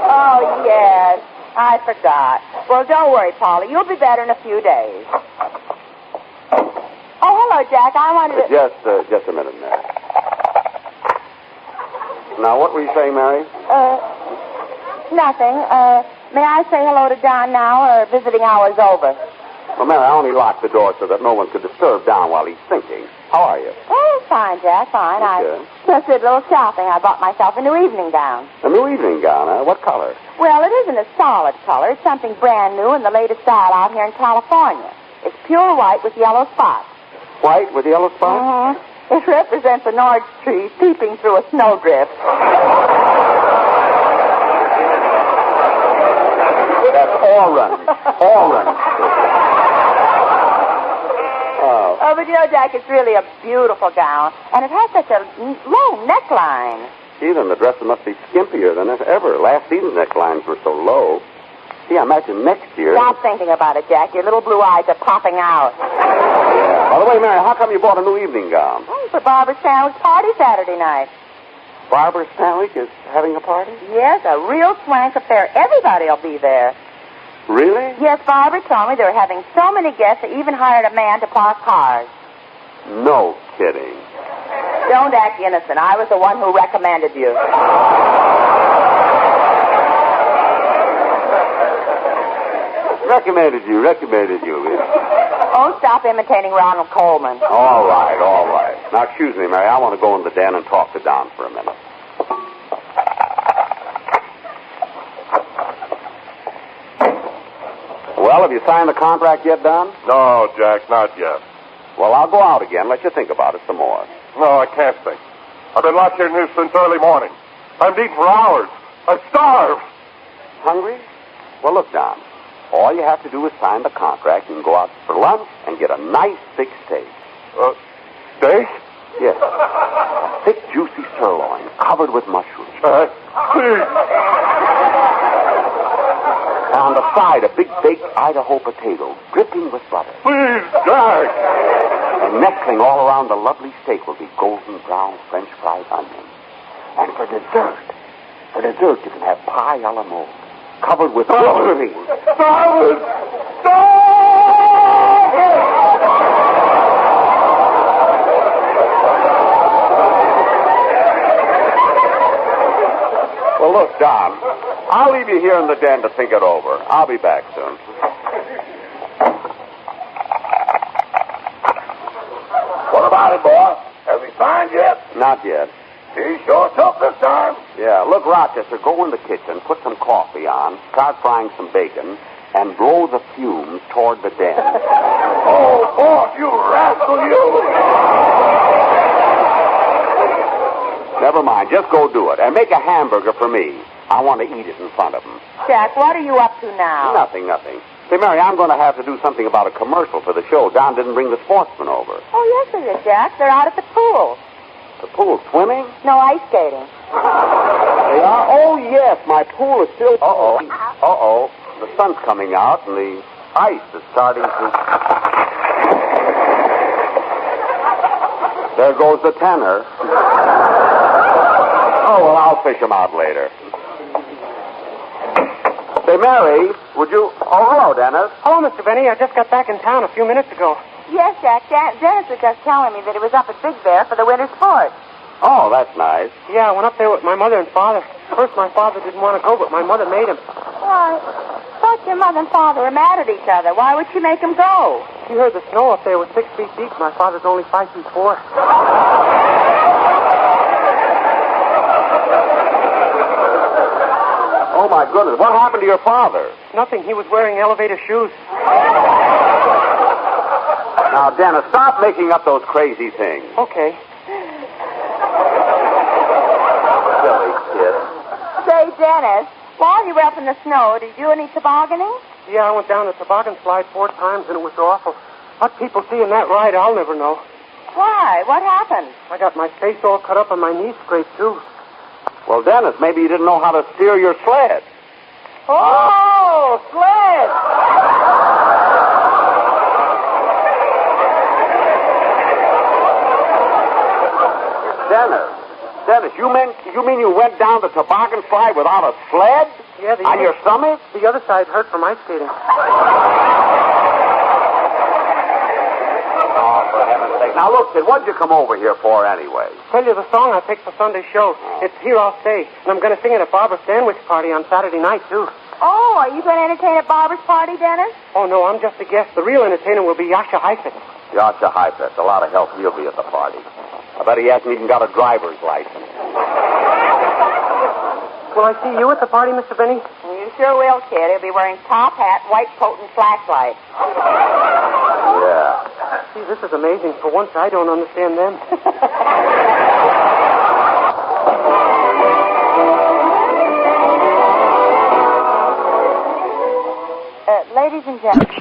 Oh, yes. I forgot. Well, don't worry, Polly. You'll be better in a few days. Oh, hello, Jack. I wanted to... Just a minute, Mary. Now, what were you saying, Mary? Nothing. May I say hello to Don now, or visiting hours over? Well, Mary, I only locked the door so that no one could disturb Don while he's thinking. How are you? Oh, fine, Jack, fine. I Okay. just did a little shopping. I bought myself a new evening gown. A new evening gown, huh? What color? Well, it isn't a solid color. It's something brand new and the latest style out here in California. It's pure white with yellow spots. White with yellow spots? Uh-huh. It represents an orange tree peeping through a snowdrift. That's orange. Orange. Oh, but you know, Jack, it's really a beautiful gown, and it has such a low neckline. Gee, then the dresses must be skimpier than ever. Last season's necklines were so low. Gee, I imagine next year... Stop thinking about it, Jack. Your little blue eyes are popping out. Yeah. By the way, Mary, how come you bought a new evening gown? For Barbara Stanwyck's party Saturday night. Barbara Stanwyck is having a party? Yes, a real swank affair. Everybody'll be there. Really? Yes, Barbara told me they were having so many guests they even hired a man to park cars. No kidding. Don't act innocent. I was the one who recommended you. Recommended you. Oh, stop imitating Ronald Coleman. All right. Now, excuse me, Mary. I want to go in the den and talk to Don for a minute. Well, have you signed the contract yet, Don? No, Jack, not yet. Well, I'll go out again. Let you think about it some more. No, I can't think. I've been locked in here since early morning. I've eaten for hours. I'm starved. Hungry? Well, look, Don. All you have to do is sign the contract and go out for lunch and get a nice thick steak. Steak? Yes. A thick, juicy sirloin covered with mushrooms. Please. On the side, a big baked Idaho potato dripping with butter. Please, Jack. And nestling all around the lovely steak will be golden brown French fried onions. And for dessert, you can have pie a la mode, covered with Salad. Well, look, Don, I'll leave you here in the den to think it over. I'll be back soon. What about it, boy? Have we signed yet? Not yet. He sure took this time. Yeah, look, Rochester, go in the kitchen, put some coffee on, start frying some bacon, and blow the fumes toward the den. Oh, boy, you rascal, you. Never mind, just go do it. And make a hamburger for me. I want to eat it in front of them. Jack, what are you up to now? Nothing. Say, Mary, I'm going to have to do something about a commercial for the show. Don didn't bring the sportsmen over. Oh, yes, it is, Jack. They're out at the pool. The pool swimming? No, ice skating. They are? Oh, yes, my pool is still... Uh-oh. The sun's coming out and the ice is starting to... There goes the tenor. Oh, well, I'll fish him out later. Say, Mary, would you... Oh, hello, Dennis. Hello, Mr. Benny. I just got back in town a few minutes ago. Yes, Jack. Dennis was just telling me that he was up at Big Bear for the winter sports. Oh, that's nice. Yeah, I went up there with my mother and father. First, my father didn't want to go, but my mother made him. Why, I thought your mother and father were mad at each other. Why would she make him go? She heard the snow up there was 6 feet deep. My father's only 5 feet 4. Oh, my goodness. What happened to your father? Nothing. He was wearing elevator shoes. Now, Dennis, stop making up those crazy things. Okay. Silly kid. Say, Dennis, while you were up in the snow, did you do any tobogganing? Yeah, I went down the toboggan slide 4 times, and it was awful. What people see in that ride, I'll never know. Why? What happened? I got my face all cut up and my knees scraped, too. Well, Dennis, maybe you didn't know how to steer your sled. Oh, sled! Dennis, you mean you went down the toboggan slide without a sled? Yeah, on your stomach? The other side hurt from ice skating. Oh, for heaven's sake. Now, look, kid, what'd you come over here for anyway? Tell you the song I picked for Sunday's show. It's Here I'll Stay, and I'm going to sing it at Barbara Stanwyck's party on Saturday night, too. Oh, are you going to entertain at Barbara's party, Dennis? Oh, no, I'm just a guest. The real entertainer will be Yasha Heifetz. Yasha Heifetz. A lot of help he'll be at the party. I bet he hasn't even got a driver's license. Will I see you at the party, Mr. Benny? You sure will, kid. He'll be wearing top hat, white coat, and flashlight. Yeah. Gee, this is amazing. For once, I don't understand them. Ladies and gentlemen.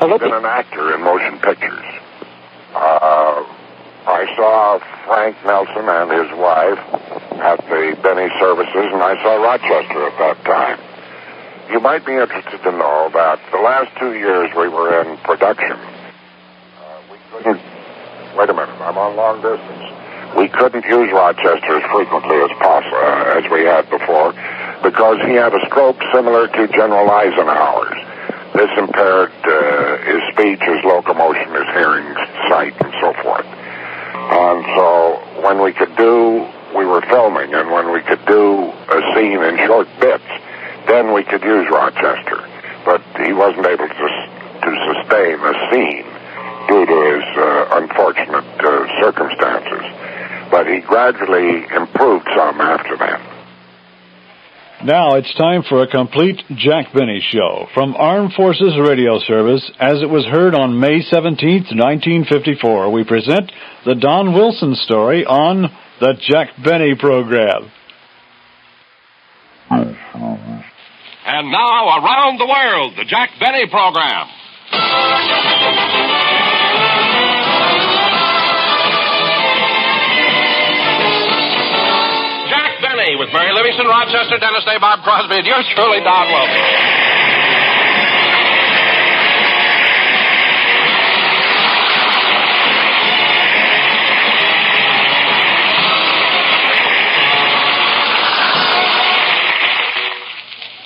I've been an actor in motion pictures. I saw Frank Nelson and his wife at the Benny services, and I saw Rochester at that time. You might be interested to know that the last 2 years we were in production, we couldn't... Wait a minute, I'm on long distance. We couldn't use Rochester as frequently as possible, as we had before, because he had a stroke similar to General Eisenhower's. This impaired his speech, his locomotion, his hearing, sight, and so forth. And so when we were filming, and when we could do a scene in short bits, then we could use Rochester. But he wasn't able to sustain a scene due to his unfortunate circumstances. But he gradually improved some after that. Now it's time for a complete Jack Benny show from Armed Forces Radio Service as it was heard on May 17th, 1954. We present the Don Wilson story on the Jack Benny program. And now, around the world, the Jack Benny program. Jack Benny with Mary Livingston, Rochester, Dennis Day, Bob Crosby, and yours truly, Don Wilson.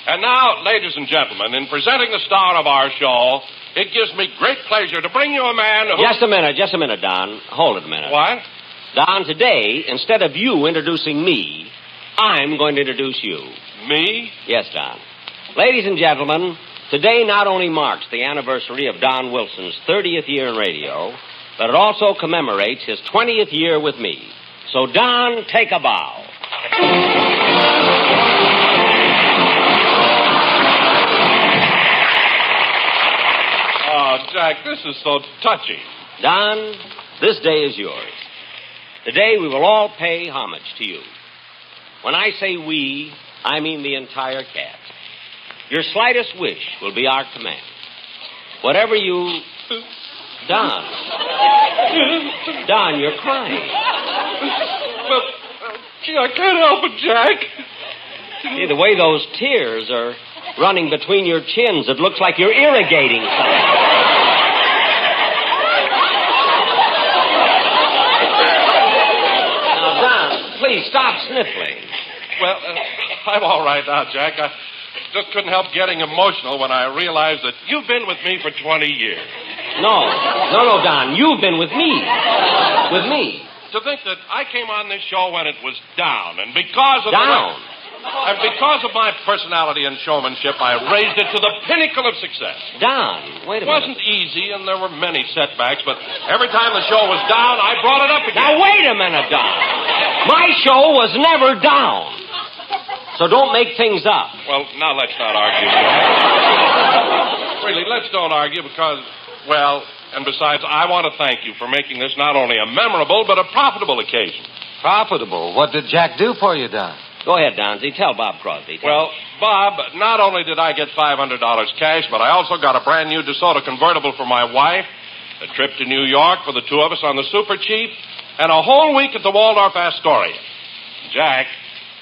And now, ladies and gentlemen, in presenting the star of our show, it gives me great pleasure to bring you a man who... Just a minute, Don. Hold it a minute. What? Don, today, instead of you introducing me, I'm going to introduce you. Me? Yes, Don. Ladies and gentlemen, today not only marks the anniversary of Don Wilson's 30th year in radio, but it also commemorates his 20th year with me. So, Don, take a bow. Oh, Jack, this is so touching. Don, this day is yours. Today we will all pay homage to you. When I say we, I mean the entire cast. Your slightest wish will be our command. Whatever you... Don, you're crying. But, gee, I can't help it, Jack. See, the way those tears are running between your chins, it looks like you're irrigating something. Now, Don, please stop sniffling. Well, I'm all right now, Jack. I just couldn't help getting emotional when I realized that you've been with me for 20 years. No, Don. You've been with me. With me. To think that I came on this show when it was down, and because of And because of my personality and showmanship, I raised it to the pinnacle of success. Don, wait a minute. It wasn't easy, and there were many setbacks, but every time the show was down, I brought it up again. Now, wait a minute, Don. My show was never down. So don't make things up. Well, now let's not argue, Jack. Really, let's don't argue because, well, and besides, I want to thank you for making this not only a memorable, but a profitable occasion. Profitable? What did Jack do for you, Don? Go ahead, Donzie. Tell Bob Crosby. Well, Bob, not only did I get $500 cash, but I also got a brand new DeSoto convertible for my wife, a trip to New York for the two of us on the Super Chief, and a whole week at the Waldorf Astoria. Jack,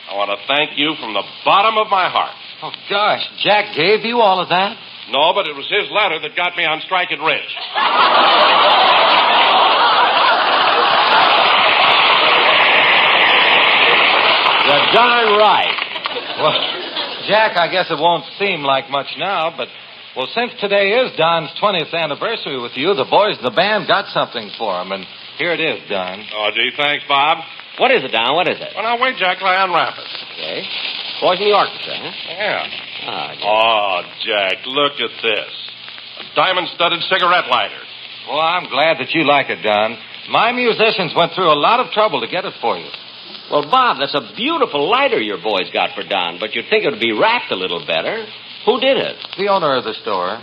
I want to thank you from the bottom of my heart. Oh, gosh, Jack gave you all of that? No, but it was his letter that got me on strike at Rich. You're darn right. Well, Jack, I guess it won't seem like much now, but, well, since today is Don's 20th anniversary with you, the boys in the band got something for him, and here it is, Don. Oh, gee, thanks, Bob. What is it, Don? What is it? Well, now, wait, Jack, till I unwrap it. Okay. Boys in the orchestra, huh? Yeah. Ah, oh, Jack, look at this. A diamond-studded cigarette lighter. Well, I'm glad that you like it, Don. My musicians went through a lot of trouble to get it for you. Well, Bob, that's a beautiful lighter your boys got for Don, but you'd think it would be wrapped a little better. Who did it? The owner of the store.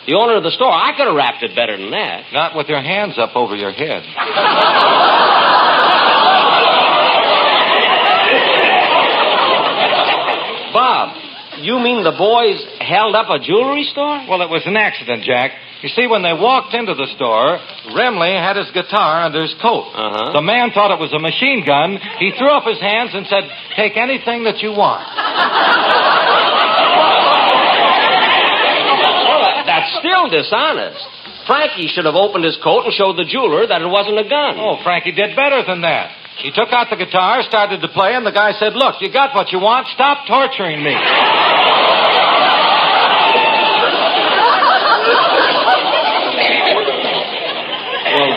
The owner of the store? I could have wrapped it better than that. Not with your hands up over your head. Bob, you mean the boys held up a jewelry store? Well, it was an accident, Jack. You see, when they walked into the store, Remley had his guitar under his coat. Uh-huh. The man thought it was a machine gun. He threw up his hands and said, "Take anything that you want." Well, that's still dishonest. Frankie should have opened his coat and showed the jeweler that it wasn't a gun. Oh, Frankie did better than that. He took out the guitar, started to play, and the guy said, "Look, you got what you want. Stop torturing me." Well,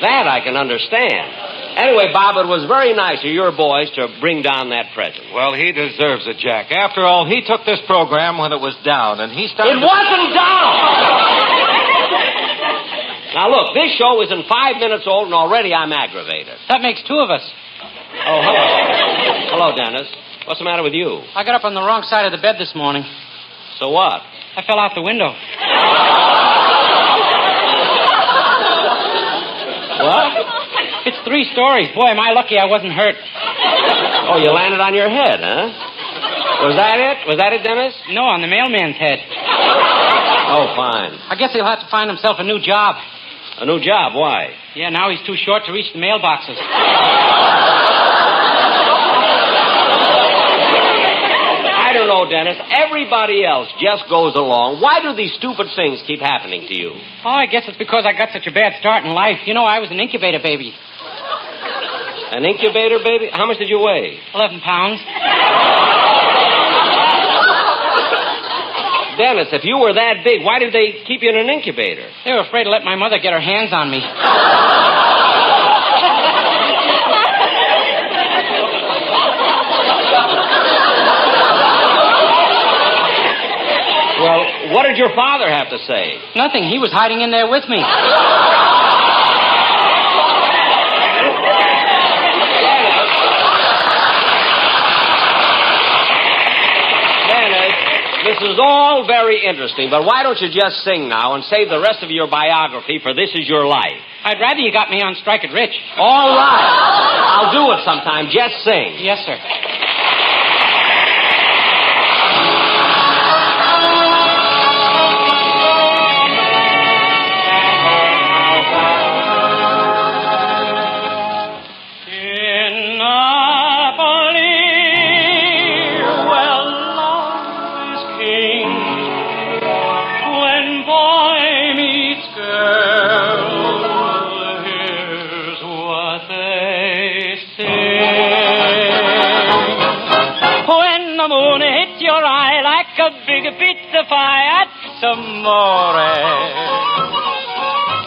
that I can understand. Anyway, Bob, it was very nice of your boys to bring Don that present. Well, he deserves it, Jack. After all, he took this program when it was down, and he started... It wasn't down! Now, look, this show isn't 5 minutes old, and already I'm aggravated. That makes two of us. Oh, hello. Hello, Dennis. What's the matter with you? I got up on the wrong side of the bed this morning. So what? I fell out the window. What? It's 3 stories. Boy, am I lucky I wasn't hurt. Oh, you landed on your head, huh? Was that it? Was that it, Dennis? No, on the mailman's head. Oh, fine. I guess he'll have to find himself a new job. A new job? Why? Yeah, now he's too short to reach the mailboxes. I don't know, Dennis. Everybody else just goes along. Why do these stupid things keep happening to you? Oh, I guess it's because I got such a bad start in life. You know, I was an incubator baby. An incubator baby? How much did you weigh? 11 pounds. Dennis, if you were that big, why did they keep you in an incubator? They were afraid to let my mother get her hands on me. Well, what did your father have to say? Nothing. He was hiding in there with me. Dennis, this is all very interesting, but why don't you just sing now and save the rest of your biography for This Is Your Life? I'd rather you got me on Strike It Rich. All right. I'll do it sometime. Just sing. Yes, sir.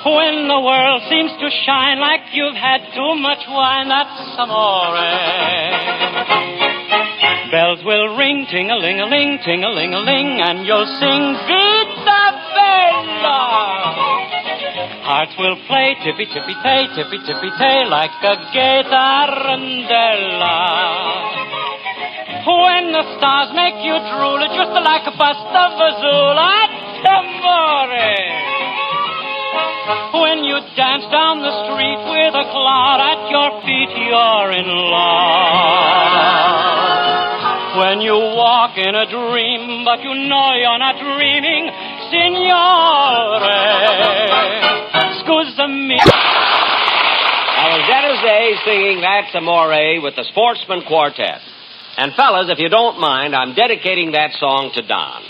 When the world seems to shine like you've had too much wine, that's amore. Bells will ring, ting-a-ling-a-ling, ting-a-ling-a-ling, and you'll sing Vita Bella. Hearts will play tippy-tippy-tay, tippy-tippy-tay, like a gay tarantella. When the stars make you drool, it's just like a bust of Azula, amore. When you dance down the street with a cloud at your feet, you're in love. When you walk in a dream, but you know you're not dreaming, signore, scusa me. That was Dennis Day singing That's Amore with the Sportsman Quartet. And fellas, if you don't mind, I'm dedicating that song to Don.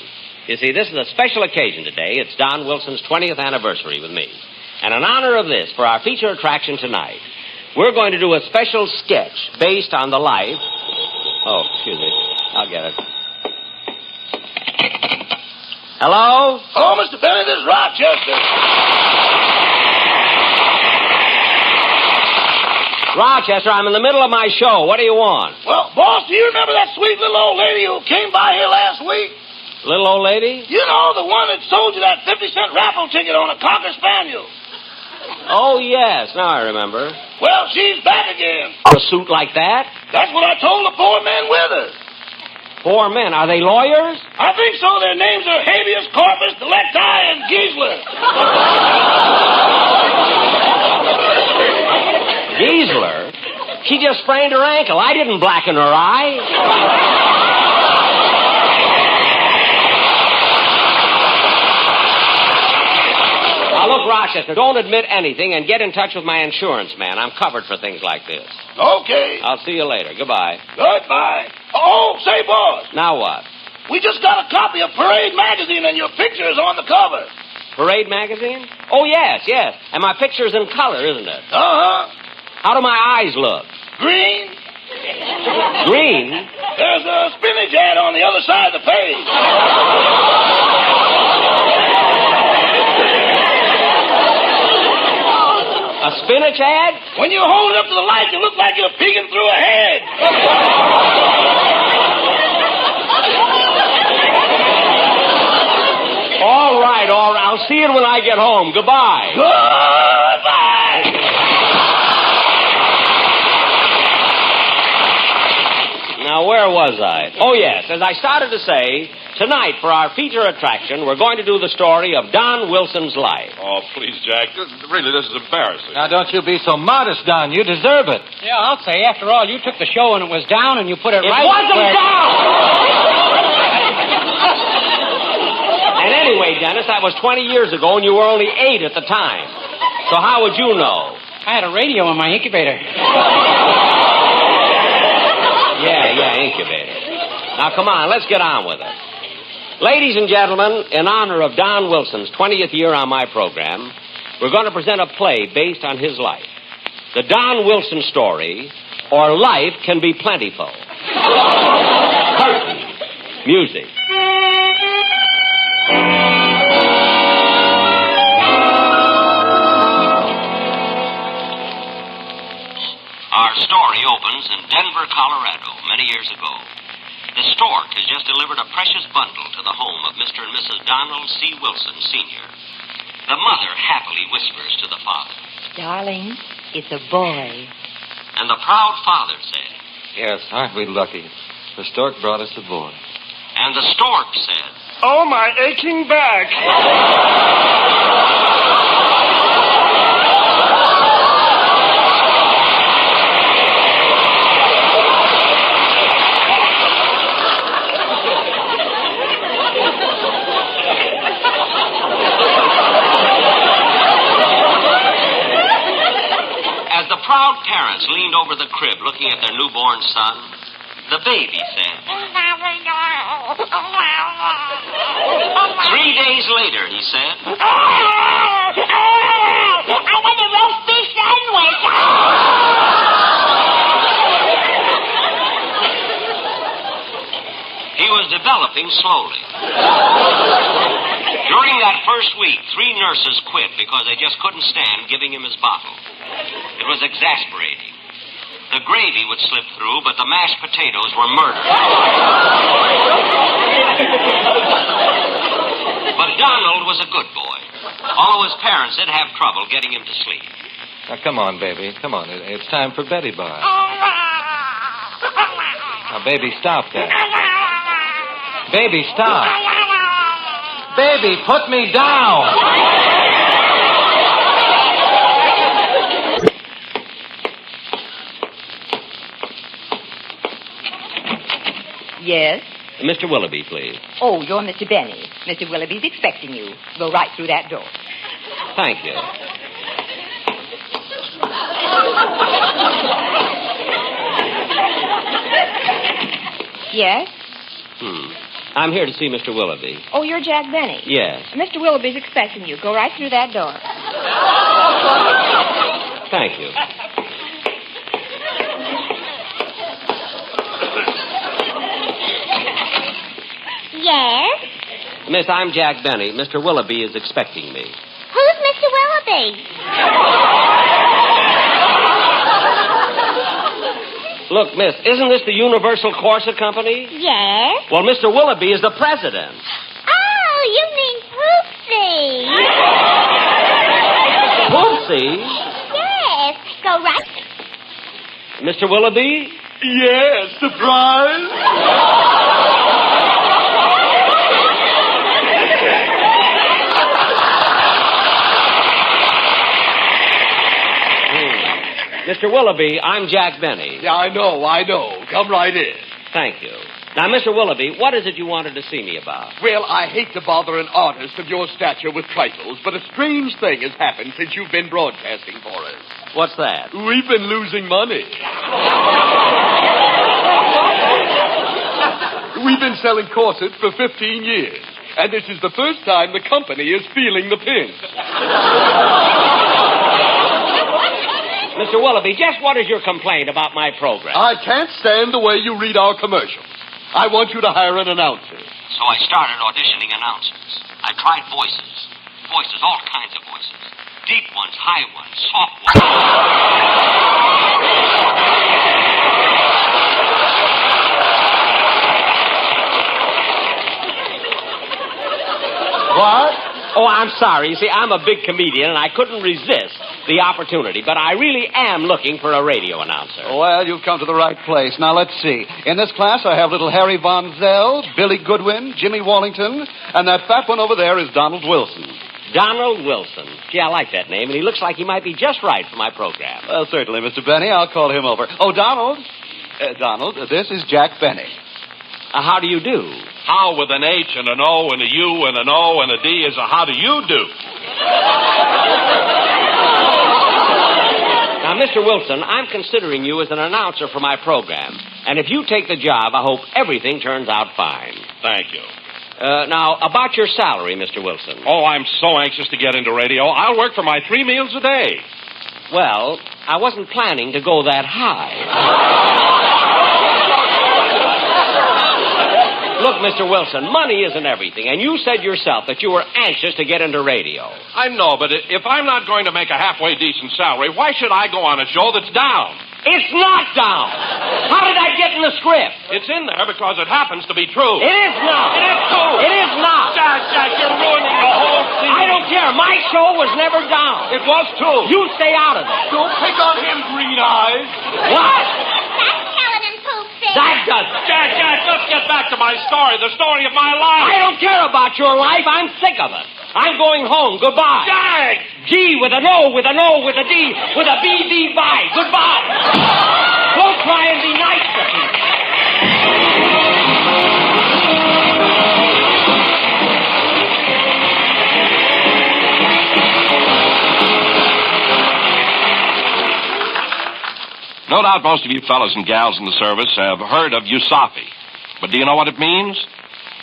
You see, this is a special occasion today. It's Don Wilson's 20th anniversary with me. And in honor of this, for our feature attraction tonight, we're going to do a special sketch based on the life... Oh, excuse me. I'll get it. Hello? Hello, Mr. Benny. This is Rochester. Rochester, I'm in the middle of my show. What do you want? Well, boss, do you remember that sweet little old lady who came by here last week? Little old lady? You know, the one that sold you that 50-cent raffle ticket on a Cocker Spaniel. Oh, yes. Now I remember. Well, she's back again. A suit like that? That's what I told the 4 men with her. 4 men. Are they lawyers? I think so. Their names are Habeas Corpus, Delecti, and Giesler. Giesler? She just sprained her ankle. I didn't blacken her eye. Now, look, Rochester, don't admit anything and get in touch with my insurance man. I'm covered for things like this. Okay. I'll see you later. Goodbye. Goodbye. Oh, say, boss. Now what? We just got a copy of Parade magazine, and your picture is on the cover. Parade magazine? Oh, yes. And my picture's in color, isn't it? Uh-huh. How do my eyes look? Green. Green? There's a spinach ad on the other side of the page. A spinach ad? When you hold it up to the light, you look like you're peeking through a head. All right. I'll see it when I get home. Goodbye. Goodbye. Now, where was I? Oh, yes. As I started to say, tonight, for our feature attraction, we're going to do the story of Don Wilson's life. Oh, please, Jack. Really, this is embarrassing. Now, don't you be so modest, Don. You deserve it. Yeah, I'll say. After all, you took the show and it was down, and you put it right... It wasn't where... down! And anyway, Dennis, that was 20 years ago, and you were only 8 at the time. So how would you know? I had a radio in my incubator. Yeah, incubator. Now, come on, let's get on with it. Ladies and gentlemen, in honor of Don Wilson's 20th year on my program, we're going to present a play based on his life. The Don Wilson story, or Life Can Be Plentiful. Curtain. Music. Our story opens in Denver, Colorado, many years ago. The stork has just delivered a precious bundle to the home of Mr. and Mrs. Donald C. Wilson, Sr. The mother happily whispers to the father. Darling, it's a boy. And the proud father said. Yes, aren't we lucky? The stork brought us a boy. And the stork said. Oh, my aching back. As the proud parents leaned over the crib looking at their newborn son, the baby said. 3 days later, he said. I want a roast beef sandwich. He was developing slowly. During that first week, 3 nurses quit because they just couldn't stand giving him his bottle. It was exasperating. The gravy would slip through, but the mashed potatoes were murder. But Donald was a good boy. Although his parents did have trouble getting him to sleep. Now, come on, baby. Come on. It's time for Betty Bar. Now, baby, stop that. Baby, stop. Baby, put me down. Yes? Mr. Willoughby, please. Oh, you're Mr. Benny. Mr. Willoughby's expecting you. Go right through that door. Thank you. Yes? I'm here to see Mr. Willoughby. Oh, you're Jack Benny. Yes. Mr. Willoughby's expecting you. Go right through that door. Thank you. Yes? Miss, I'm Jack Benny. Mr. Willoughby is expecting me. Who's Mr. Willoughby? Look, miss, isn't this the Universal Corset Company? Yes? Well, Mr. Willoughby is the president. Oh, you mean Poopsie. Poopsie? see. Yes, go right. Mr. Willoughby? Yes, surprise. Mr. Willoughby, I'm Jack Benny. Yeah, I know. Come right in. Thank you. Now, Mr. Willoughby, what is it you wanted to see me about? Well, I hate to bother an artist of your stature with trifles, but a strange thing has happened since you've been broadcasting for us. What's that? We've been losing money. We've been selling corsets for 15 years, and this is the first time the company is feeling the pinch. Mr. Willoughby, just what is your complaint about my program? I can't stand the way you read our commercials. I want you to hire an announcer. So I started auditioning announcers. I tried voices. Voices, all kinds of voices. Deep ones, high ones, soft ones. What? Oh, I'm sorry. You see, I'm a big comedian, and I couldn't resist the opportunity, but I really am looking for a radio announcer. Well, you've come to the right place. Now, let's see. In this class, I have little Harry Von Zell, Billy Goodwin, Jimmy Wallington, and that fat one over there is Donald Wilson. Donald Wilson. Gee, I like that name, and he looks like he might be just right for my program. Well, certainly, Mr. Benny. I'll call him over. Oh, Donald. Donald, this is Jack Benny. How do you do? How with an H and an O and a U and an O and a D is a how do you do? Now, Mr. Wilson, I'm considering you as an announcer for my program. And if you take the job, I hope everything turns out fine. Thank you. Now, about your salary, Mr. Wilson. Oh, I'm so anxious to get into radio. I'll work for my 3 meals a day. Well, I wasn't planning to go that high. Look, Mr. Wilson, money isn't everything, and you said yourself that you were anxious to get into radio. I know, but if I'm not going to make a halfway decent salary, why should I go on a show that's down? It's not down. How did I get in the script? It's in there because it happens to be true. It is not. It is true. It is not. Jack, you're ruining the whole scene. I don't care. My show was never down. It was too. You stay out of it. Don't pick on him, Green Eyes. What? That does. Jack, let's get back to my story, the story of my life. I don't care about your life. I'm sick of it. I'm going home. Goodbye. Jack! G with an O, with an O, with a D, with a B, D, bye. Goodbye. Don't try and be nice to me. No doubt most of you fellas and gals in the service have heard of USAFI. But do you know what it means?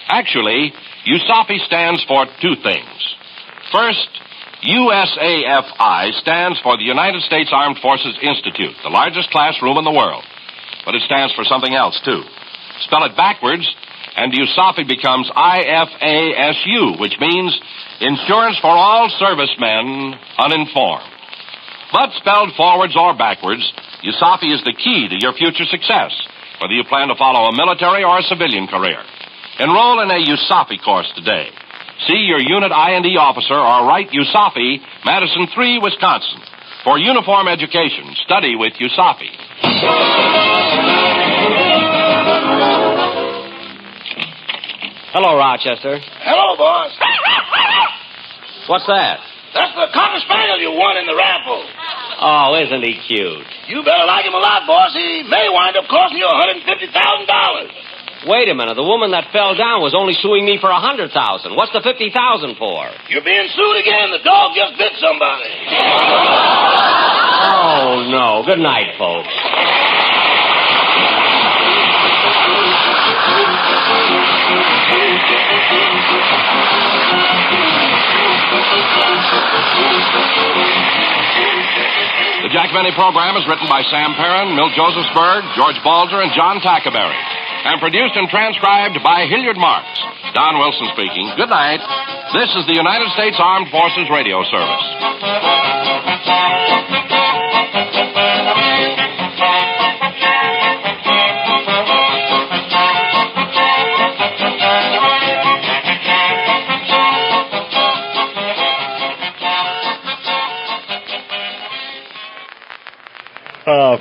Actually, USAFI stands for two things. First, USAFI stands for the United States Armed Forces Institute, the largest classroom in the world. But it stands for something else, too. Spell it backwards, and USAFI becomes IFASU, which means Insurance for All Servicemen Uninformed. But spelled forwards or backwards, USAFI is the key to your future success, whether you plan to follow a military or a civilian career. Enroll in a USAFI course today. See your unit I&E officer or write USAFI, Madison 3, Wisconsin. For uniform education, study with USAFI. Hello, Rochester. Hello, boss. What's that? That's the Cocker Spaniel you won in the raffle. Oh, isn't he cute? You better like him a lot, boss. He may wind up costing you $150,000. Wait a minute. The woman that fell down was only suing me for $100,000. What's the $50,000 for? You're being sued again. The dog just bit somebody. Oh, no. Good night, folks. The Jack Benny program is written by Sam Perrin, Milt Josephsberg, George Balzer, and John Tackaberry, and produced and transcribed by Hilliard Marks. Don Wilson speaking. Good night. This is the United States Armed Forces Radio Service.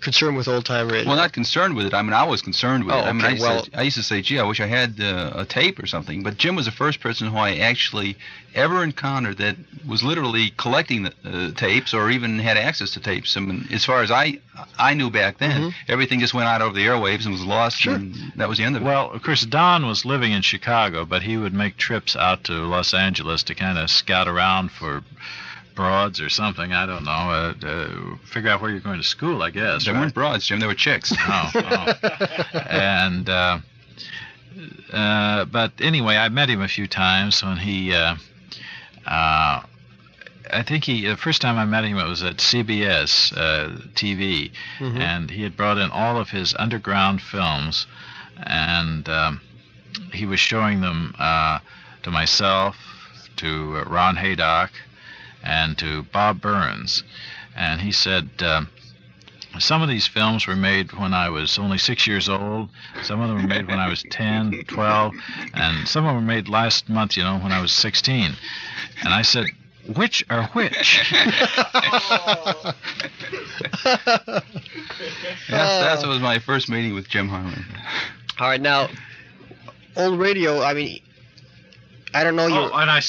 concerned with old-time radio? Well, not concerned with it. I mean, I was concerned with it. I mean, Okay, I used to say, gee, I wish I had a tape or something. But Jim was the first person who I actually ever encountered that was literally collecting the tapes or even had access to tapes. I mean, as far as I knew back then, everything just went out over the airwaves and was lost, and that was the end of it. Well, of course, Don was living in Chicago, but he would make trips out to Los Angeles to kind of scout around for broads or something, I don't know, figure out where you're going to school, I guess. They weren't broads, Jim, they were chicks. And, but anyway, I met him a few times when he, I think the first time I met him, it was at CBS TV, and he had brought in all of his underground films, and he was showing them to myself, to Ron Haydock, and to Bob Burns. And he said, some of these films were made when I was only 6 years old, some of them were made when I was 10, 12, and some of them were made last month, when I was 16. And I said, which are which? Yes, that was my first meeting with Jim Harmon. All right, now, old radio, I mean, I don't know. And I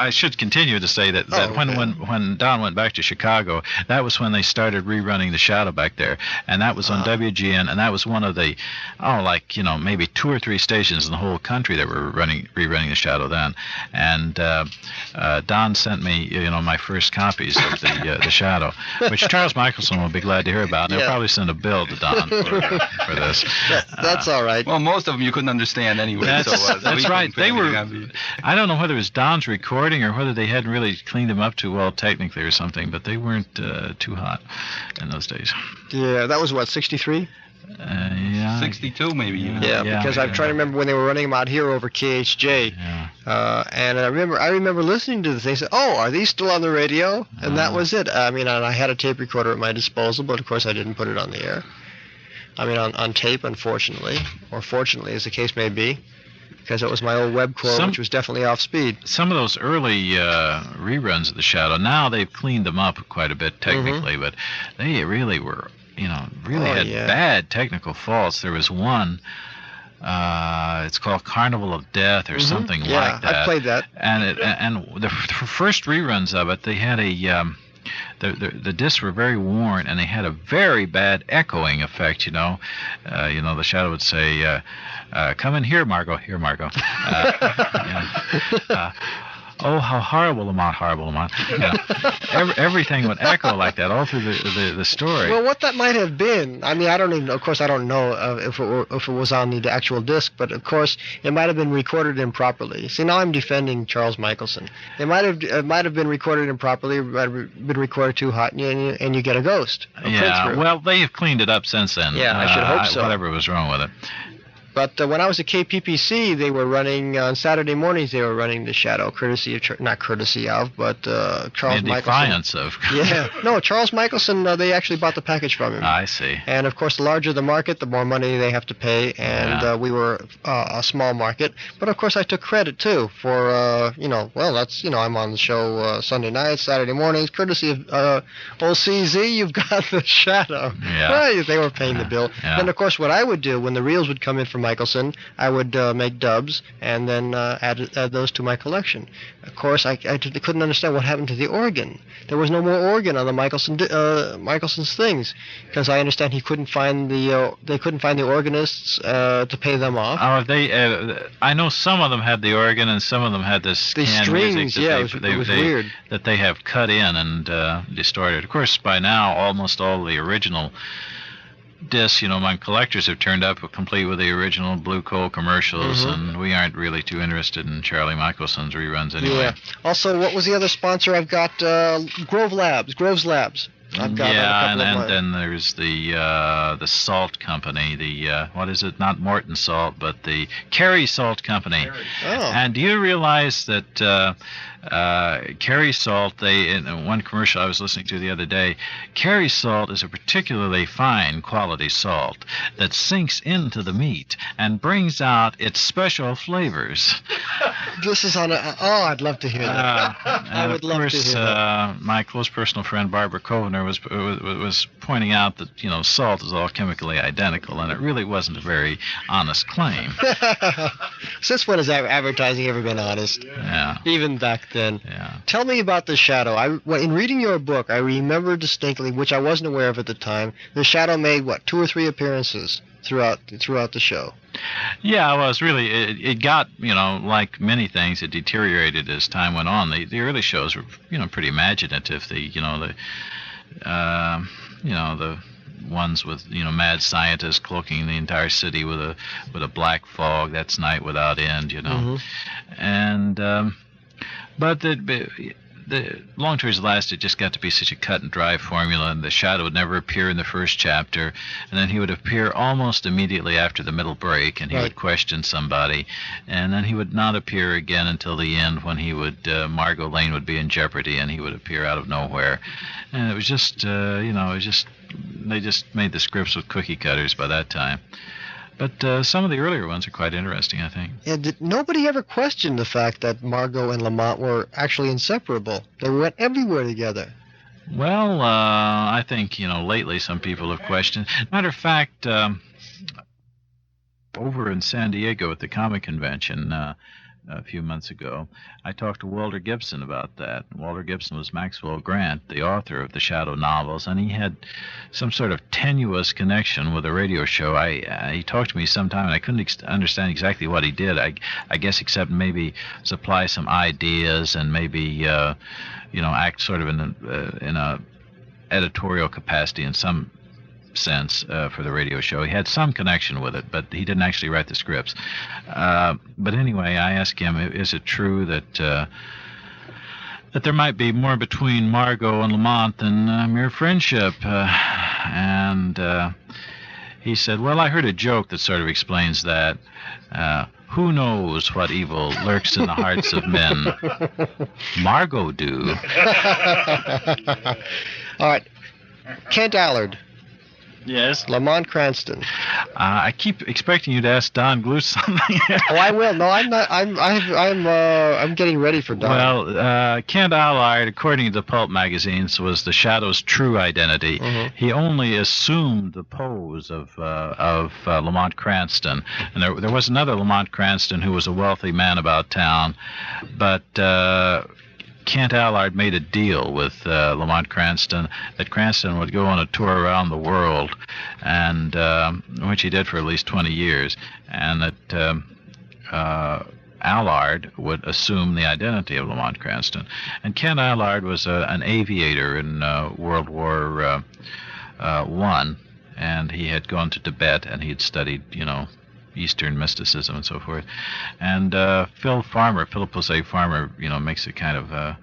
should continue to say that when Don went back to Chicago, that was when they started rerunning The Shadow back there, and that was on WGN, and that was one of the, maybe 2 or 3 stations in the whole country that were rerunning The Shadow then. And Don sent me, my first copies of the Shadow, which Charles Michelson will be glad to hear about, and they'll probably send a bill to Don for this. That's all right. Well, most of them you couldn't understand anyway. That's right. They were. I don't know whether it was Don's recording or whether they hadn't really cleaned them up too well technically or something, but they weren't too hot in those days. Yeah, that was what, 63? Yeah. 62 maybe. Yeah, because I'm trying to remember when they were running them out here over KHJ. Yeah. And I remember listening to this. They said, "Oh, are these still on the radio?" And that was it. I mean, and I had a tape recorder at my disposal, but of course I didn't put it on the air. I mean, on tape, unfortunately, or fortunately, as the case may be. Because it was my old Webcore, which was definitely off speed. Some of those early reruns of The Shadow, now they've cleaned them up quite a bit technically, but they really were, had bad technical faults. There was one, it's called Carnival of Death or something like that. Yeah, I played that. And the first reruns of it, they had the discs were very worn, and they had a very bad echoing effect, The Shadow would say, come in here, Margot. Here, Margot. Oh, how horrible Lamont, horrible Lamont. Everything would echo like that all through the story. Well, what that might have been, I mean, I don't know if it was on the actual disc, but of course it might have been recorded improperly. See, now I'm defending Charles Michelson. It might have been recorded improperly, it might have been recorded too hot, and you get a ghost. Well, they have cleaned it up since then. Yeah, I should hope so. Whatever was wrong with it. But when I was at KPPC, they were running, on Saturday mornings, they were running The Shadow, Charles Michelson. Defiance of. Charles Michelson, they actually bought the package from him. I see. And, of course, the larger the market, the more money they have to pay, and we were a small market. But, of course, I took credit, too, for, I'm on the show Sunday nights, Saturday mornings, courtesy of old CZ, you've got The Shadow. Yeah. They were paying the bill. Yeah. Then, of course, what I would do when the reels would come in from Michelson, I would make dubs and then add those to my collection. Of course, I couldn't understand what happened to the organ. There was no more organ on the Michelson's things, because I understand they couldn't find the organists to pay them off. I know some of them had the organ and some of them had this canned strings. Music It was weird that they have cut in and distorted. Of course, by now almost all the original discs, my collectors have turned up complete with the original Blue Coal commercials, and we aren't really too interested in Charlie Michelson's reruns anyway. Yeah. Also, what was the other sponsor? I've got Groves Labs. I've got and then there's the Salt Company, what is it? Not Morton Salt, but the Kerry Salt Company. Oh. And do you realize that Kerry salt, in one commercial I was listening to the other day, Kerry salt is a particularly fine quality salt that sinks into the meat and brings out its special flavors. This is on I'd love to hear that. I would love to hear that. My close personal friend Barbara Kovner was pointing out that, salt is all chemically identical, and it really wasn't a very honest claim. Since when has advertising ever been honest? Yeah. Even back then. Yeah. Tell me about the Shadow. In reading your book, I remember distinctly, which I wasn't aware of at the time, the Shadow made, 2 or 3 appearances throughout the show. Yeah, well, it's really, it got, like many things, it deteriorated as time went on. The early shows were, pretty imaginative. The ones with, mad scientists cloaking the entire city with a black fog. That's night without end, Mm-hmm. And, but the long stories last, it just got to be such a cut and dry formula, and the Shadow would never appear in the first chapter, and then he would appear almost immediately after the middle break, and he would question somebody, and then he would not appear again until the end, when he would Margot Lane would be in jeopardy, and he would appear out of nowhere. And it was just they just made the scripts with cookie cutters by that time. But some of the earlier ones are quite interesting, I think. Yeah, nobody ever questioned the fact that Margot and Lamont were actually inseparable. They went everywhere together. Well, I think, lately some people have questioned. Matter of fact, over in San Diego at the comic convention a few months ago, I talked to Walter Gibson about that. Walter Gibson was Maxwell Grant, the author of the Shadow novels, and he had some sort of tenuous connection with a radio show. He talked to me sometime, and I couldn't understand exactly what he did. I guess except maybe supply some ideas and maybe act sort of in a editorial capacity in some sense for the radio show. He had some connection with it, but he didn't actually write the scripts. But anyway, I asked him, is it true that there might be more between Margot and Lamont than mere friendship? And he said, well, I heard a joke that sort of explains that. Who knows what evil lurks in the hearts of men? Margot do. All right. Kent Allard. Yes. Lamont Cranston. I keep expecting you to ask Don Glut something. Oh, I will. No, I'm not. I'm getting ready for Don. Well, Kent Allard, according to the pulp magazines, was the Shadow's true identity. Mm-hmm. He only assumed the pose of Lamont Cranston, and there was another Lamont Cranston who was a wealthy man about town, but Kent Allard made a deal with Lamont Cranston that Cranston would go on a tour around the world, and which he did for at least 20 years, and that Allard would assume the identity of Lamont Cranston. And Kent Allard was an aviator in World War I, and he had gone to Tibet, and he had studied, Eastern mysticism and so forth. And Philip Jose Farmer, makes a kind of,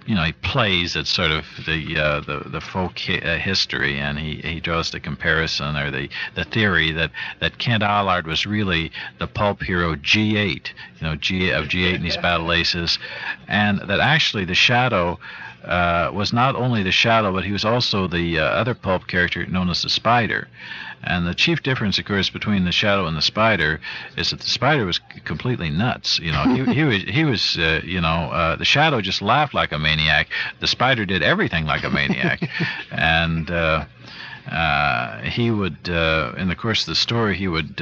he plays at sort of the folk history, and he draws the comparison or the theory that Kent Allard was really the pulp hero G8, G8 and his Battle Aces, and that actually the Shadow was not only the Shadow, but he was also the other pulp character known as the Spider. And the chief difference, of course, between the Shadow and the Spider is that the Spider was completely nuts. He was the Shadow just laughed like a maniac. The Spider did everything like a maniac, and he would, in the course of the story, he would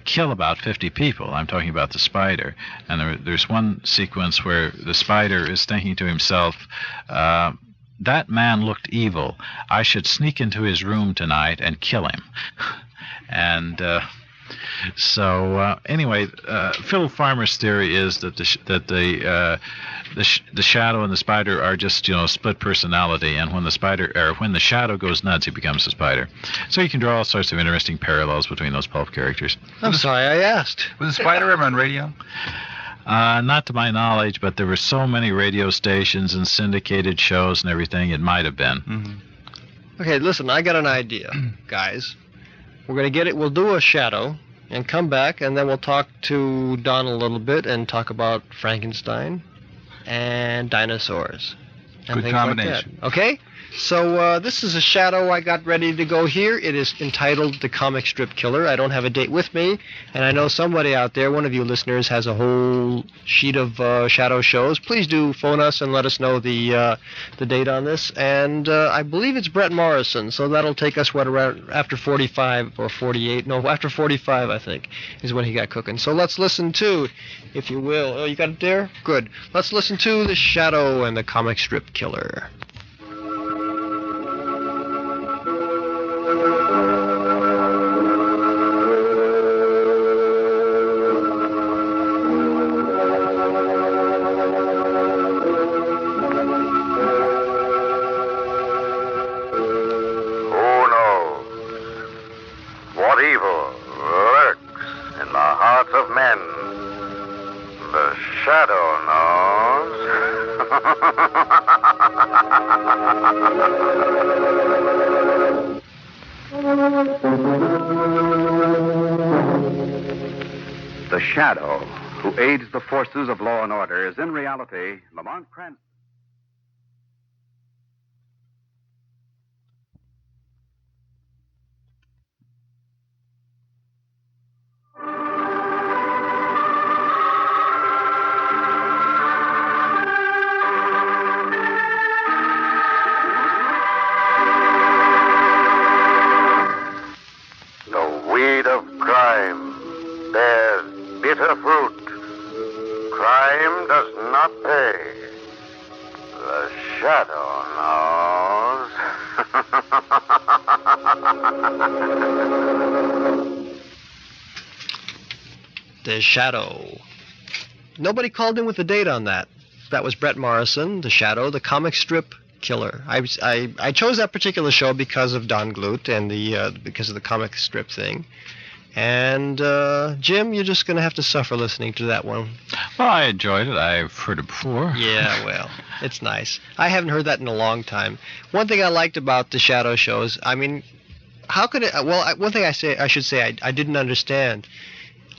kill about 50 people. I'm talking about the Spider. And there's one sequence where the Spider is thinking to himself, that man looked evil. I should sneak into his room tonight and kill him. And anyway, Phil Farmer's theory is that the Shadow and the Spider are just split personality, and when the Shadow goes nuts, he becomes the Spider. So you can draw all sorts of interesting parallels between those pulp characters. I'm sorry I asked. Was the Spider ever on radio? Not to my knowledge, but there were so many radio stations and syndicated shows and everything, it might have been. Mm-hmm. Okay, listen, I got an idea, guys. We're going to get it. We'll do a Shadow and come back, and then we'll talk to Don a little bit and talk about Frankenstein and dinosaurs. And Good things combination. Like that. Okay? So this is a shadow I got ready to go here. It is entitled The Comic Strip Killer. I don't have a date with me, and I know somebody out there, one of you listeners, has a whole sheet of shadow shows. Please do phone us and let us know the date on this. And I believe it's Brett Morrison, so that'll take us, around after 45 or 48. No, after 45, I think, is when he got cooking. So let's listen to, if you will. Oh, you got it there? Good. Let's listen to The Shadow and the Comic Strip Killer. The Shadow, who aids the forces of law and order, is in reality Lamont Cranston. The weed of crime bears bitter fruit. Crime does not pay. The shadow knows. The Shadow. Nobody called in with a date on that. That was Brett Morrison, The Shadow, the comic strip killer. I chose that particular show because of Don Glut and because of the comic strip thing. And Jim, you're just going to have to suffer listening to that one. Well, I enjoyed it. I've heard it before. Yeah, well, it's nice. I haven't heard that in a long time. One thing I liked about the Shadow shows, I mean, how could it? Well, one thing I should say I didn't understand.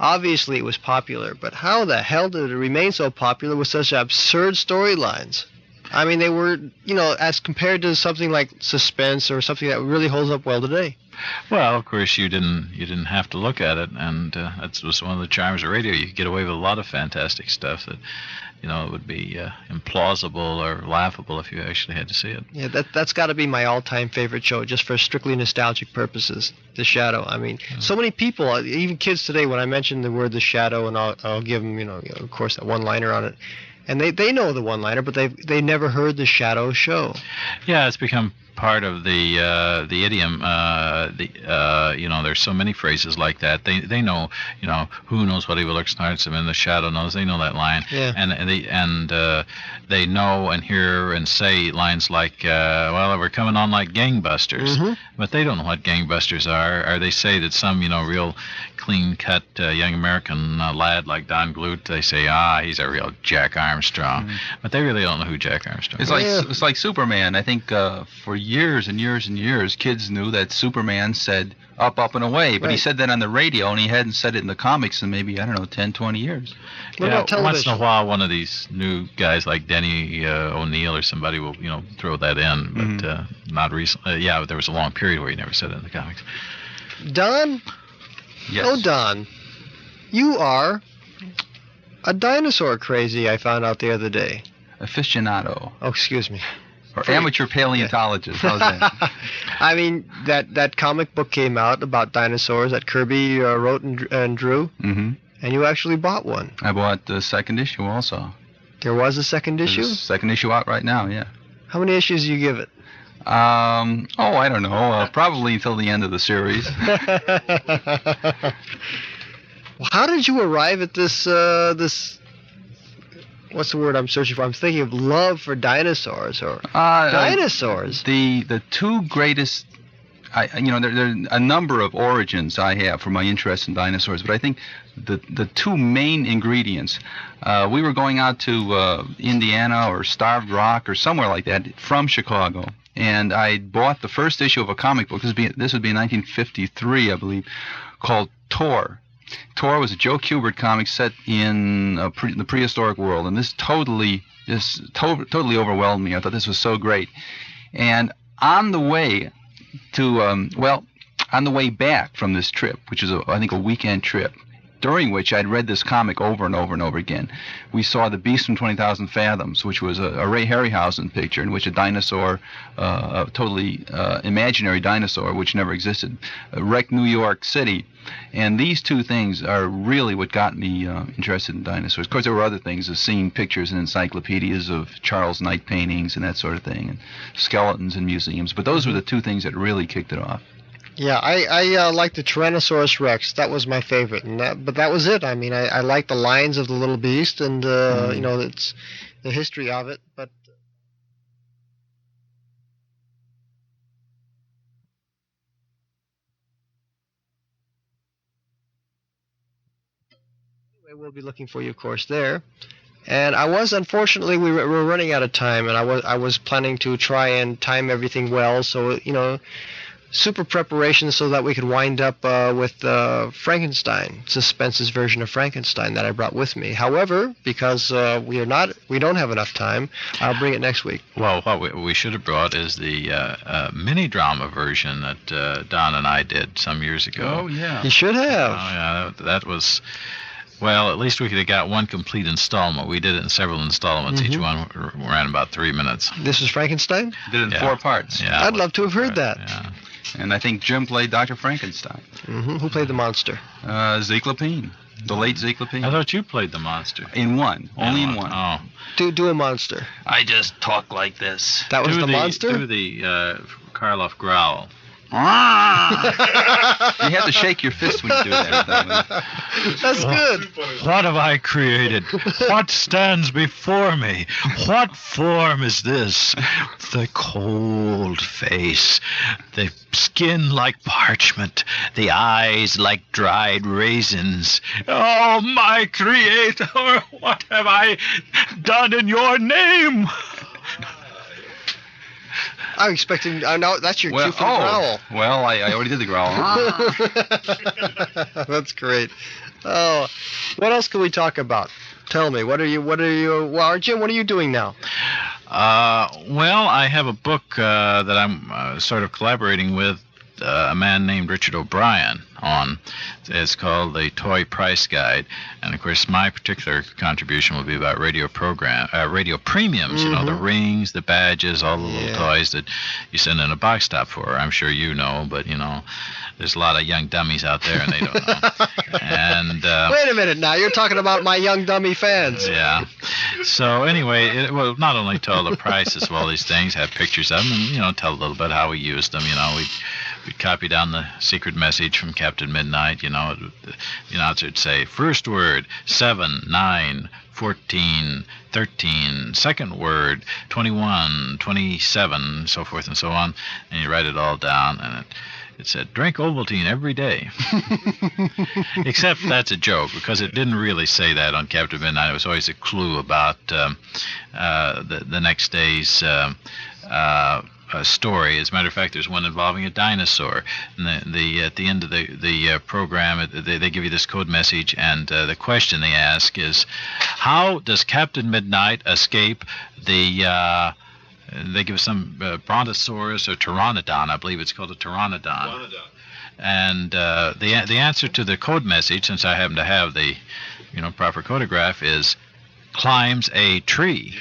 Obviously, it was popular, but how the hell did it remain so popular with such absurd storylines? I mean, they were, as compared to something like Suspense or something that really holds up well today. Well, of course, you didn't have to look at it, and that was one of the charms of radio. You could get away with a lot of fantastic stuff that, it would be implausible or laughable if you actually had to see it. Yeah, that's got to be my all-time favorite show, just for strictly nostalgic purposes. The Shadow. I mean, so many people, even kids today, when I mention the word The Shadow, and I'll give them, of course, that one-liner on it. And they know the one-liner, but they never heard the Shadow show. Yeah, it's become part of the idiom. There's so many phrases like that. They know, who knows what evil lurks in him, and the shadow knows. They know that line. Yeah. And they know and hear and say lines like, well, we're coming on like gangbusters. Mm-hmm. But they don't know what gangbusters are. Or they say that some, real clean-cut young American lad like Don Glut, they say, he's a real Jack Armstrong. Mm-hmm. But they really don't know who Jack Armstrong is. It's like Superman. I think for years and years and years, kids knew that Superman said up, up, and away. But he said that on the radio, and he hadn't said it in the comics in maybe, 10, 20 years. Once in a while, one of these new guys like Denny O'Neil or somebody will, throw that in. But not recently. But there was a long period where he never said it in the comics. Don? Yes. Oh, Don. You are a dinosaur crazy, I found out the other day. Aficionado. Oh, excuse me. Or amateur paleontologist. How's that? I mean, that comic book came out about dinosaurs that Kirby wrote and drew, and you actually bought one. I bought the second issue also. There was a second issue? There's a second issue out right now, yeah. How many issues do you give it? I don't know. Probably until the end of the series. Well, how did you arrive at this what's the word I'm searching for? I'm thinking of love for dinosaurs or dinosaurs. The two greatest, there are a number of origins I have for my interest in dinosaurs, but I think the two main ingredients. We were going out to Indiana or Starved Rock or somewhere like that from Chicago, and I bought the first issue of a comic book. This would be in 1953, I believe, called Tor. Tor was a Joe Kubert comic set in the prehistoric world, and this totally overwhelmed me. I thought this was so great. And on the way back from this trip, which is I think a weekend trip, during which I'd read this comic over and over and over again, we saw The Beast from 20,000 Fathoms, which was a Ray Harryhausen picture in which a dinosaur, a totally imaginary dinosaur, which never existed, wrecked New York City. And these two things are really what got me interested in dinosaurs. Of course, there were other things, of seeing pictures in encyclopedias of Charles Knight paintings and that sort of thing, and skeletons in museums. But those were the two things that really kicked it off. Yeah, I liked the Tyrannosaurus Rex. That was my favorite, but that was it. I mean, I liked the lines of the little beast, and it's the history of it. But anyway, we'll be looking for you, of course, there. And unfortunately, we were running out of time, and I was planning to try and time everything well, so super preparation so that we could wind up with Frankenstein, Suspense's version of Frankenstein that I brought with me. However, because we don't have enough time, I'll bring it next week. Well, what we should have brought is the mini drama version that Don and I did some years ago. Oh yeah, you should have. Oh yeah, that was. Well, at least we could have got one complete installment. We did it in several installments. Each one ran about 3 minutes. This was Frankenstein? Did it in 4 parts. Yeah, I'd love to have heard that. Yeah. And I think Jim played Dr. Frankenstein. Who played the monster? Zeke Lapine. The late Zeke Lapine. I thought you played the monster. In one. Only in one. Oh. Do a monster. I just talk like this. That was the monster? Do the Karloff growl. You have to shake your fist when you do that. That's good. What have I created? What stands before me? What form is this? The cold face, the skin like parchment, the eyes like dried raisins. Oh, my Creator, what have I done in your name? I'm expecting. No, that's your cue for the growl. Well, I already did the growl. That's great. Oh, what else can we talk about? Tell me. What are you? Well, Jim, what are you doing now? Well, I have a book that I'm sort of collaborating with a man named Richard O'Brien on. It's called the Toy Price Guide, and of course my particular contribution will be about radio premiums. The rings, the badges, all the little toys that you send in a box top for. I'm sure you know, but there's a lot of young dummies out there and they don't know. And wait a minute now, you're talking about my young dummy fans. Yeah. So anyway, it will not only tell the prices of all these things, have pictures of them, and tell a little bit how we used them. We'd copy down the secret message from Captain Midnight. The announcer would say, first word, 7, 9, 14, 13, second word, 21, 27, so forth and so on. And you write it all down, and it said, drink Ovaltine every day. Except that's a joke, because it didn't really say that on Captain Midnight. It was always a clue about the next day's story. As a matter of fact, there's one involving a dinosaur. And at the end of the program, they give you this code message, and the question they ask is, how does Captain Midnight escape the... they give some brontosaurus or pteranodon. I believe it's called a pteranodon. And the answer to the code message, since I happen to have the proper codograph, is climbs a tree.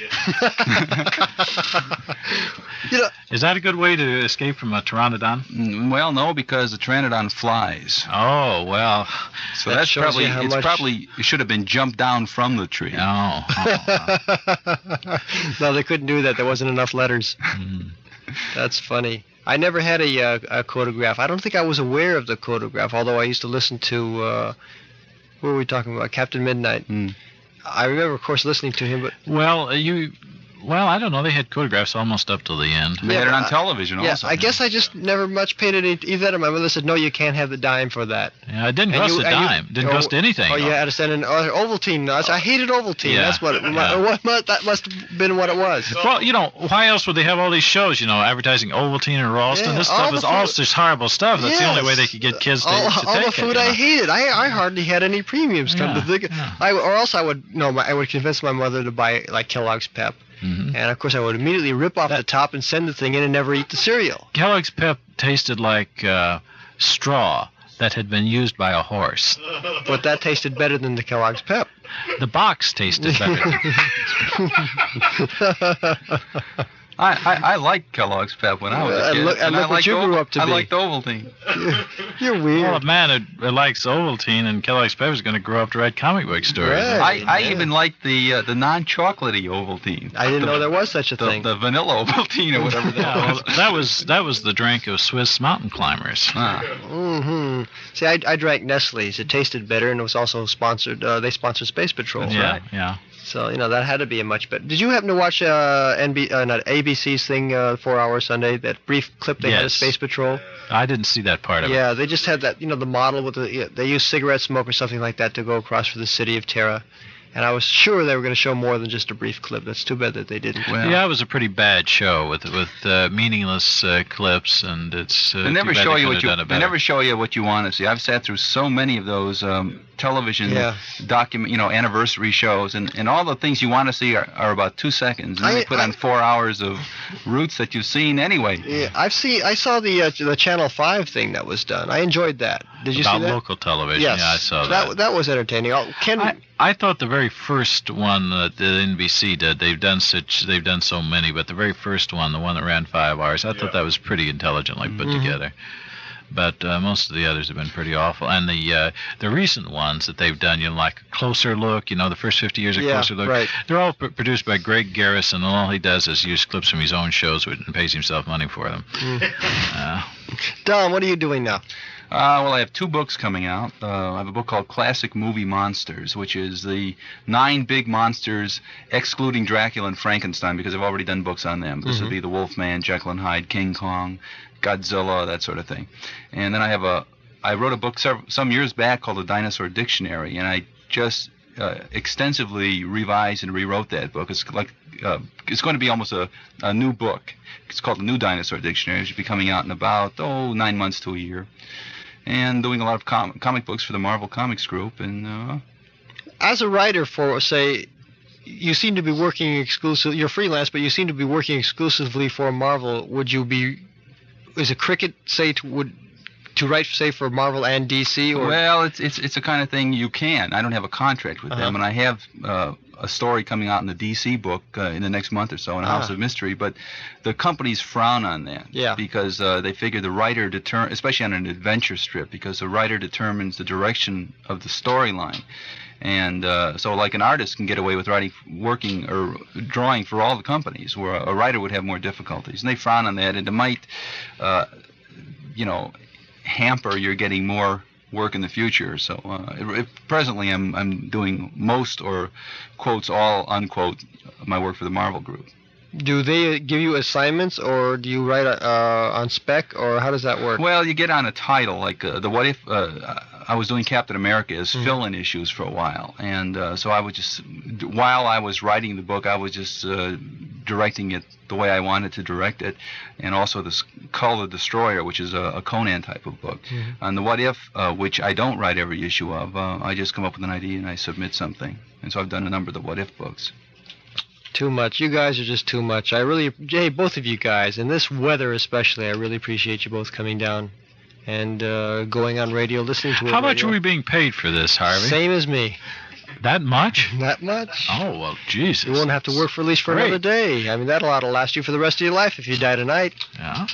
Is that a good way to escape from a pteranodon? Well, no, because the pteranodon flies. Oh, well. So that's probably, it should have been jumped down from the tree. Oh. No, they couldn't do that. There wasn't enough letters. That's funny. I never had a codograph. I don't think I was aware of the codograph, although I used to listen to, what were we talking about? Captain Midnight. I remember, of course, listening to him, but... Well, Well, I don't know. They had photographs almost up to the end. They had it on television also. I guess I just never much paid any either. My mother said, no, you can't have the dime for that. Yeah, it didn't cost a dime. Didn't cost anything. Oh, you had to send an Ovaltine. I hated Ovaltine. Yeah. That's what that must have been what it was. Well, why else would they have all these shows, advertising Ovaltine and Ralston? Yeah, this stuff is all just horrible stuff. That's the only way they could get kids to take it. All the food I hated. I hardly had any premiums, come to think. Or else I would convince my mother to buy, like, Kellogg's Pep. Mm-hmm. And, of course, I would immediately rip off the top and send the thing in and never eat the cereal. Kellogg's Pep tasted like straw that had been used by a horse. But that tasted better than the Kellogg's Pep. The box tasted better. I liked Kellogg's Pep when I was a kid. And look what you grew up to be. I liked Ovaltine. You're weird. Well, a man who likes Ovaltine and Kellogg's Pep is going to grow up to write comic book stories. Right. I even liked the non-chocolatey Ovaltine. I didn't know there was such a thing. The vanilla Ovaltine or whatever that was. That was the drink of Swiss mountain climbers. Mm-hmm. See, I drank Nestle's. It tasted better, and it was also sponsored. They sponsored Space Patrol. Yeah, right? Yeah. So, that had to be a much better. Did you happen to watch ABC's thing, 4 Hour Sunday, that brief clip they had of Space Patrol? I didn't see that part of it. Yeah, they just had that, the model with they used cigarette smoke or something like that to go across for the city of Terra. And I was sure they were going to show more than just a brief clip. That's too bad that they didn't. Well, yeah, it was a pretty bad show with meaningless clips, and it's. They never show you what you. They never show you what you want to see. I've sat through so many of those television anniversary shows, and all the things you want to see are about 2 seconds, and then they put on 4 hours of roots that you've seen anyway. Yeah, I saw the Channel 5 thing that was done. I enjoyed that. Did you see that? Local television. Yes. Yeah, I saw that. That was entertaining. I thought the very first one that the NBC did, they've done so many, but the very first one, the one that ran 5 hours, I thought that was pretty intelligently put together. But most of the others have been pretty awful. And the recent ones that they've done, like a Closer Look, the first 50 years of Closer Look, right. They're all produced by Greg Garrison, and all he does is use clips from his own shows and pays himself money for them. Don, what are you doing now? Well, I have 2 books coming out. I have a book called Classic Movie Monsters, which is the 9 big monsters, excluding Dracula and Frankenstein, because I've already done books on them. This would be the Wolfman, Jekyll and Hyde, King Kong, Godzilla, that sort of thing. And then I wrote a book some years back called The Dinosaur Dictionary, and I just extensively revised and rewrote that book. It's like it's going to be almost a new book. It's called The New Dinosaur Dictionary. It should be coming out in about 9 months to a year. And doing a lot of comic books for the Marvel Comics Group. And as a writer for, say, you seem to be working exclusively. You're freelance, but you seem to be working exclusively for Marvel. Is it cricket, say, to write, say, for Marvel and DC? Or? Well, it's the kind of thing you can. I don't have a contract with them, and I have a story coming out in the DC book in the next month or so in House of Mystery, but the companies frown on that because they figure the writer especially on an adventure strip, because the writer determines the direction of the storyline. And so like an artist can get away with working or drawing for all the companies, where a writer would have more difficulties. And they frown on that, and it might hamper your getting more work in the future. So presently I'm doing most, or quotes all, unquote, my work for the Marvel Group. Do they give you assignments, or do you write on spec, or how does that work? Well, you get on a title, like the What If. I was doing Captain America as fill-in issues for a while, and so I would just, while I was writing the book, I was just directing it the way I wanted to direct it, and also the Cull the Destroyer, which is a Conan type of book. On the What If, which I don't write every issue of, I just come up with an idea and I submit something, and so I've done a number of the What If books. Too much. You guys are just too much. Both of you guys, in this weather especially, I really appreciate you both coming down and going on radio, listening to it. How much are we being paid for this, Harvey? Same as me. That much? That much. Oh, well, Jesus. You won't have to work for at least for another day. I mean, that'll last you for the rest of your life if you die tonight. Yeah.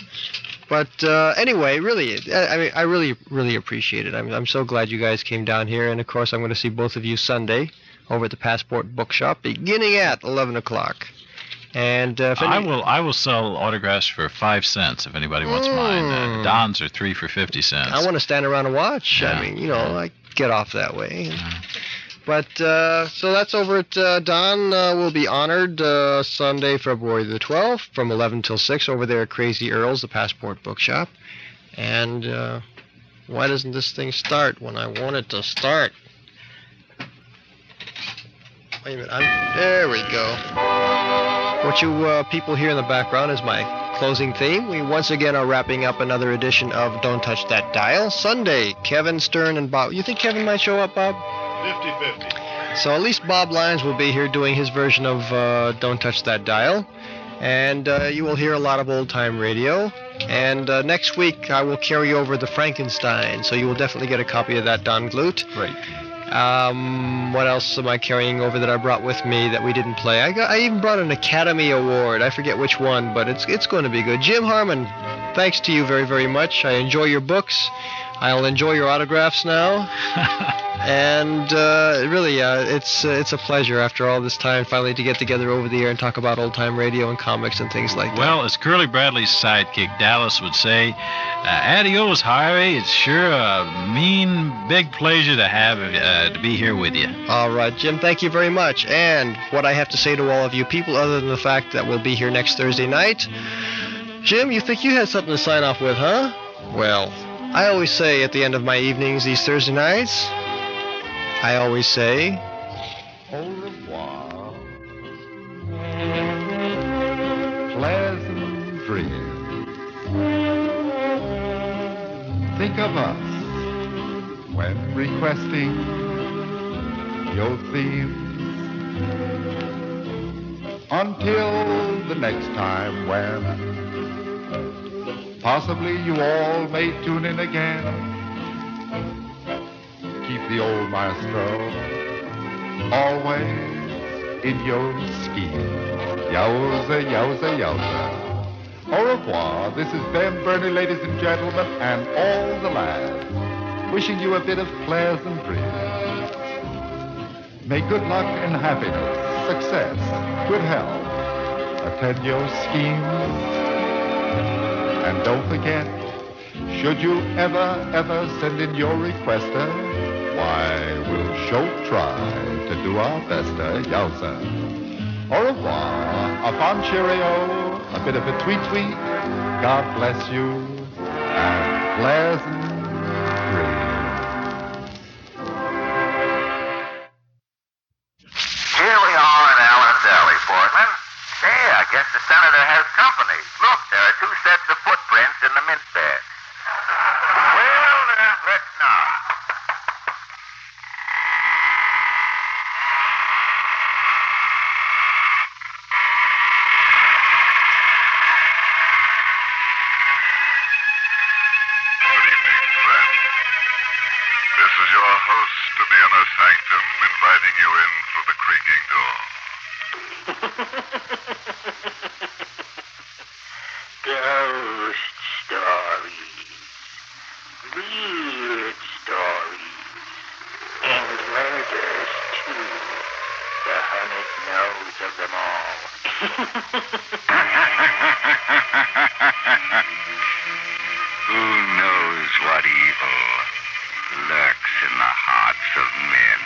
But anyway, really, I really appreciate it. I'm so glad you guys came down here, and of course I'm going to see both of you Sunday over at the Passport Bookshop, beginning at 11 o'clock. And I will sell autographs for 5 cents if anybody wants mine. Don's are 3 for 50 cents. I want to stand around and watch. Yeah. I mean, I get off that way. But, so that's over at Don. Will be honored Sunday, February the 12th, from 11 till 6 over there at Crazy Earl's, the Passport Bookshop. And why doesn't this thing start when I want it to start? Wait a minute. There we go. What you people hear in the background is my closing theme. We once again are wrapping up another edition of Don't Touch That Dial. Sunday, Kevin Stern and Bob. You think Kevin might show up, Bob? 50-50. So at least Bob Lyons will be here doing his version of Don't Touch That Dial. And you will hear a lot of old-time radio. And next week I will carry over the Frankenstein, so you will definitely get a copy of that, Don Glut. Great. What else am I carrying over that I brought with me that we didn't play? I even brought an Academy Award. I forget which one, but it's going to be good. Jim Harmon, thanks to you very, very much. I enjoy your books. I'll enjoy your autographs now. And really, it's a pleasure after all this time finally to get together over the air and talk about old-time radio and comics and things like that. Well, as Curly Bradley's sidekick, Dallas, would say, adios, Harvey. It's sure a mean, big pleasure to have to be here with you. All right, Jim, thank you very much. And what I have to say to all of you people, other than the fact that we'll be here next Thursday night, Jim, you think you had something to sign off with, huh? Well, I always say at the end of my evenings these Thursday nights, I always say, Au revoir. Pleasant dreams. Think of us when requesting your themes. Until the next time when possibly you all may tune in again. Keep the old maestro always in your scheme. Yowza, yowza, yowza. Au revoir. This is Ben Burney, ladies and gentlemen, and all the lads, wishing you a bit of pleasant dreams. May good luck and happiness, success, good health attend your schemes. And don't forget, should you ever send in your requester, why, we'll sure try to do our best, yowza. Au revoir, a fond cheerio, a bit of a tweet, God bless you, and pleasant dreams. Here we are in Allen's Alley, Portland. Hey, I guess the senator has company. Look, there are 2 sets of footprints in the mint bed. Well, let's knock. This is your host of the inner sanctum inviting you in through the creaking door. Ghost stories, weird stories, and murders too. The hermit knows of them all. Who knows what evil lurks in the hearts of men?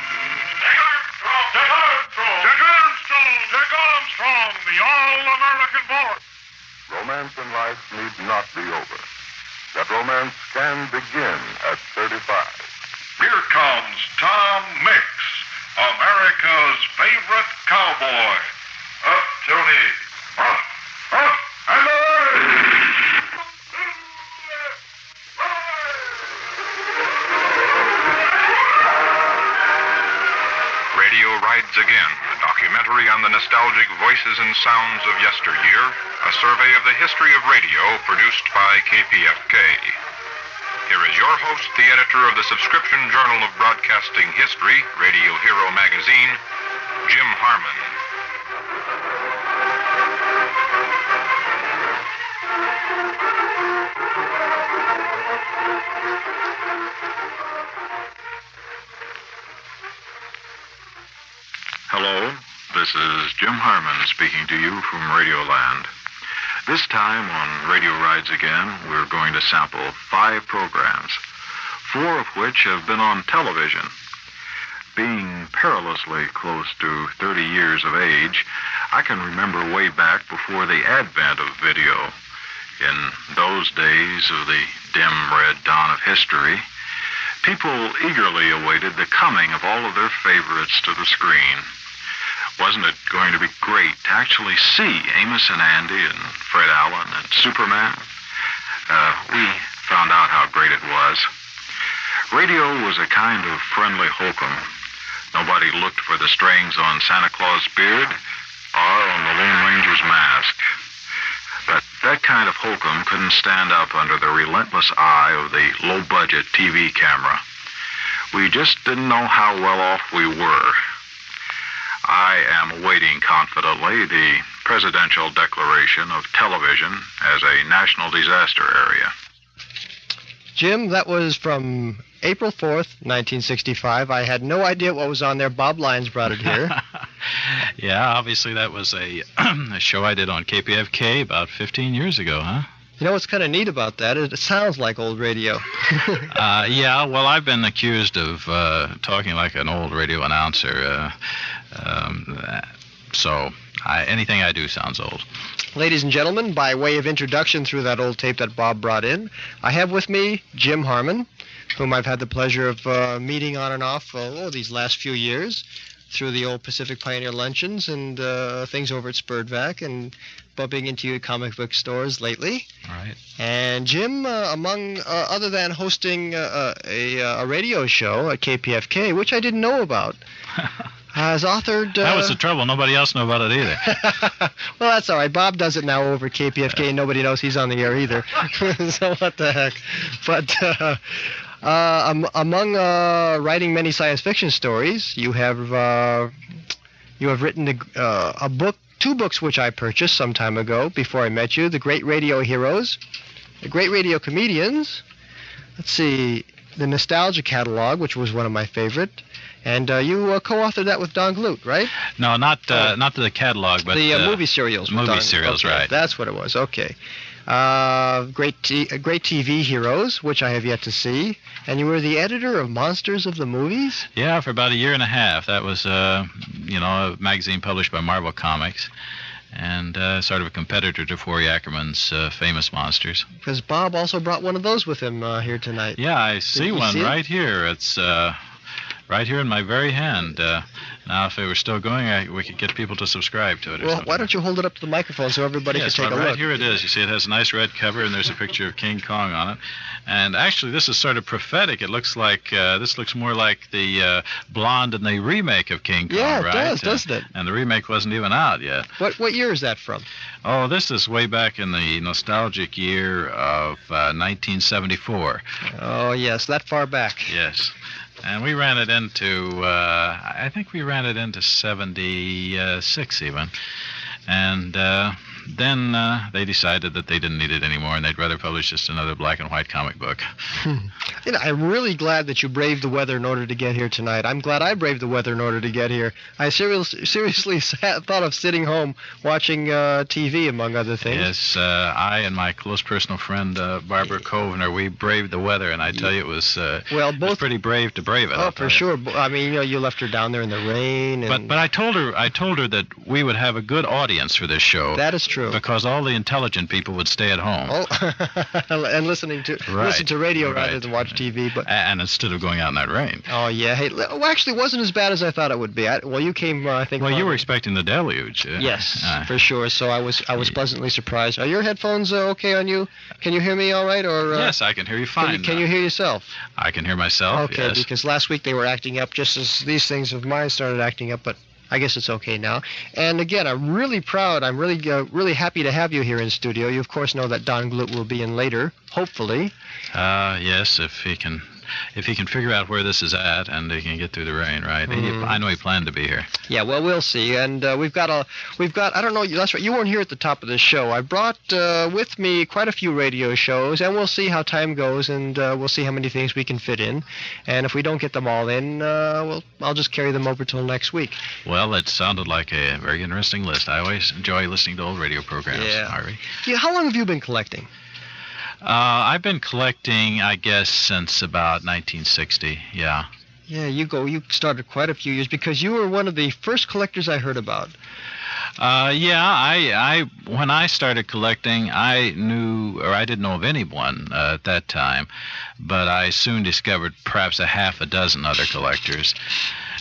Jack Armstrong, the all-American boy. Romance in life need not be over. That romance can begin at 35. Here comes Tom Mix, America's favorite cowboy. Up, Tony. Up, and away! Radio Rides Again, a documentary on the nostalgic voices and sounds of yesteryear, a survey of the history of radio produced by KPFK. Here is your host, the editor of the subscription Journal of Broadcasting History, Radio Hero magazine, Jim Harmon. Hello, this is Jim Harmon speaking to you from Radioland. This time on Radio Rides Again, we're going to sample 5 programs, 4 of which have been on television. being perilously close to 30 years of age, I can remember way back before the advent of video. In those days of the dim red dawn of history, people eagerly awaited the coming of all of their favorites to the screen. Wasn't it going to be great to actually see Amos and Andy and Fred Allen and Superman? We found out how great it was. Radio was a kind of friendly hokum. Nobody looked for the strings on Santa Claus' beard or on the Lone Ranger's mask. But that kind of hokum couldn't stand up under the relentless eye of the low-budget TV camera. We just didn't know how well off we were. I am awaiting confidently the presidential declaration of television as a national disaster area. Jim, that was from April 4th, 1965. I had no idea what was on there. Bob Lyons brought it here. Yeah, obviously that was a show I did on KPFK about 15 years ago, huh? You know what's kind of neat about that? It sounds like old radio. Yeah, well, I've been accused of talking like an old radio announcer. So anything I do sounds old. Ladies and gentlemen, by way of introduction through that old tape that Bob brought in, I have with me JHarmon, whom I've had the pleasure of meeting on and off these last few years through the old Pacific Pioneer luncheons and things over at Spurdvac and bumping into comic book stores lately. All right. And Jim, among other than hosting a radio show at KPFK, which I didn't know about, has authored... that was the trouble. Nobody else knew about it either. Well, that's all right. Bob does it now over at KPFK, and nobody knows he's on the air either. So what the heck. But among writing many science fiction stories, you have written a book, 2 books which I purchased some time ago before I met you, The Great Radio Heroes, The Great Radio Comedians, let's see, The Nostalgia Catalog, which was one of my favorite. And you co-authored that with DGlut, right? No, not the catalog, but the movie serials. Movie serials, okay, right? That's what it was. Okay. Great TV Heroes, which I have yet to see, and you were the editor of Monsters of the Movies. Yeah, for about a year and a half. That was a magazine published by Marvel Comics, and sort of a competitor to Forey Ackerman's famous Monsters. Because Bob also brought one of those with him here tonight. Yeah, I see one right here. It's right here in my very hand. Now, if it were still going, we could get people to subscribe to it. Well, why don't you hold it up to the microphone so everybody can take a look? Right here it is. You see, it has a nice red cover, and there's a picture of King Kong on it. And actually, this is sort of prophetic. It looks like this looks more like the Blonde in the remake of King Kong, right? Yeah, it does, doesn't it? And the remake wasn't even out yet. What year is that from? Oh, this is way back in the nostalgic year of 1974. Oh, yes, that far back. Yes. And we ran it into, I think we ran it into 76 even. And then they decided that they didn't need it anymore, and they'd rather publish just another black and white comic book. I'm really glad that you braved the weather in order to get here tonight. I'm glad I braved the weather in order to get here. I seriously thought of sitting home watching TV, among other things. Yes, I and my close personal friend Barbara Kovner, we braved the weather, and I tell you, it was it was pretty brave to brave it. Oh, for sure. I mean, you left her down there in the rain. And... But I told her that we would have a good audience for this show. That is true. Because all the intelligent people would stay at home. Oh, and listen to radio rather than watch TV. But and instead of going out in that rain. Oh yeah. Hey, well, actually, it wasn't as bad as I thought it would be. You came, I think. Well, you were expecting the deluge. Yes, for sure. So I was pleasantly surprised. Are your headphones okay on you? Can you hear me all right? Or yes, I can hear you fine. Can you hear yourself? I can hear myself. Okay, yes. Because last week they were acting up just as these things of mine started acting up, but I guess it's okay now. And again, I'm really proud. I'm really happy to have you here in studio. You, of course, know that DGlut will be in later, hopefully. Yes, if he can figure out where this is at and he can get through the rain, right? I know he planned to be here. Yeah, well, we'll see. And we've got I don't know, that's right, you weren't here at the top of the show. I brought with me quite a few radio shows, and we'll see how time goes, and we'll see how many things we can fit in. And if we don't get them all in, I'll just carry them over till next week. Well, it sounded like a very interesting list. I always enjoy listening to old radio programs, Harvey. Yeah, how long have you been collecting? I've been collecting, I guess, since about 1960, yeah. Yeah, you started quite a few years because you were one of the first collectors I heard about. I when I started collecting, I didn't know of anyone at that time, but I soon discovered perhaps a half a dozen other collectors.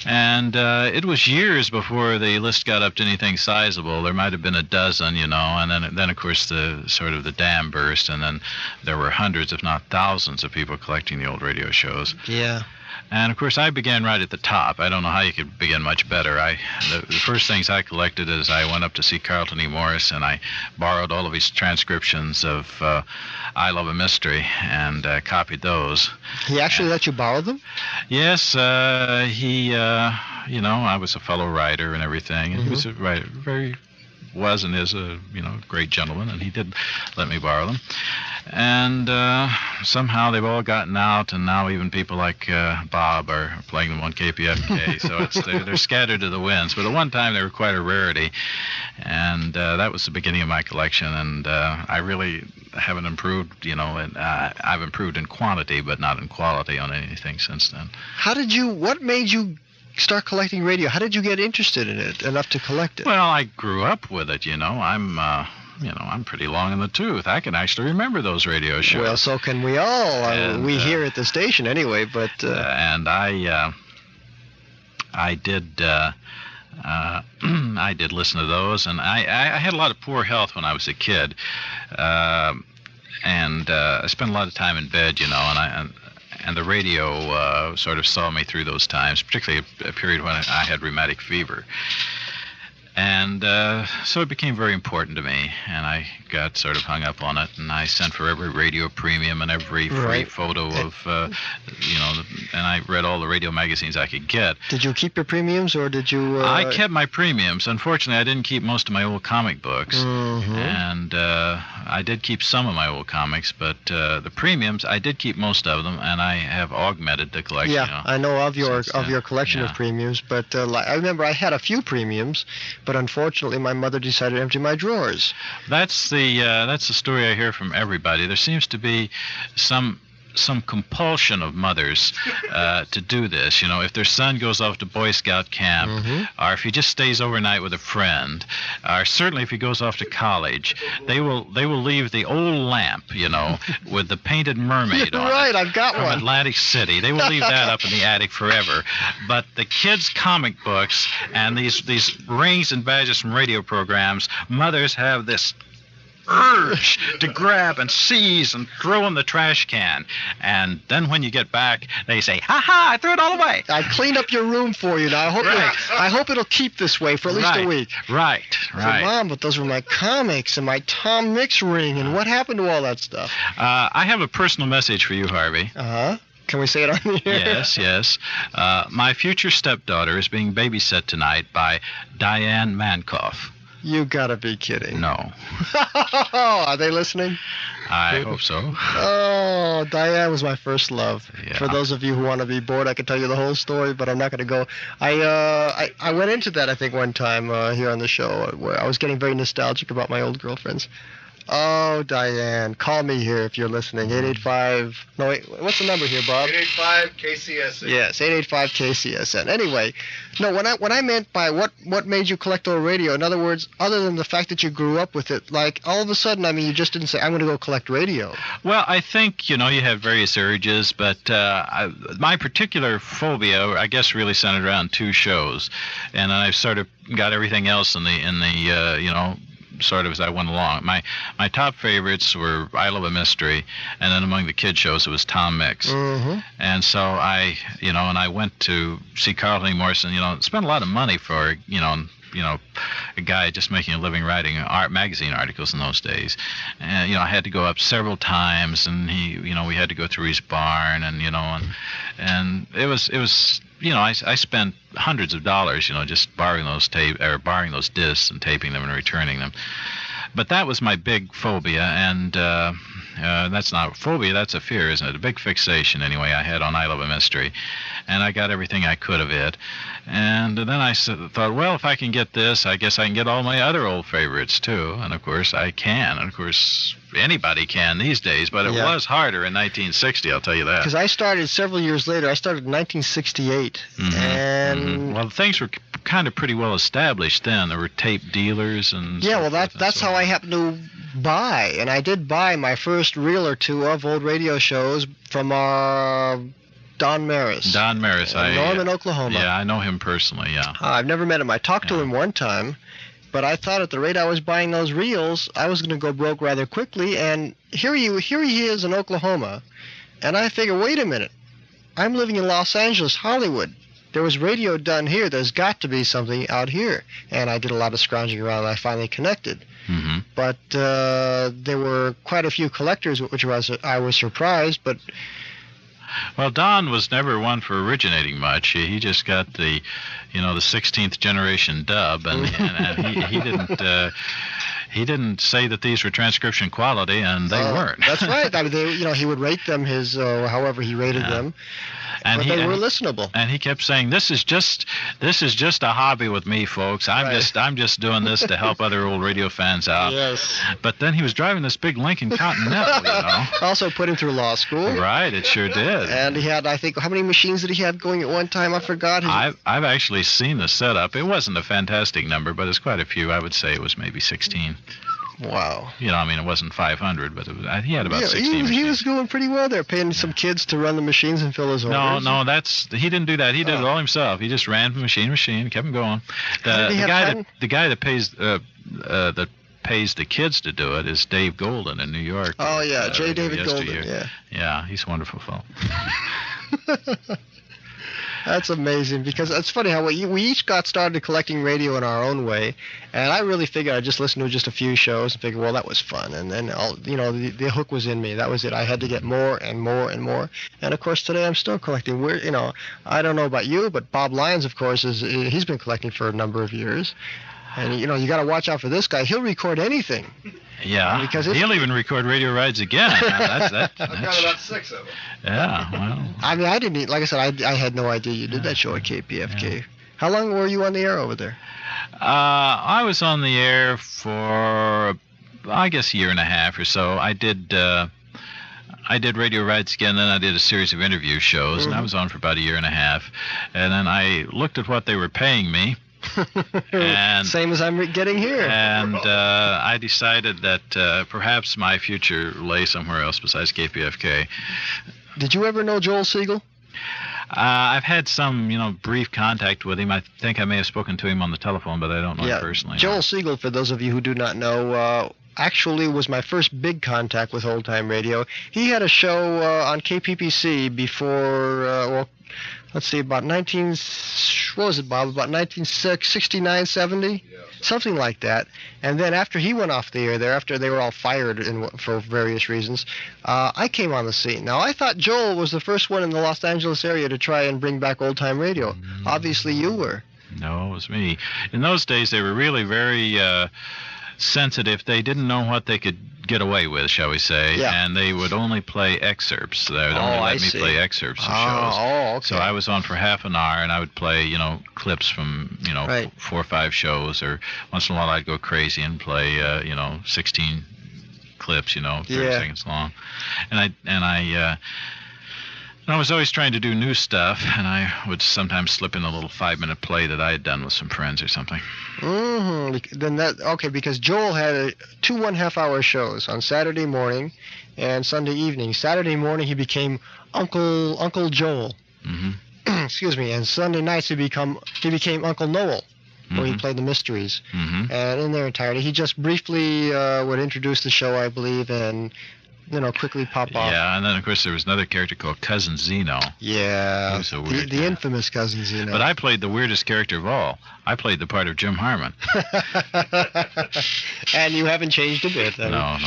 And it was years before the list got up to anything sizable. There might have been a dozen, and then of course the dam burst, and then there were hundreds, if not thousands, of people collecting the old radio shows. Yeah. And of course, I began right at the top. I don't know how you could begin much better. The first things I collected is I went up to see Carlton E. Morris, and I borrowed all of his transcriptions of I Love a Mystery and copied those. He actually let you borrow them? Yes, he. I was a fellow writer and everything, and he was a writer, was and is a great gentleman, and he did let me borrow them. And somehow they've all gotten out, and now even people like Bob are playing them on KPFK. So they're scattered to the winds. But at one time they were quite a rarity, and that was the beginning of my collection. And I really haven't improved, and I've improved in quantity, but not in quality on anything since then. What made you start collecting radio? How did you get interested in it enough to collect it? Well, I grew up with it, I'm pretty long in the tooth. I can actually remember those radio shows. Well, so can we all. We here at the station anyway, but... and I did listen to those, and I had a lot of poor health when I was a kid. And I spent a lot of time in bed, and the radio sort of saw me through those times, particularly a period when I had rheumatic fever. And so it became very important to me, and I got sort of hung up on it, and I sent for every radio premium and every free photo of, and I read all the radio magazines I could get. Did you keep your premiums, or did you... I kept my premiums. Unfortunately, I didn't keep most of my old comic books, and I did keep some of my old comics, but the premiums, I did keep most of them, and I have augmented the collection. Yeah, I know of your collection of premiums, but I remember I had a few premiums, but unfortunately my mother decided to empty my drawers. That's the story I hear from everybody. There seems to be some compulsion of mothers to do this. If their son goes off to Boy Scout camp, or if he just stays overnight with a friend, or certainly if he goes off to college, they will leave the old lamp, with the painted mermaid on right, it. I've got from one. Atlantic City. They will leave that up in the attic forever. But the kids' comic books and these rings and badges from radio programs, mothers have this urge to grab and seize and throw in the trash can, and then when you get back they say, ha, I threw it all away. I cleaned up your room for you. Now I hope it'll keep this way for at least a week. Right. So, Mom, but those were my comics and my Tom Mix ring, and what happened to all that stuff? I have a personal message for you, Harvey. Can we say it on the air? Yes. My future stepdaughter is being babysat tonight by Diane Mankoff. You gotta be kidding. No. Are they listening? I hope so. Oh, Diane was my first love. Yeah. For those of you who want to be bored, I can tell you the whole story, but I'm not going to go. I went into that, I think, one time here on the show where I was getting very nostalgic about my old girlfriends. Oh, Diane, call me here if you're listening. 885... No, wait, what's the number here, Bob? 885-KCSN. Yes, 885-KCSN. Anyway, no, what I meant by what made you collect old radio, in other words, other than the fact that you grew up with it, like, all of a sudden, I mean, you just didn't say, I'm going to go collect radio. Well, I think, you have various urges, but my particular phobia, I guess, really centered around two shows, and I've sort of got everything else in the sort of as I went along. My top favorites were I Love a Mystery, and then among the kid shows it was Tom Mix. And so I went to see Carlton E. Morrison, spent a lot of money for, a guy just making a living writing art magazine articles in those days. And, I had to go up several times, and we had to go through his barn, and it was I spent hundreds of dollars, just borrowing those discs and taping them and returning them. But that was my big phobia, and that's not phobia, that's a fear, isn't it? A big fixation, anyway, I had on I Love a Mystery. And I got everything I could of it. And then I thought, well, if I can get this, I guess I can get all my other old favorites, too. And, of course, I can. And, of course, anybody can these days. But it was harder in 1960, I'll tell you that. Because I started several years later. I started in 1968. And... Well, things were kind of pretty well established then. There were tape dealers and... Yeah, well, that's how I happened to buy. And I did buy my first reel or two of old radio shows from our... Don Maris. Don Maris. I know him in Oklahoma. Yeah, I know him personally, yeah. I've never met him. I talked to him one time, but I thought at the rate I was buying those reels, I was going to go broke rather quickly, and here he is in Oklahoma, and I figure, wait a minute, I'm living in Los Angeles, Hollywood. There was radio done here. There's got to be something out here. And I did a lot of scrounging around, and I finally connected. But there were quite a few collectors, which I was surprised, but... Well, Don was never one for originating much. He just got the 16th generation dub, and he didn't say that these were transcription quality, and they weren't. That's right. I mean, he would rate them however he rated them. And they were listenable. And he kept saying, "This is just a hobby with me, folks. I'm just doing this to help other old radio fans out." Yes. But then he was driving this big Lincoln Continental, Also put him through law school. Right, it sure did. And he had, I think, how many machines did he have going at one time? I forgot. I've actually seen the setup. It wasn't a fantastic number, but it's quite a few. I would say it was maybe 16. Wow. It wasn't 500, but he had about 16 he was going pretty well there, paying some kids to run the machines and fill his orders. No, he didn't do that. He did it all himself. He just ran from machine to machine, kept them going. The guy that pays the kids to do it is Dave Golden in New York. Oh, yeah, J. David Golden, Yeah, he's a wonderful fellow. That's amazing, because it's funny how we each got started collecting radio in our own way, and I really figured I'd just listen to just a few shows and figure, well, that was fun, and then the hook was in me. That was it. I had to get more and more and more, and of course today I'm still collecting. I don't know about you, but Bob Lyons, of course, he's been collecting for a number of years, and you got to watch out for this guy. He'll record anything. Yeah, because he'll even record radio rides again. I've got about 6 of them. Yeah, well. I mean, I didn't, like I said, I had no idea you did that show at KPFK. Yeah. How long were you on the air over there? I was on the air for, I guess, a year and a half or so. I did radio rides again, then I did a series of interview shows, and I was on for about a year and a half. And then I looked at what they were paying me. And same as I'm getting here. And I decided that perhaps my future lay somewhere else besides KPFK. Did you ever know Joel Siegel? I've had some, brief contact with him. I think I may have spoken to him on the telephone, but I don't know him personally. Joel Siegel, for those of you who do not know, actually was my first big contact with old time radio. He had a show on KPPC before, let's see, about 1969, 70? Yeah. Something like that. And then after he went off the air there, after they were all fired for various reasons, I came on the scene. Now, I thought Joel was the first one in the Los Angeles area to try and bring back old-time radio. Obviously, you were. No, it was me. In those days, they were really very sensitive. They didn't know what they could get away with, shall we say, and they would only play excerpts. They would only let me play excerpts of shows. Oh, okay. So I was on for half an hour, and I would play, clips from, 4 or 5 shows, or once in a while I'd go crazy and play, 16 clips, 30 seconds long. And I was always trying to do new stuff, and I would sometimes slip in a little 5-minute play that I had done with some friends or something. Mm-hmm. Because Joel had 2 1/2-hour shows on Saturday morning and Sunday evening. Saturday morning he became Uncle Joel. Mm-hmm. Excuse me. And Sunday nights he became Uncle Noel, where he played the mysteries. Mm-hmm. And in their entirety, he just briefly would introduce the show, I believe, and quickly pop off. Yeah, and then, of course, there was another character called Cousin Zeno. Yeah, was a weird the infamous Cousin Zeno. But I played the weirdest character of all. I played the part of JHarmon. And you haven't changed a bit. No.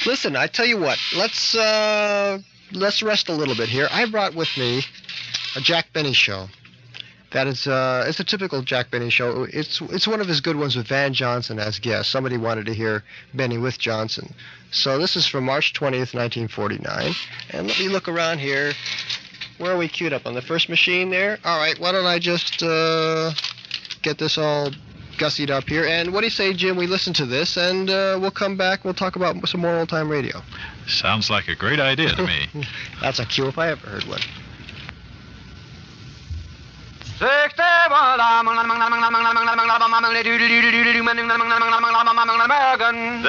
Listen, I tell you what, let's rest a little bit here. I brought with me a Jack Benny show. That is, it's a typical Jack Benny show. It's one of his good ones with Van Johnson as guest. Somebody wanted to hear Benny with Johnson. So this is from March 20th, 1949. And let me look around here. Where are we queued up? On the first machine there? All right, why don't I just get this all gussied up here. And what do you say, Jim? We listen to this, and we'll come back. We'll talk about some more old-time radio. Sounds like a great idea to me. That's a cue if I ever heard one. The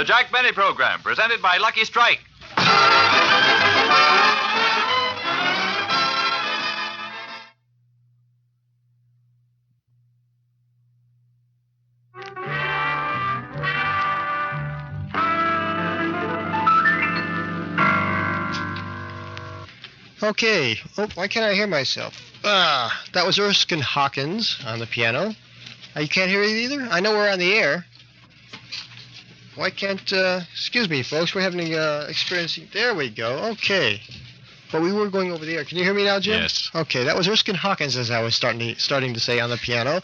Jack Benny Program, presented by Lucky Strike. Okay. Oh, why can't I hear myself? That was Erskine Hawkins on the piano. You can't hear it either? I know we're on the air. Why can't, excuse me, folks, we're having, experiencing, there we go, okay. But we were going over the air. Can you hear me now, Jim? Yes. Okay, that was Erskine Hawkins, as I was starting to say, on the piano.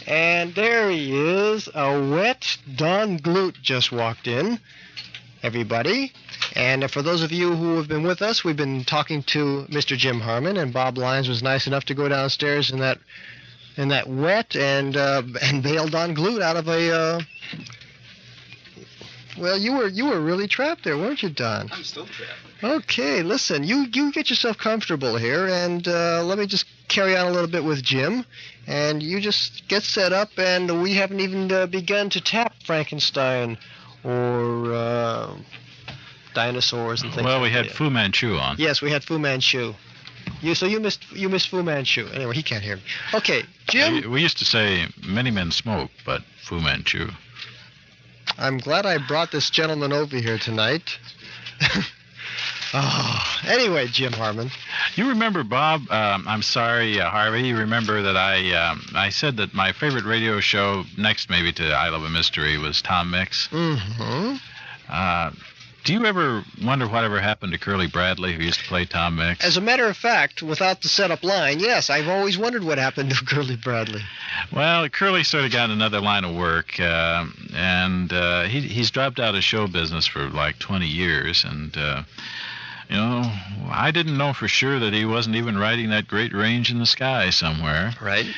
And there he is, a wet Don Glut just walked in, everybody. And for those of you who have been with us, we've been talking to Mr. Jim Harmon, and Bob Lyons was nice enough to go downstairs in that wet and bail Don Glut out of a. Well, you were really trapped there, weren't you, Don? I'm still trapped. Okay, listen, you get yourself comfortable here, and let me just carry on a little bit with Jim, and you just get set up, and we haven't even begun to tap Frankenstein or dinosaurs and things. Well, we like had that. Fu Manchu on. Yes, we had Fu Manchu. You missed Fu Manchu. Anyway, he can't hear me. Okay, Jim. We used to say many men smoke, but Fu Manchu. I'm glad I brought this gentleman over here tonight. Anyway, Jim Harmon. You remember, Bob, I'm sorry, Harvey, you remember that I said that my favorite radio show, next maybe to I Love a Mystery, was Tom Mix? Mm-hmm. Do you ever wonder whatever happened to Curly Bradley, who used to play Tom Mix? As a matter of fact, without the setup line, yes, I've always wondered what happened to Curly Bradley. Well, Curly sort of got another line of work, and he's dropped out of show business for like 20 years, and I didn't know for sure that he wasn't even riding that great range in the sky somewhere. Right.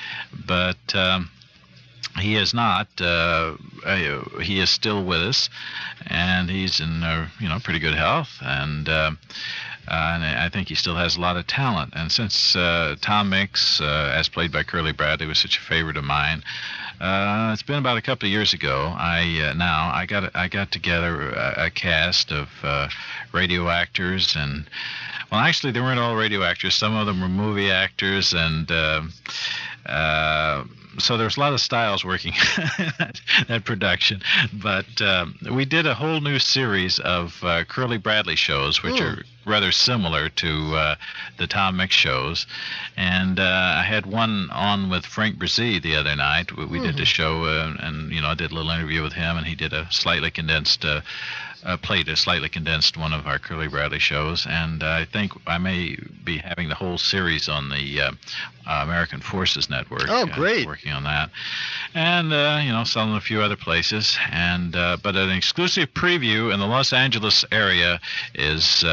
But he is not. He is still with us, and he's in pretty good health, and I think he still has a lot of talent. And since Tom Mix, as played by Curly Bradley, was such a favorite of mine, it's been about a couple of years ago. I got together a cast of radio actors, and well, actually, they weren't all radio actors. Some of them were movie actors, and so there's a lot of styles working in that production. But we did a whole new series of Curly Bradley shows, which are rather similar to the Tom Mix shows. And I had one on with Frank Brzee the other night. We did the show, and I did a little interview with him, and he did a slightly condensed played a slightly condensed one of our Curly Bradley shows, and I think I may be having the whole series on the American Forces Network. Oh, great. Working on that. And, selling a few other places. And but an exclusive preview in the Los Angeles area is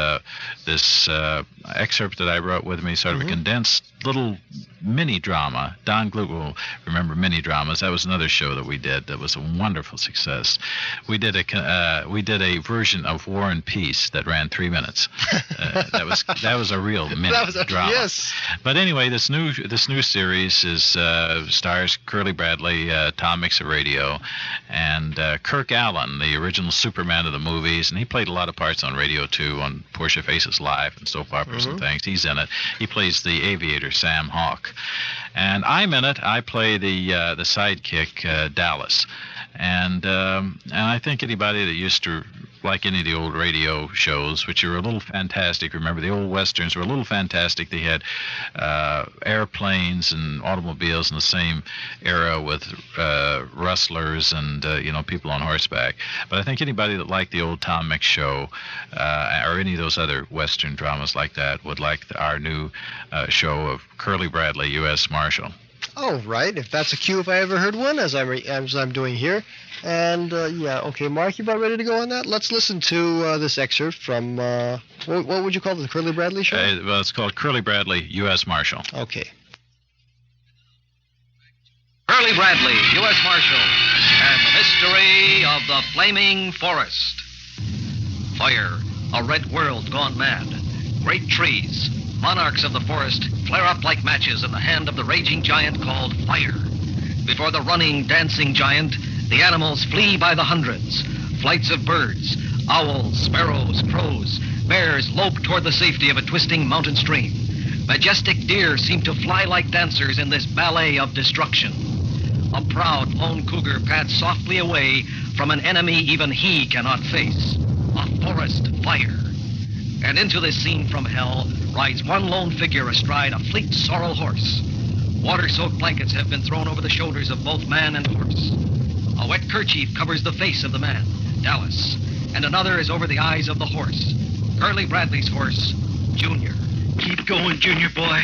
this excerpt that I brought with me, sort of a condensed little mini drama. Don Glut will remember mini dramas. That was another show that we did that was a wonderful success. We did a version of War and Peace that ran 3 minutes. That was a real mini drama. Yes. But anyway, this new series is stars Curly Bradley, Tom Mix of radio, and Kirk Allen, the original Superman of the movies, and he played a lot of parts on radio too, on Portia Faces Live and soap operas and things. He's in it. He plays the aviator Sam Hawk, and I'm in it. I play the sidekick Dallas, and I think anybody that used to like any of the old radio shows, which are a little fantastic. Remember, the old westerns were a little fantastic. They had airplanes and automobiles in the same era with rustlers and people on horseback. But I think anybody that liked the old Tom Mix show or any of those other western dramas like that would like our new show of Curly Bradley, U.S. Marshal. Oh, right. If that's a cue, if I ever heard one, as I'm doing here. And, okay, Mark, you about ready to go on that? Let's listen to this excerpt from, what would you call it, the Curly Bradley Show? Well, it's called Curly Bradley, U.S. Marshal. Okay. Curly Bradley, U.S. Marshal, and the mystery of the flaming forest. Fire, a red world gone mad. Great trees, monarchs of the forest, flare up like matches in the hand of the raging giant called Fire. Before the running, dancing giant, the animals flee by the hundreds. Flights of birds, owls, sparrows, crows, bears lope toward the safety of a twisting mountain stream. Majestic deer seem to fly like dancers in this ballet of destruction. A proud lone cougar pads softly away from an enemy even he cannot face. A forest fire. And into this scene from hell rides one lone figure astride a fleet sorrel horse. Water-soaked blankets have been thrown over the shoulders of both man and horse. A wet kerchief covers the face of the man, Dallas, and another is over the eyes of the horse. Curly Bradley's horse, Junior. Keep going, Junior boy.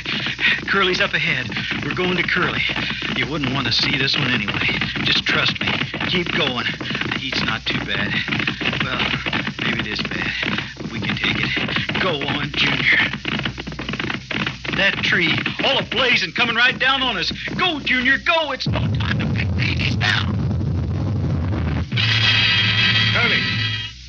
Curly's up ahead. We're going to Curly. You wouldn't want to see this one anyway. Just trust me. Keep going. The heat's not too bad. Well, maybe it is bad. But we can take it. Go on, Junior. That tree, all ablaze and coming right down on us. Go, Junior, go. It's no time to pick babies down. Curly,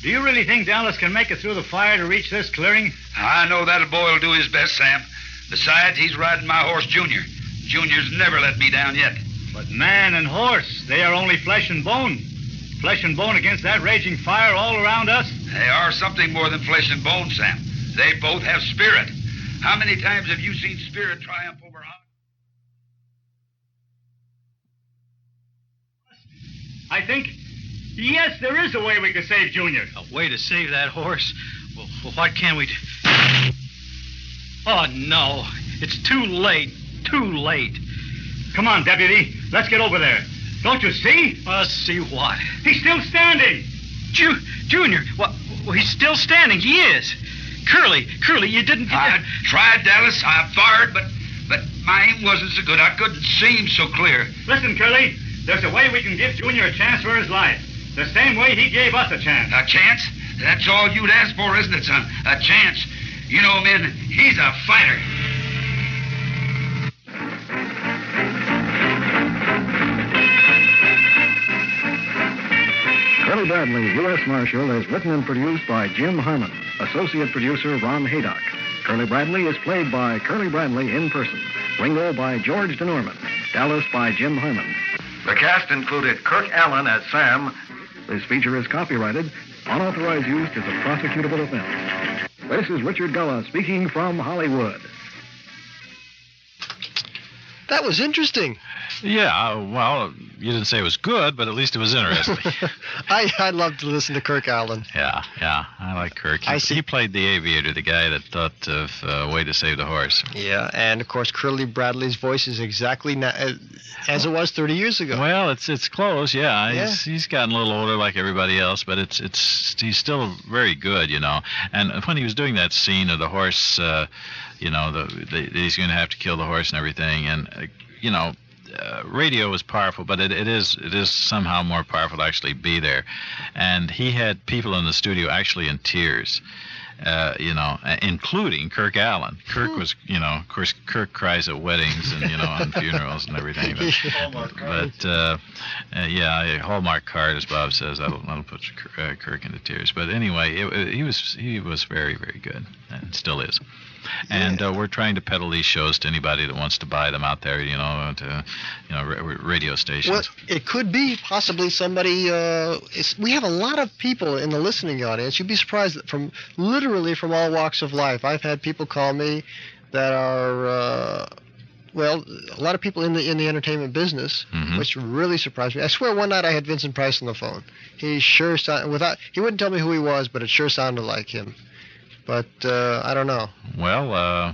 do you really think Dallas can make it through the fire to reach this clearing? I know that boy will do his best, Sam. Besides, he's riding my horse, Junior. Junior's never let me down yet. But man and horse, they are only flesh and bone. Flesh and bone against that raging fire all around us? They are something more than flesh and bone, Sam. They both have spirit. How many times have you seen spirit triumph over heart? I think, yes, there is a way we can save Junior. A way to save that horse? Well, what can we do? Oh, no. It's too late. Too late. Come on, Deputy. Let's get over there. Don't you see? See what? He's still standing. Junior, well, he's still standing. He is. Curly, you didn't... I tried, Dallas. I fired, but my aim wasn't so good. I couldn't see him so clear. Listen, Curly. There's a way we can give Junior a chance for his life. The same way he gave us a chance. A chance? That's all you'd ask for, isn't it, son? A chance. You know, men, he's a fighter. Curly Bradley, U.S. Marshal, is written and produced by Jim Harmon. Associate producer Ron Haydock. Curly Bradley is played by Curly Bradley in person. Ringo by George DeNorman. Dallas by Jim Harmon. The cast included Kirk Allen as Sam. This feature is copyrighted. Unauthorized use is a prosecutable offense. This is Richard Gullah speaking from Hollywood. That was interesting. Yeah, well, you didn't say it was good, but at least it was interesting. I'd love to listen to Kirk Allen. Yeah, I like Kirk. He played the aviator, the guy that thought of a way to save the horse. Yeah, and of course, Curly Bradley's voice is exactly as it was 30 years ago. Well, it's close, yeah. He's gotten a little older like everybody else, but he's still very good, you know. And when he was doing that scene of the horse, he's going to have to kill the horse and everything, and radio is powerful, but it is somehow more powerful to actually be there. And he had people in the studio actually in tears, including Kirk Allen. Kirk was, of course, Kirk cries at weddings and, on funerals and everything. Hallmark card, as Bob says, that'll put Kirk into tears. But anyway, he was very, very good, and still is. And we're trying to peddle these shows to anybody that wants to buy them out there, to radio stations. Well, it could be possibly somebody. We have a lot of people in the listening audience. You'd be surprised that from all walks of life. I've had people call me that are. A lot of people in the entertainment business, which really surprised me. I swear, one night I had Vincent Price on the phone. He sure sounded he wouldn't tell me who he was, but it sure sounded like him. But I don't know. Well,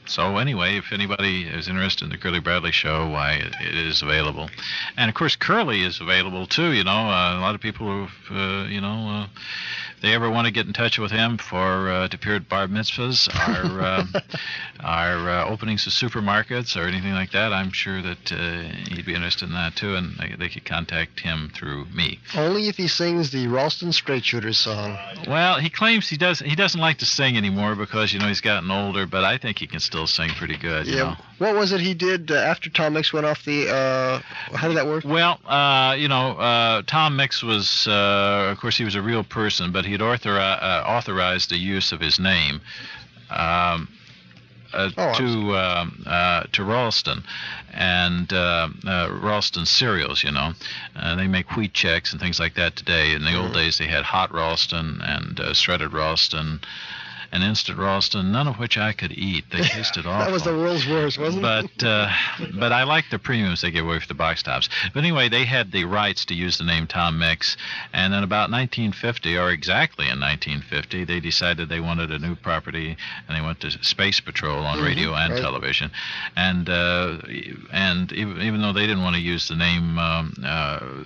so anyway, if anybody is interested in the Curly Bradley show, why, it is available. And, of course, Curly is available, too, a lot of people who've, they ever want to get in touch with him to appear at bar mitzvahs, our openings of supermarkets or anything like that, I'm sure that he'd be interested in that too, and they could contact him through me. Only if he sings the Ralston Straight Shooters song. Well, he claims he doesn't like to sing anymore because he's gotten older, but I think he can still sing pretty good. Yeah. You know? What was it he did after Tom Mix went off the? How did that work? Well, Tom Mix was, of course, he was a real person, but he had authorized the use of his name to Ralston and Ralston cereals. They make wheat checks and things like that today. In the old days, they had hot Ralston and shredded Ralston and instant Ralston, none of which I could eat. They tasted awful. That was the world's worst, wasn't it? But I liked the premiums they gave away for the box tops. But anyway, they had the rights to use the name Tom Mix, and then about 1950, or exactly in 1950, they decided they wanted a new property, and they went to Space Patrol on radio and television. And even though they didn't want to use the name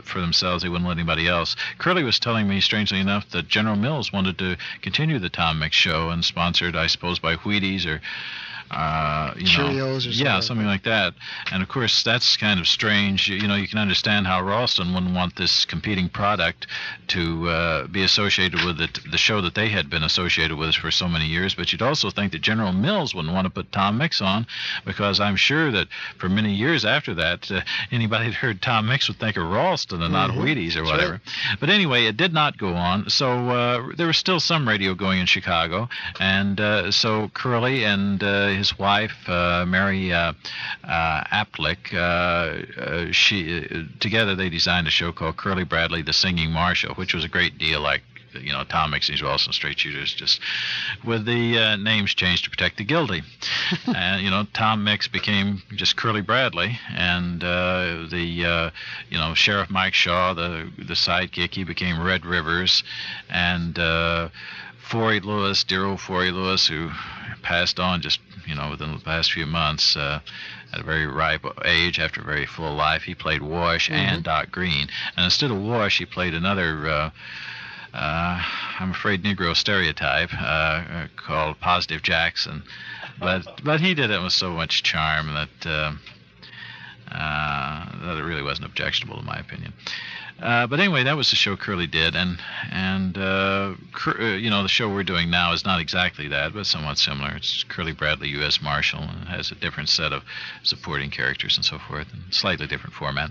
for themselves, they wouldn't let anybody else. Curly was telling me, strangely enough, that General Mills wanted to continue the Tom Mix show, and sponsored, I suppose, by Wheaties or Cheerios or something. Yeah, something like that. And of course, that's kind of strange. You can understand how Ralston wouldn't want this competing product to be associated with the show that they had been associated with for so many years. But you'd also think that General Mills wouldn't want to put Tom Mix on, because I'm sure that for many years after that, anybody that heard Tom Mix would think of Ralston and not Wheaties or whatever. Right. But anyway, it did not go on. So there was still some radio going in Chicago, and so Curly and his wife, Mary Aptlick, together they designed a show called Curly Bradley, the Singing Marshal, which was a great deal like Tom Mix and Ralston Straight Shooters, just with the names changed to protect the guilty. And Tom Mix became just Curly Bradley, and Sheriff Mike Shaw, the sidekick, he became Red Rivers, and Forey Lewis, dear old Forey Lewis, who passed on just within the past few months at a very ripe age after a very full life. He played Wash and Doc Green, and instead of Wash, he played another I'm afraid Negro stereotype called Positive Jackson, but he did it with so much charm that it really wasn't objectionable in my opinion. But anyway, that was the show Curly did, and the show we're doing now is not exactly that, but somewhat similar. It's Curly Bradley, U.S. Marshal, and it has a different set of supporting characters and so forth, and slightly different format.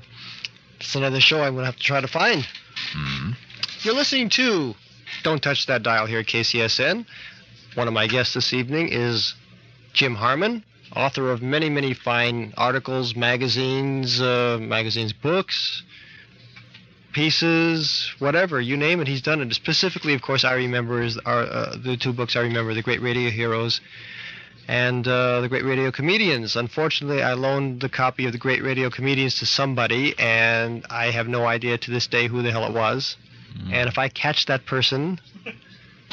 It's another show I'm going to have to try to find. Mm-hmm. You're listening to Don't Touch That Dial here at KCSN. One of my guests this evening is Jim Harmon, author of many, many fine articles, magazines, books, pieces, whatever, you name it, he's done it. Specifically, of course, I remember the two books I remember, The Great Radio Heroes and The Great Radio Comedians. Unfortunately, I loaned the copy of The Great Radio Comedians to somebody, and I have no idea to this day who the hell it was. And if I catch that person...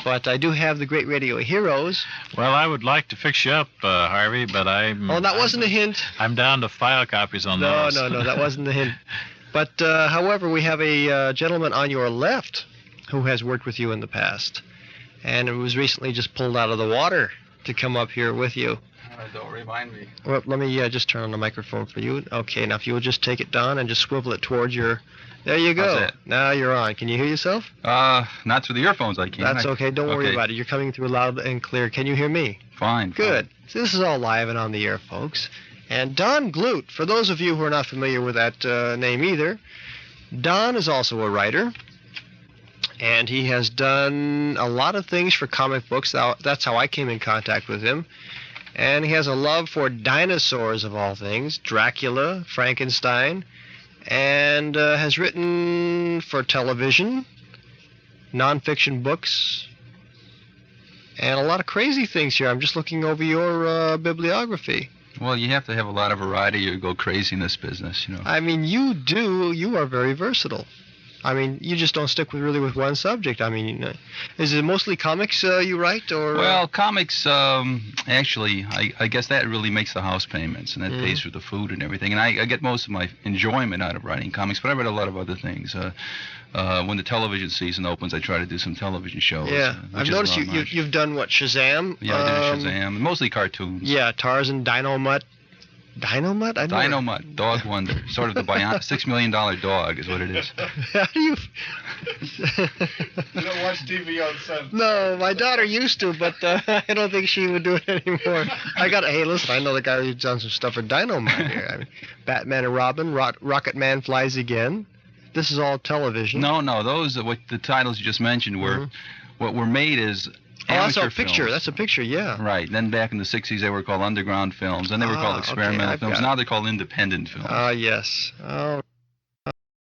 But I do have The Great Radio Heroes. Well, I would like to fix you up, Harvey, but I'm... Oh, that wasn't a hint. I'm down to file copies on those. No, that wasn't the hint. But, however, we have a gentleman on your left who has worked with you in the past. And it was recently just pulled out of the water to come up here with you. Don't remind me. Well, let me just turn on the microphone for you. Okay, now if you will just take it down and just swivel it towards your... There you go. That's it. Now you're on. Can you hear yourself? Not through the earphones, I can't. That's okay. Don't worry about it. You're coming through loud and clear. Can you hear me? Fine. Good. So this is all live and on the air, folks. And Don Glut, for those of you who are not familiar with that name either, Don is also a writer. And he has done a lot of things for comic books. That's how I came in contact with him. And he has a love for dinosaurs, of all things, Dracula, Frankenstein, and has written for television, nonfiction books, and a lot of crazy things here. I'm just looking over your bibliography. Well, you have to have a lot of variety or go crazy in this business, I mean, you do. You are very versatile. I mean, you just don't stick with one subject. I mean, is it mostly comics you write, or? Well, comics. Actually, I guess that really makes the house payments, and that pays for the food and everything. And I get most of my enjoyment out of writing comics, but I read a lot of other things. When the television season opens, I try to do some television shows. Yeah, I've noticed you've done what, Shazam? Yeah, I did Shazam, mostly cartoons. Yeah, Tarzan, Dynamut. Dynamut? Dynamut, Dog Wonder. Sort of the $6 million dog is what it is. How do you... You don't watch TV on Sunday. No, my daughter used to, but I don't think she would do it anymore. Hey, listen, I know the guy who's done some stuff for Dynamut here. I mean, Batman and Robin, Rocket Man Flies Again. This is all television. No, those what the titles you just mentioned were what were made as that's amateur a picture. films. That's a picture, yeah. Right. Then back in the 60s, they were called underground films. Then they were called experimental films. Now they're called independent films. Yes. Oh.